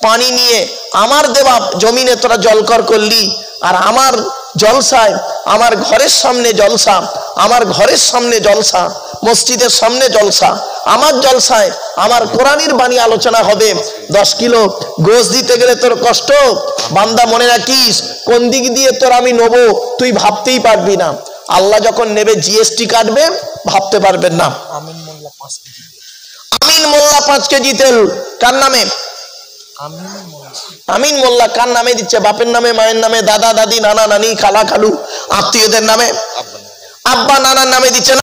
পানি নিয়ে, আমার দেওয়া জমিনে তোরা জলকর করলি, আর আমার জলসায়, আমার ঘরের সামনে জলসা, আমার ঘরের সামনে জলসা, মসজিদের সামনে জলসা, আমার জলসায় আমার কোরআনের বাণী আলোচনা হবে। 10 কিলো গোশ দিতে গেলে তোর কষ্ট, বান্দা মনে রাখিস, কোন দিক দিয়ে তোর আমি নেবো তুই ভাবতেই পারবি না। আল্লাহ যখন নেবে জিএসটি কাটবে, ভাবতে পারবেন না। আমিন মোল্লা 5 কেজি তেল কার নামে? আমিন মোল্লা কার নামে দিচ্ছে? বাপের নামে, মায়ের নামে, দাদা দাদি, নানা নানি, খালা খালু, আত্মীয়দের নামে, আব্বা নানার নামে দিচ্ছে না।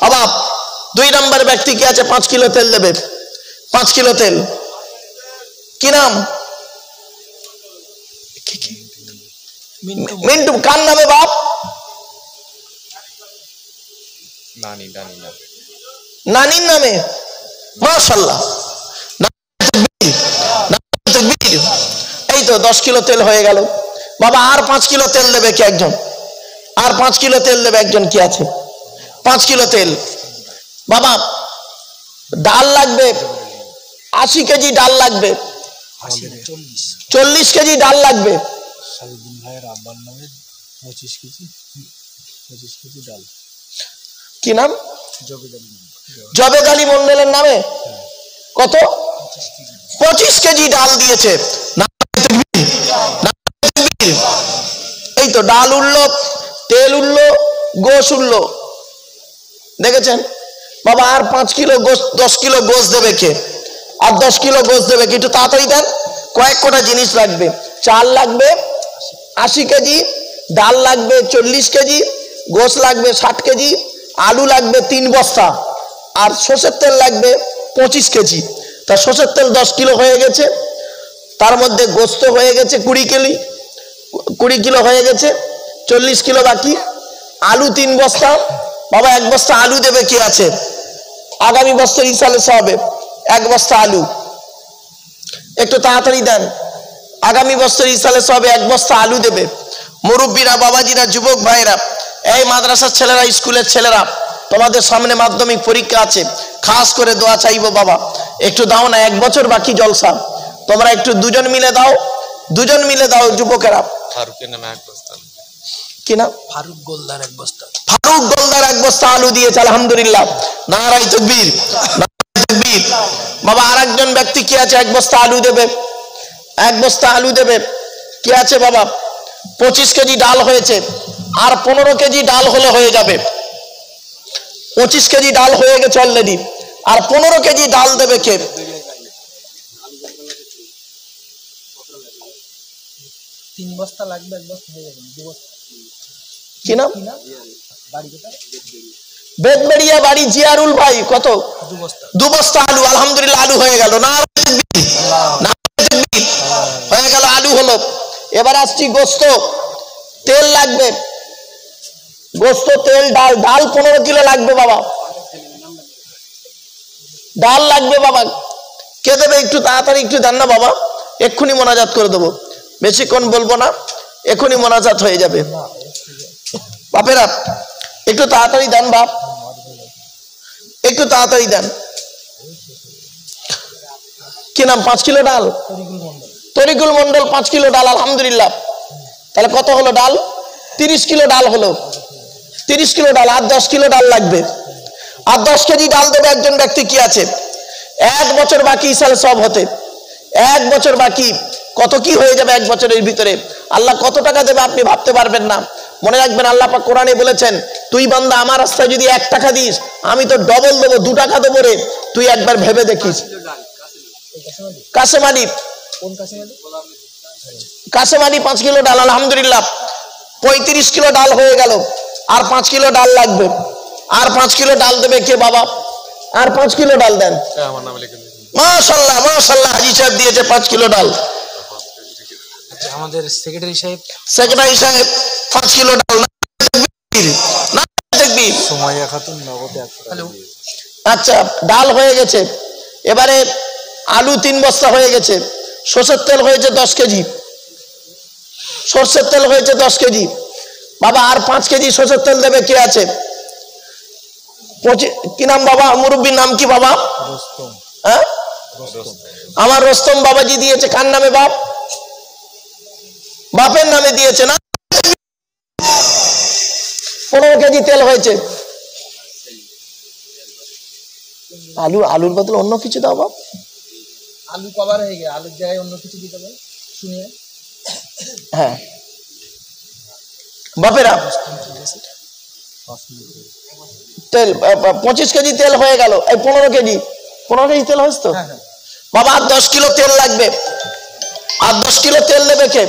আবার 2 নাম্বার ব্যক্তি কি আছে? 5 কিলো তেল দেবে। 5 কিলো তেল কি নাম? মিন্টু কার নামে বাপ? নানির নামে। মাশাআল্লাহ, এই তো 10 কিলো তেল হয়ে গেল বাবা। আর 5 কিলো তেল দেবে কি একজন? আর 5 কিলো তেল দেবে একজন কি আছে? 5 কিলো তেল বাবা। ডাল লাগবে 80 কেজি ডাল লাগবে। 40 কেজি ডাল লাগবে। 25 কেজি ডাল। কি নাম? জবেদ আলী মন্ডলের নামে কত? 25 কেজি ডাল দিয়েছে। এই তো ডাল উঠলো, তেল উঠলো, গোশ উঠলো, দেখেছেন বাবা। আর 5 কিলো গোশ, 10 কিলো গোশ দেবে কে? আর 10 কিলো গোশ দেবে কি? একটু তাড়াতাড়ি দেন। কয়েক কোটা জিনিস লাগবে। চাল লাগবে 80 কেজি, ডাল লাগবে 40 কেজি, গোশ লাগবে 60 কেজি, আলু লাগবে 3 বস্তা, আর সরষের তেল লাগবে 25 কেজি। তা সরষের তেল 10 কিলো হয়ে গেছে, তার মধ্যে গোস্ত হয়ে গেছে 20 কিলো হয়ে গেছে, 40 কিলো বাকি। আলু 3 বস্তা বাবা। 1 বস্তা আলু দেবে কি আছে? আগামী বছর ইসালে হবে 1 বস্তা আলু। একটু তাড়াতাড়ি দেন। আগামী বছর ইসালে হবে 1 বস্তা আলু দেবে। মুরব্বীরা, বাবাজিরা, যুবক ভাইরা, এই মাদ্রাসার ছেলেরা, স্কুলের ছেলেরা, তোমাদের সামনে মাধ্যমিক পরীক্ষা আছে। খাস করে দোয়া চাইবো বাবা, একটু দাও না। 1 বছর বাকি জলসা, তোমরা একটু দুজন মিলে দাও, দুজন মিলে দাও যুবকেরা। ফারুকের নামে 1 বস্তা। কি নাম? ফারুক গোলদার 1 বস্তা। ফারুক গোলদার 1 বস্তা আলু দিয়েছে, আলহামদুলিল্লাহ, নারায়ে তাকবীর, নারায়ে তাকবীর বাবা। আর একজন ব্যক্তি কি আছে? 1 বস্তা আলু দেবে। 1 বস্তা আলু দেবে কি আছে বাবা? 25 কেজি ডাল হয়েছে, আর 15 কেজি ডাল হলে হয়ে যাবে। 25 কেজি ডাল হয়ে গেছে অলরেডি, আর 15 কেজি ডাল দেবে কে? 3 বস্তা লাগবে। 1 বস্তা হয়ে যাবে। 2 বস্তা। কি নাম? বেদবেড়িয়া বাড়ি জিয়ারুল ভাই কত? 2 বস্তা আলু। আলহামদুলিল্লাহ আলু হয়ে গেল না, হয়ে গেল, আলু হলো। এবার আসছি গোস্ত, তেল লাগবে, গোস্ত, তেল, ডাল। ডাল 15 কিলো লাগবে বাবা, ডাল লাগবে বাবা। কে দেবে? একটু তাড়াতাড়ি একটু দেন না বাবা, এক্ষুনি মোনাজাত করে দেবো, বেশিক্ষণ বলবো না, এক্ষুনি মোনাজাত হয়ে যাবে। বাপেরা একটু তাড়াতাড়ি দেন বাপ, একটু তাড়াতাড়ি দেন। কি নাম? 5 কিলো ডাল। তরিকুল মন্ডল 5 কিলো ডাল। আলহামদুলিল্লাহ। তাহলে কত হলো ডাল? 30 কিলো ডাল হলো। 30 কিলো ডাল। আর 10 কিলো ডাল লাগবে। আর 10 কেজি ডাল দেবে একজন ব্যক্তি। কি আছে? 1 বছর বাকি সালে সব হতে, 1 বছর বাকি। কত কি হয়ে যাবে 1 বছরের ভিতরে? আল্লাহ কত টাকা দেবে আপনি ভাবতে পারবেন না। মনে রাখবেন, আল্লাহ পাক কোরআনে বলেছেন, তুই বান্দা আমার রাস্তায় যদি 1 টাকা দিস, আমি তো ডবল দেবো, 2 টাকা দেবো রে। তুই একবার ভেবে দেখিস। কাশেমানি, কাশেমানি 5 কিলো ডাল। আলহামদুলিল্লাহ 35 কিলো ডাল হয়ে গেল। আর 5 কিলো ডাল লাগবে। আর 5 কিলো ডাল দেবে কে বাবা? আর 5 কিলো ডাল দেন। মাশাআল্লাহ মাশাআল্লাহ, হাজী সাহেব দিয়েছে 5 কিলো ডাল। আমাদের সেক্রেটারি সাহেব, 5 কিলো ডাল। না তাকবীর। সুমাইয়া খাতুন নগদে 100 টাকা। আচ্ছা, ডাল হয়ে গেছে। এবারে আলু 3 বস্তা হয়ে গেছে। সরষের তেল হয়েছে 10 কেজি। সরষের তেল হয়েছে 10 কেজি বাবা। আর 5 কেজি সরষের তেল দেবে কে আছে? কি নাম বাবা? মুরব্বীর নাম কি বাবা? রোস্তম। হ্যাঁ, আমার রোস্তম বাবাজি দিয়েছে। কার নামে বাপ? বাপের নামে দিয়েছে না। 15 কেজি তেল হয়েছে। আলু, আলুর বদলে অন্য কিছু দাও বাপ। আলু কভার হয়ে গেছে, আলুর জায়গায় অন্য কিছু দিতে হবে শুনিয়ে। হ্যাঁ বাপেরা, তেল 25 কেজি তেল হয়ে গেল। এই 15 কেজি তেল হয়েছে তো বাবা। আর 10 কিলো তেল লাগবে। আর 10 কিলো তেল দেবে কে?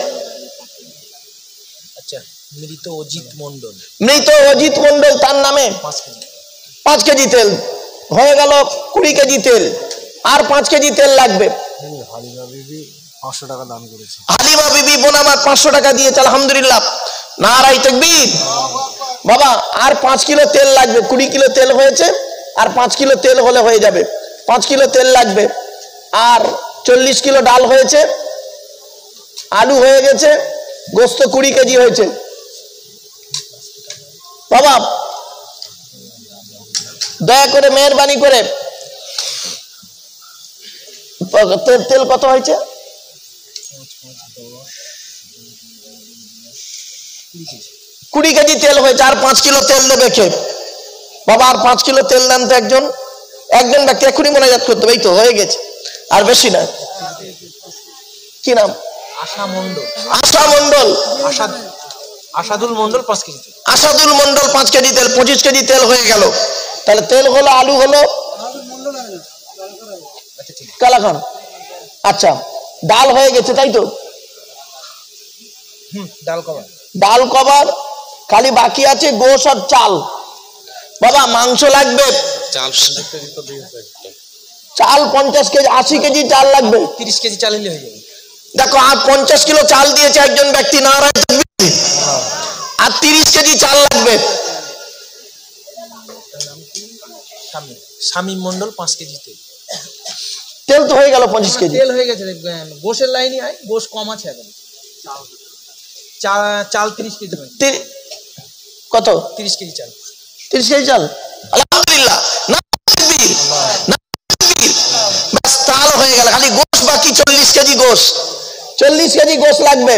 আচ্ছা, মৃত অজিত মন্ডল। মৃত অজিত মন্ডল, তার নামে 5 কেজি তেল হয়ে গেল। 20 কেজি তেল। আর 5 কেজি তেল লাগবে। হালিমা বিবি 500 টাকা দান করেছে। হালিমা বিবি বোন আমার 500 টাকা দিয়েছে। আলহামদুলিল্লাহ, নারায়ে তাকবীর বাবা। আর 5 কিলো তেল লাগবে। 20 কিলো তেল হয়েছে, আর 5 কিলো তেল হলে হয়ে যাবে। 5 কিলো তেল লাগবে। আর 40 কিলো ডাল হয়েছে। আলু হয়ে গেছে। গোস্ত 20 কেজি হয়েছে বাবা। দয়া করে মেহরবানি করে তেল কত হয়েছে? 20 কেজি তেল হয়েছে। আর 5 কিলো তেল দেবে কে বাবা? আর 5 কিলো তেল দেন তো একজন ব্যক্তি। এক্ষুনি মোনাজাত করতে হবে। এই তো হয়ে গেছে, আর বেশি না। কি নাম? আশা মন্ডল। আশা মন্ডল। আসাদুল মন্ডল 5 কেজি তেল। আসাদুল মন্ডল 5 কেজি তেল। 25 কেজি তেল হয়ে গেল। তাহলে তেল হলো, আলু হলো, কালাখান। আচ্ছা, ডাল হয়ে গেছে তাই তো? ডাল কভার। ডাল কভার। খালি বাকি আছে গোশ আর চাল বাবা। মাংস লাগবে। চাল 50 কেজি, 80 কেজি চাল লাগবে। 30 কেজি চাল নিলে হয়ে যাবে। দেখো, আর 50 কিলো চাল দিয়েছে একজন ব্যক্তি। নারায়ে তাকবীর। আর 30 কেজি চাল লাগবে। শামীম মন্ডল 5 কেজি তেল। তেল তো হয়ে গেল 25 কেজি। তেল হয়ে গেছে। গোশের লাইনই আয়, গোশ কম আছে এখন। চাল 30 কেজি হয়েছে। কত? 30 কেজি চাল। 30 কেজি চাল। আলহামদুলিল্লাহ, বাস চাল হয়ে গেল। খালি গোশ বাকি 40 কেজি গোশ। 40 কেজি গোশ লাগবে।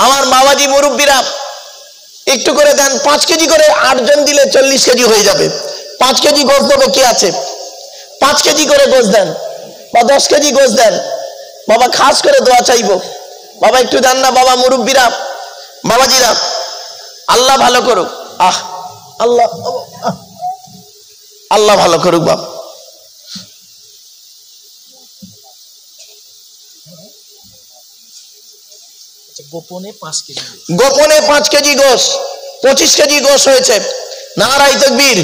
আমার বাবাজি মুরব্বীরা একটু করে দেন। 5 কেজি করে 8 জন দিলে 40 কেজি হয়ে যাবে। 5 কেজি গোশ দেবো কে আছে? 5 কেজি করে গোশ দেন বা 10 কেজি গোশ দেন বাবা। খাস করে দোয়া চাইবো বাবা, একটু দেন না বাবা। মুরব্বীরা, বাবাজিরা, আল্লাহ ভালো করুক। আল্লাহ আল্লাহ ভালো করুক বাবা। গোপনে 5 কেজি। গোপনে 5 কেজি গোশ। 25 কেজি গোশ হয়েছে। নারায়ে তাকবীর।